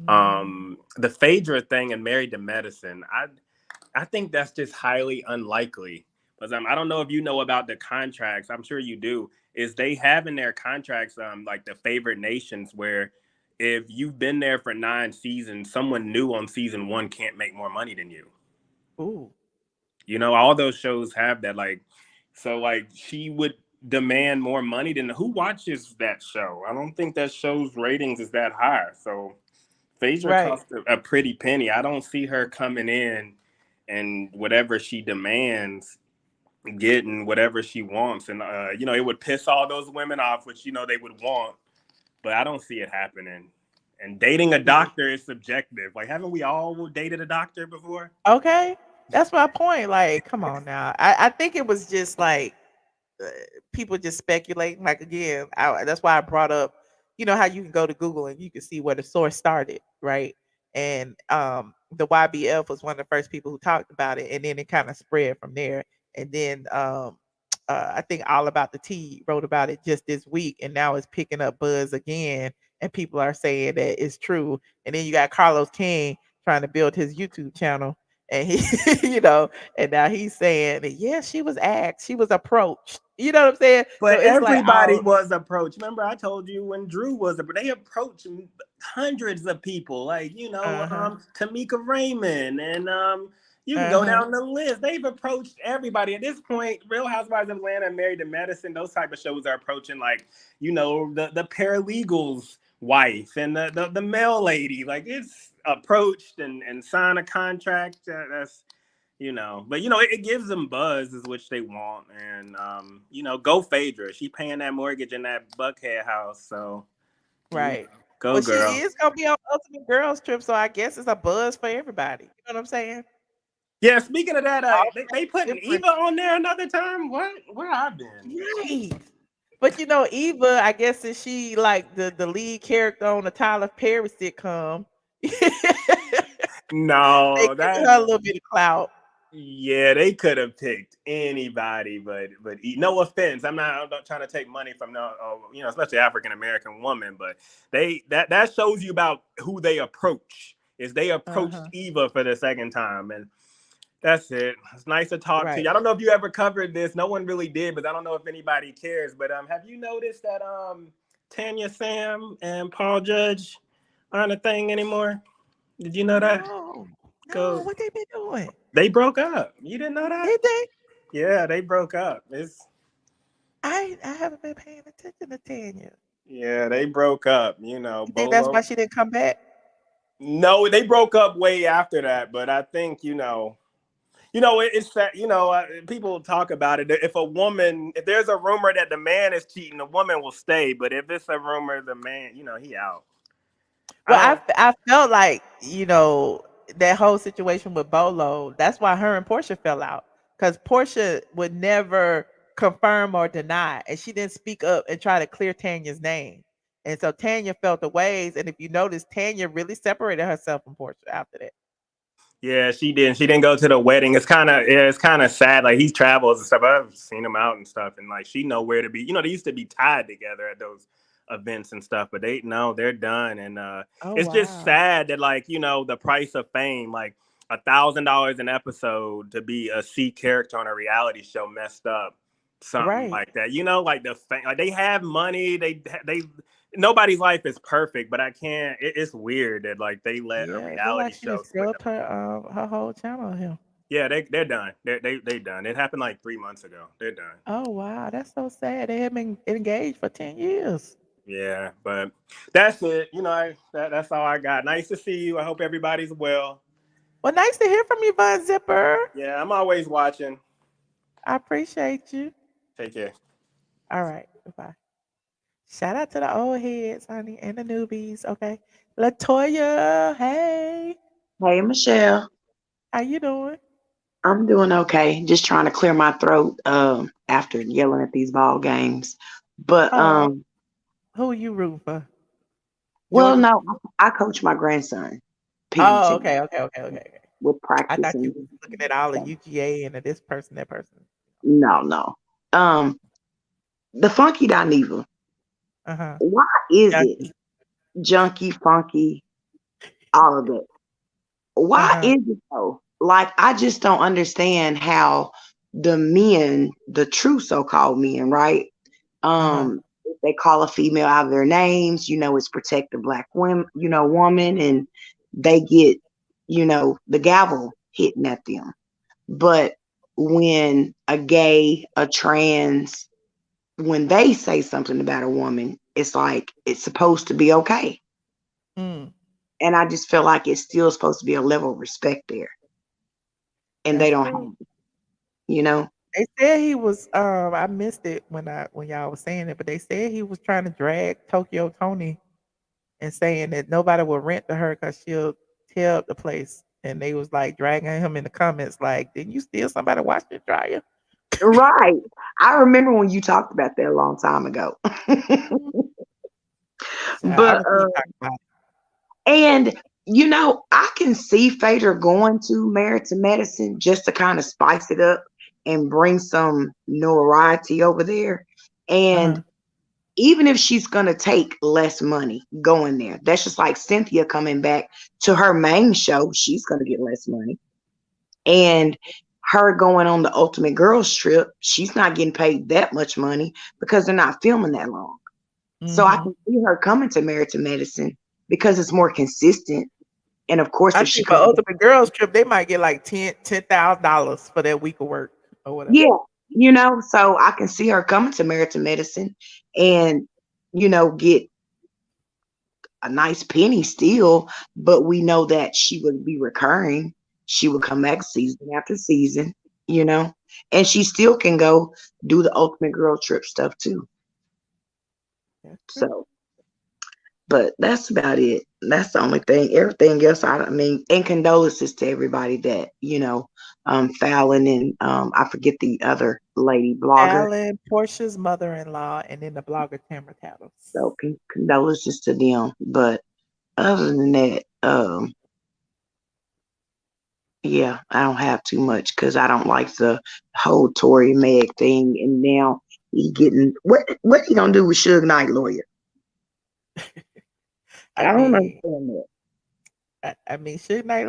Speaker 17: The Phaedra thing and Married to Medicine. I think that's just highly unlikely, because I don't know if you know about the contracts. I'm sure you do. Is they have in their contracts like the favorite nations, where if you've been there for 9 seasons, someone new on season 1 can't make more money than you.
Speaker 10: Ooh.
Speaker 17: All those shows have that. Like, so like she would demand more money than who watches that show. I don't think that show's ratings is that high. So Phaedra cost a pretty penny. I don't see her coming in and whatever she demands, getting whatever she wants. And it would piss all those women off, which they would want, but I don't see it happening. And dating a doctor is subjective. Like, haven't we all dated a doctor before?
Speaker 10: Okay. That's my point. Like, come on now. I think it was just like people just speculating. Like, again, that's why I brought up, how you can go to Google and you can see where the source started, right? And the YBF was one of the first people who talked about it, and then it kind of spread from there. And then I think All About the Tea wrote about it just this week, and now it's picking up buzz again, and people are saying that it's true. And then you got Carlos King trying to build his YouTube channel. And he, and now he's saying that, yeah, she was asked, she was approached. You know what I'm saying?
Speaker 17: But
Speaker 10: so
Speaker 17: everybody was approached. Remember, I told you when Drew was, they approached hundreds of people, like, Tamika Raymond, and you can go down the list. They've approached everybody. At this point, Real Housewives of Atlanta, Married to Medicine, those type of shows are approaching, like, the paralegal's wife and the mail lady. Like, it's approached and sign a contract. That's but it gives them buzz, is which they want. And go Phaedra. She paying that mortgage in that Buckhead house, so
Speaker 10: right.
Speaker 17: Go girl.
Speaker 10: She is gonna be on Ultimate Girls Trip, so I guess it's a buzz for everybody. You know what I'm saying?
Speaker 17: Yeah, speaking of that, they put Eva on there another time. What? Where I been?
Speaker 10: Right. But you know, Eva, I guess is she like the lead character on the Tyler Perry sitcom? They
Speaker 17: No,
Speaker 10: giving
Speaker 17: that
Speaker 10: her a little bit of clout.
Speaker 17: yeah, they could have picked anybody, but no offense, I'm not trying to take money from no, especially African American woman, but that shows you about who they approach. Is they approached Eva for the second time, and that's it. It's nice to talk to you. I don't know if you ever covered this. No one really did, but I don't know if anybody cares. But have you noticed that Tanya Sam and Paul Judge aren't a thing anymore? Did you know that?
Speaker 10: No, what they been doing?
Speaker 17: They broke up. You didn't know that?
Speaker 10: Did they?
Speaker 17: Yeah, they broke up.
Speaker 10: I haven't been paying attention to Tanya.
Speaker 17: Yeah, they broke up. You
Speaker 10: think that's why she didn't come back?
Speaker 17: No, they broke up way after that. But I think it's that people talk about it. If there's a rumor that the man is cheating, the woman will stay. But if it's a rumor, the man, he out.
Speaker 10: Well, I felt like that whole situation with Bolo. That's why her and Porsha fell out, because Porsha would never confirm or deny, and she didn't speak up and try to clear Tanya's name. And so Tanya felt the ways. And if you notice, Tanya really separated herself from Porsha after that.
Speaker 17: Yeah, she didn't. She didn't go to the wedding. It's kind of sad. Like, he travels and stuff. I've seen him out and stuff, and like she know where to be. They used to be tied together at those events and stuff, but they're done. And it's just sad that the price of fame, like $1,000 an episode to be a C character on a reality show, messed up something like that. Like the fame, like they have money. They nobody's life is perfect, but I can't. It's weird that they let a reality show.
Speaker 10: She up her whole channel here.
Speaker 17: Yeah, they're done. They done. It happened like 3 months ago. They're done.
Speaker 10: Oh wow, that's so sad. They have been engaged for 10 years.
Speaker 17: Yeah, but that's it. That's all I got. Nice to see you. I hope everybody's well.
Speaker 10: Well, nice to hear from you, Von Zipper.
Speaker 17: Yeah, I'm always watching.
Speaker 10: I appreciate you.
Speaker 17: Take care.
Speaker 10: All right. Bye. Shout out to the old heads, honey, and the newbies. Okay. Latoya, hey.
Speaker 18: Hey, Michelle.
Speaker 10: How you doing?
Speaker 18: I'm doing okay. Just trying to clear my throat after yelling at these ball games. But
Speaker 10: who are you rooting for?
Speaker 18: Well, no, I coach my grandson.
Speaker 10: Oh, okay.
Speaker 18: With practice.
Speaker 10: I thought you were looking at all the UGA and this person, that person.
Speaker 18: No. The Funky DINEVA. Why is it junkie, funky, all of it? Why is it though? Like, I just don't understand how the men, the true so-called men, right? They call a female out of their names, it's protect the black women, woman, and they get, the gavel hitting at them. But when a gay, a trans, when they say something about a woman, it's like it's supposed to be okay. And I just feel like it's still supposed to be a level of respect there. And they don't have it,
Speaker 10: They said he was I missed it when y'all was saying it, but they said he was trying to drag Tokyo Tony and saying that nobody will rent to her because she'll tear up the place. And they was like dragging him in the comments like, didn't you steal somebody washing dryer?
Speaker 18: Right. I remember when you talked about that a long time ago. But and I can see Phaedra going to Married to Medicine just to kind of spice it up and bring some notoriety over there. And even if she's gonna take less money going there, that's just like Cynthia coming back to her main show, she's gonna get less money. And her going on the Ultimate Girls Trip, she's not getting paid that much money because they're not filming that long. So I can see her coming to Married to Medicine because it's more consistent. And of course,
Speaker 10: I think for Ultimate Girls Trip, they might get like $10,000 for that week of work or whatever.
Speaker 18: Yeah, so I can see her coming to Married to Medicine and get a nice penny still, but we know that she would be recurring. She would come back season after season, and she still can go do the Ultimate Girl Trip stuff too. So, but that's about it. That's the only thing. Everything else, and condolences to everybody that, Fallon and I forget the other lady blogger.
Speaker 10: Fallon, Portia's mother-in-law, and then the blogger Tamara Tattles.
Speaker 18: So condolences to them. But other than that, yeah, I don't have too much because I don't like the whole Tory Meg thing. And now he getting what he gonna do with Suge Knight lawyer? I don't understand that.
Speaker 10: I mean, Suge Knight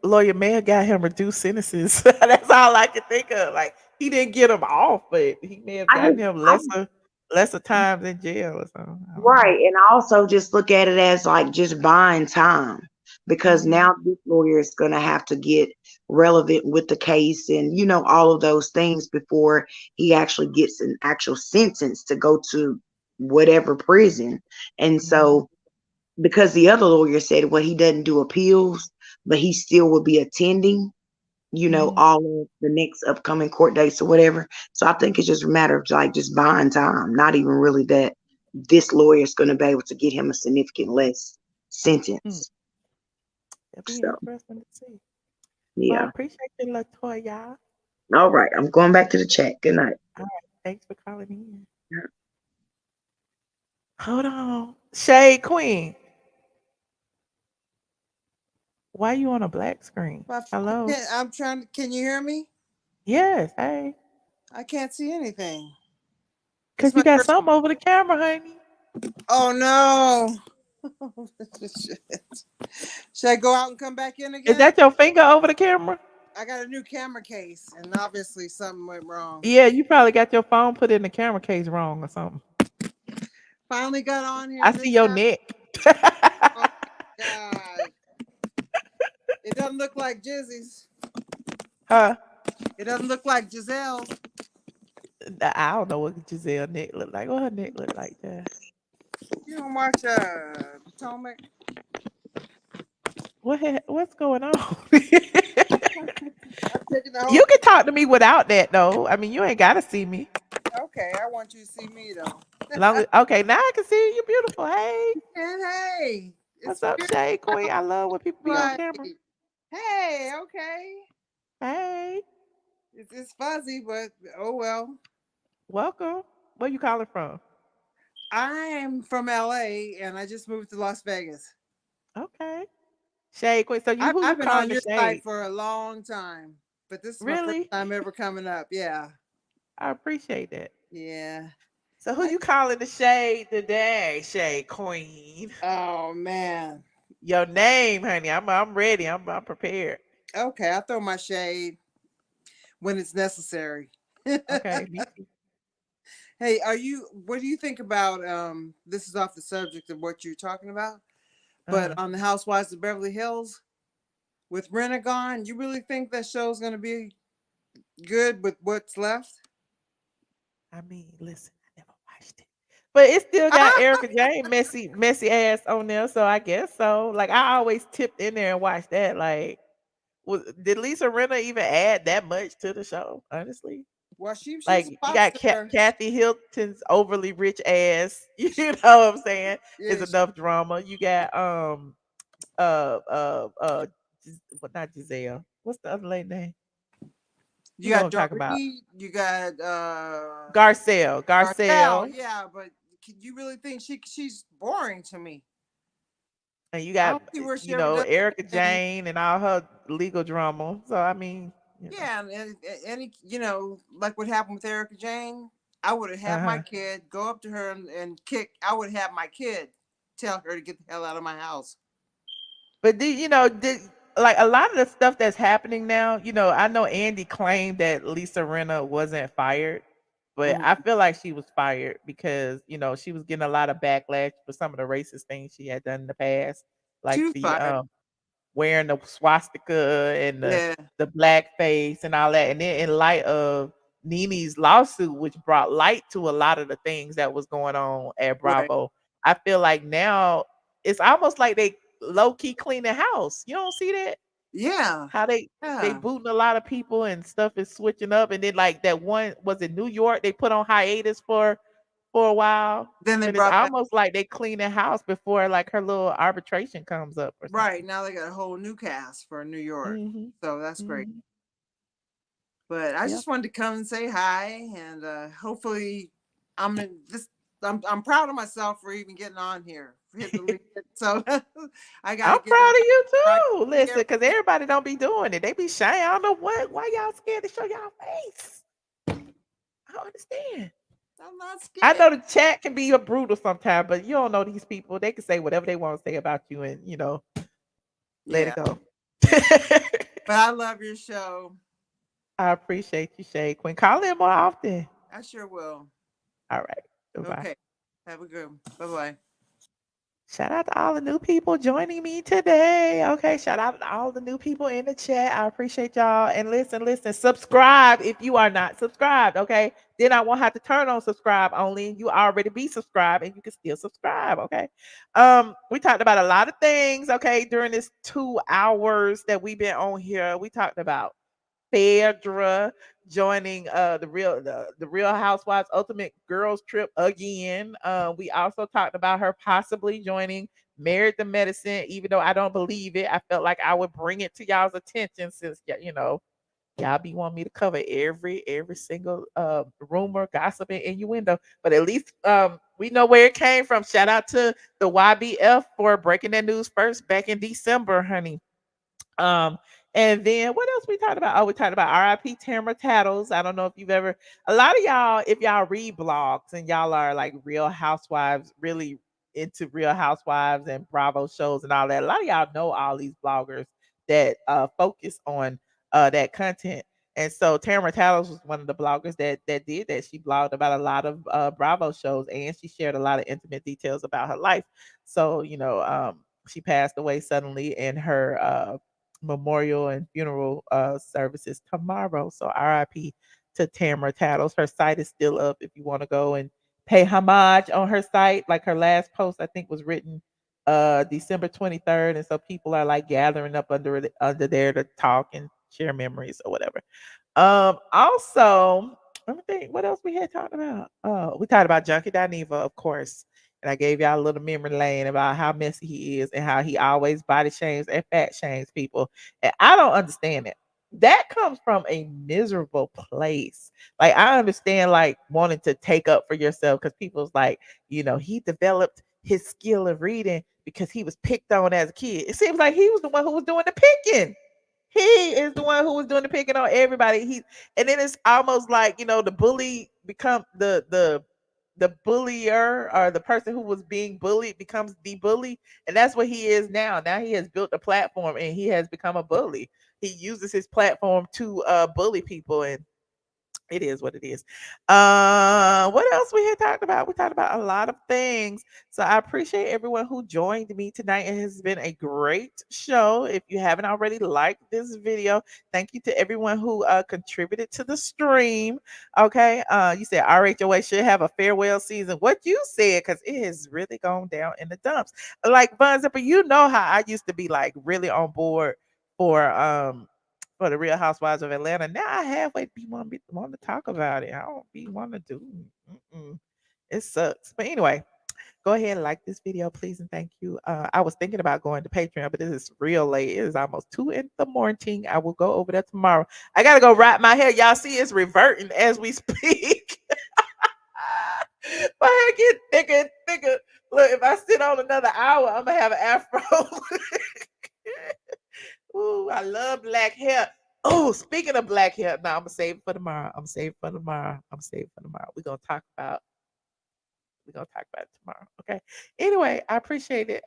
Speaker 10: lawyer may have got him reduced sentences. That's all I can think of. Like he didn't get him off, but he may have gotten him lesser times in jail or something.
Speaker 18: Right, and I also just look at it as like just buying time because now this lawyer is going to have to get relevant with the case and all of those things before he actually gets an actual sentence to go to whatever prison. And so because the other lawyer said, well, he doesn't do appeals, but he still will be attending, all of the next upcoming court dates or whatever. So I think it's just a matter of like just buying time, not even really that this lawyer is going to be able to get him a significant less sentence.
Speaker 10: It'll be interesting to see.
Speaker 18: Yeah.
Speaker 10: Well, I appreciate you, LaToya.
Speaker 18: All right. I'm going back to the chat. Good night.
Speaker 10: All right. Thanks for calling in. Yeah. Hold on. Shade Queen. Why are you on a black screen? Hello?
Speaker 19: I'm trying to, can you hear me?
Speaker 10: Yes. Hey.
Speaker 19: I can't see anything.
Speaker 10: Because you got something over the camera, honey.
Speaker 19: Oh, no. Should I go out and come back in again?
Speaker 10: Is that your finger over the camera?
Speaker 19: I got a new camera case, and obviously something went wrong.
Speaker 10: Yeah, you probably got your phone put in the camera case wrong or something.
Speaker 19: Finally got on here.
Speaker 10: I see your neck.
Speaker 19: Oh, God. It doesn't look like Jizzy's.
Speaker 10: Huh?
Speaker 19: It doesn't look like Giselle.
Speaker 10: I don't know what Giselle neck look like. What her neck look like that?
Speaker 19: You don't watch Potomac?
Speaker 10: What's going on? You can talk to me without that though. I mean, you ain't gotta see me.
Speaker 19: Okay, I want you to see me though.
Speaker 10: Okay, now I can see you. You're beautiful. Hey.
Speaker 19: And hey.
Speaker 10: What's up, Shade Queen? I love when people be on camera.
Speaker 19: Hey, okay.
Speaker 10: Hey.
Speaker 19: It's fuzzy, but oh well.
Speaker 10: Welcome. Where you calling from?
Speaker 19: I'm from LA and I just moved to Las Vegas.
Speaker 10: Okay. Shade Queen. So
Speaker 19: I've been on your site for a long time, but this is my first time ever coming up. Yeah.
Speaker 10: I appreciate that.
Speaker 19: Yeah.
Speaker 10: So who you calling the shade today, Shade Queen?
Speaker 19: Oh man.
Speaker 10: Your name, honey. I'm ready. I'm prepared.
Speaker 19: Okay, I'll throw my shade when it's necessary.
Speaker 10: Okay.
Speaker 19: Hey, what do you think about this is off the subject of what you're talking about? But on the Housewives of Beverly Hills with Rena gone, you really think that show's gonna be good with what's left?
Speaker 10: I mean, listen, I never watched it. But it still got Erica Jane messy ass on there, so I guess so. Like I always tipped in there and watched that. Like, did Lisa Rinna even add that much to the show? Honestly,
Speaker 19: well, she's
Speaker 10: like you got Kathy Hilton's overly rich ass. You know what I'm saying?
Speaker 19: Yeah,
Speaker 10: It's enough drama. You got not Giselle. What's the other lady name?
Speaker 19: You got Doreen, you got
Speaker 10: Garcelle.
Speaker 19: Yeah, but you really think she's boring to me?
Speaker 10: And you got Erica Jane and all her legal drama. So I mean,
Speaker 19: yeah, and any like what happened with Erica Jane, I would have had my kid go up to her and kick. I would have my kid tell her to get the hell out of my house.
Speaker 10: But like a lot of the stuff that's happening now, I know Andy claimed that Lisa Rinna wasn't fired, but I feel like she was fired because, she was getting a lot of backlash for some of the racist things she had done in the past, like wearing the swastika and the blackface and all that. And then in light of Nene's lawsuit, which brought light to a lot of the things that was going on at Bravo, I feel like now it's almost like they low-key clean the house. You don't see that?
Speaker 19: Yeah.
Speaker 10: How they booting a lot of people and stuff is switching up. And then like that one, was it New York? They put on hiatus for a while.
Speaker 19: Then
Speaker 10: it's almost like they clean the house before like her little arbitration comes up.
Speaker 19: Right. Now they got a whole new cast for New York. So that's great. But I just wanted to come and say hi, and hopefully, I'm proud of myself for even getting on here. So I got.
Speaker 10: I'm proud of you too. Listen, because everybody don't be doing it. They be shy. I don't know why y'all scared to show y'all face. I don't understand.
Speaker 19: I'm not scared.
Speaker 10: I know the chat can be a brutal sometimes, but you don't know these people. They can say whatever they want to say about you, and let it go.
Speaker 19: But I love your show.
Speaker 10: I appreciate you, Shay Queen. Call in more often.
Speaker 19: I sure will.
Speaker 10: All right. Goodbye.
Speaker 19: Okay. Have a good one. Bye-bye.
Speaker 10: Shout out to all the new people joining me today. Okay, shout out to all the new people in the chat. I appreciate y'all. And listen, subscribe if you are not subscribed. Okay, then I won't have to turn on subscribe only. You already be subscribed, and you can still subscribe. Okay. We talked about a lot of things. Okay, during this 2 hours that we've been on here, we talked about Phaedra joining the Real Housewives Ultimate Girls Trip again. We also talked about her possibly joining Married to Medicine, even though I don't believe it. I felt like I would bring it to y'all's attention since y'all be wanting me to cover every single rumor, gossip, and innuendo. But at least we know where it came from. Shout out to the YBF for breaking that news first back in December, honey. And then what else we talked about? Oh, we talked about RIP Tamara Tattles. I don't know if you've ever, a lot of y'all, if y'all read blogs and y'all are like Real Housewives, really into Real Housewives and Bravo shows and all that, a lot of y'all know all these bloggers that focus on that content. And so Tamara Tattles was one of the bloggers that did that. She blogged about a lot of Bravo shows, and she shared a lot of intimate details about her life. So, she passed away suddenly, and her memorial and funeral services tomorrow. So RIP to Tamara Tattles. Her site is still up if you want to go and pay homage on her site. Like her last post, I think, was written December 23rd. And so people are like gathering up under there to talk and share memories or whatever. Also, let me think what else we had talked about. We talked about JUNKIE Dineva, of course. And I gave y'all a little memory lane about how messy he is and how he always body shames and fat shames people. And I don't understand it. That comes from a miserable place. Like, I understand like wanting to take up for yourself because people's like, he developed his skill of reading because he was picked on as a kid. It seems like he was the one who was doing the picking. He is the one who was doing the picking on everybody. And then it's almost like, the bully become the bullier, or the person who was being bullied becomes the bully. And that's what he is now. Now he has built a platform and he has become a bully. He uses his platform to bully people, and it is what it is. What else we had talked about? We talked about a lot of things. So I appreciate everyone who joined me tonight. It has been a great show. If you haven't already liked this video, thank you to everyone who contributed to the stream. Okay. You said RHOA should have a farewell season. What you said, because it has really gone down in the dumps. Like Von Zipper, you know how I used to be like really on board for the Real Housewives of Atlanta. Now I halfway be want to talk about it. I don't be want to do. It sucks. But anyway, go ahead and like this video, please, and thank you. I was thinking about going to Patreon, but it is real late. It is almost 2 in the morning. I will go over there tomorrow. I gotta go wrap my hair. Y'all see it's reverting as we speak. My hair get thicker and thicker. Look, if I sit on another hour, I'm gonna have an afro. Ooh, I love black hair. Oh, speaking of black hair, now I'm gonna save it for tomorrow. We're gonna talk about it tomorrow. Okay. Anyway, I appreciate it.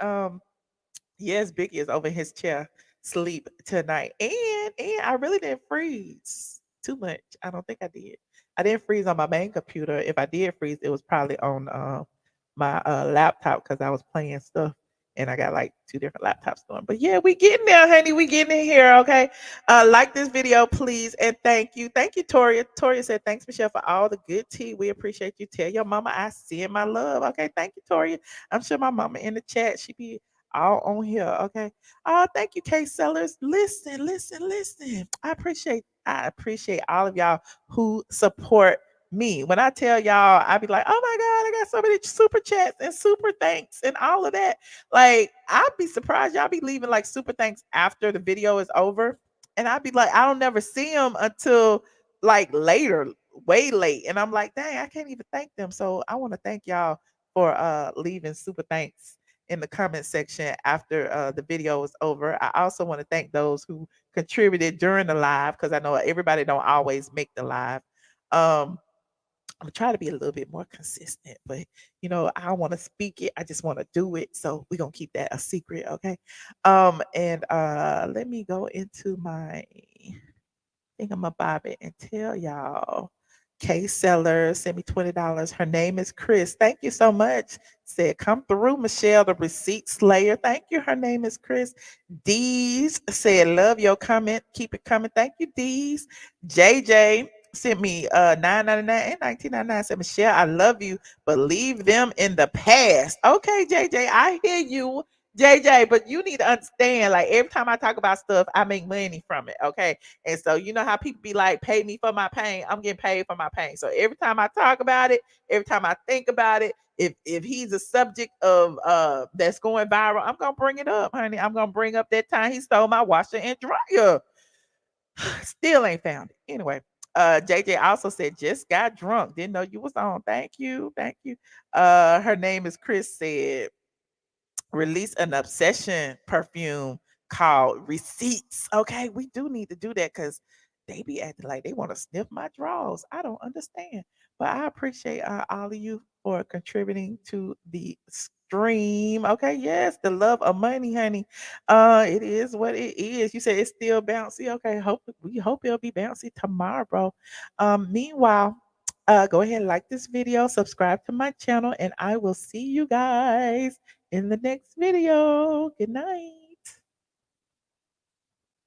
Speaker 10: Yes, Biggie is over his chair sleep tonight. And I really didn't freeze too much. I don't think I did. I didn't freeze on my main computer. If I did freeze, it was probably on my laptop because I was playing stuff. And I got like 2 different laptops going. But yeah, we getting there, honey. We getting in here, okay? Like this video, please, and thank you. Thank you, Toria. Toria said, thanks, Michelle, for all the good tea. We appreciate you. Tell your mama I send my love. Okay, thank you, Toria. I'm sure my mama in the chat, she be all on here, okay? Thank you, K Sellers. Listen. I appreciate all of y'all who support me. When I tell y'all, I be like, oh my God, I got so many super chats and super thanks and all of that. Like, I'd be surprised y'all be leaving like super thanks after the video is over. And I'd be like, I don't never see them until like later, way late. And I'm like, dang, I can't even thank them. So I want to thank y'all for leaving super thanks in the comment section after the video was over. I also want to thank those who contributed during the live, because I know everybody don't always make the live. I'm gonna try to be a little bit more consistent, but you know, I don't want to speak it. I just want to do it. So we're gonna keep that a secret, okay? And let me go into my thingamabobbit and tell y'all. K Seller sent me $20. Her name is Chris. Thank you so much. Said, come through, Michelle, the receipt slayer. Thank you. Her name is Chris. Dees said, love your comment. Keep it coming. Thank you, Dees. JJ sent me $9.99 and $19.99. Said, Michelle, I love you, but leave them in the past. Okay, JJ, I hear you. JJ, but you need to understand, like, every time I talk about stuff, I make money from it, okay? And so you know how people be like, pay me for my pain. I'm getting paid for my pain. So every time I talk about it, every time I think about it, if he's a subject of that's going viral, I'm gonna bring it up, honey. I'm gonna bring up that time he stole my washer and dryer. Still ain't found it. Anyway, JJ also said, just got drunk. Didn't know you was on. Thank you. Thank you. Her name is Chris, said, release an obsession perfume called Receipts. Okay, we do need to do that because they be acting like they want to sniff my drawers. I don't understand. But I appreciate all of you for contributing to the stream. Okay, yes, the love of money, honey. It is what it is. You said it's still bouncy. Okay, we hope it'll be bouncy tomorrow. Meanwhile, go ahead and like this video, subscribe to my channel, and I will see you guys in the next video. Good night.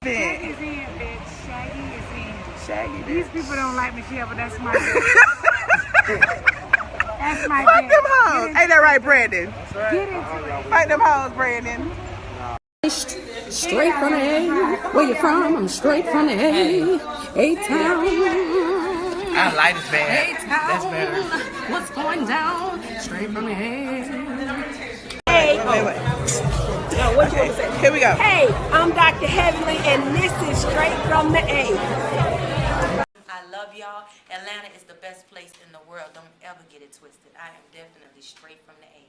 Speaker 3: Shaggy's in, bitch. Shaggy is in.
Speaker 10: Shaggy,
Speaker 3: These people don't like Michelle, but that's my That's my
Speaker 1: Fuck them hoes. Ain't that right, Brandon?
Speaker 3: That's right. Get into it.
Speaker 1: Fight them hoes, Brandon.
Speaker 20: Straight from the A. Where you from? I'm straight from the A. A-Town.
Speaker 3: I like this bad.
Speaker 20: A-Town.
Speaker 3: That's better.
Speaker 20: What's going down? Straight from the A.
Speaker 5: Hey,
Speaker 1: wait.
Speaker 5: No, what you want to say?
Speaker 1: Here we go.
Speaker 5: Hey, I'm Dr. Heavenly, and this is Straight from the A.
Speaker 21: I love y'all. Atlanta is the best place in the world. Don't ever get it twisted. I am definitely straight from the A.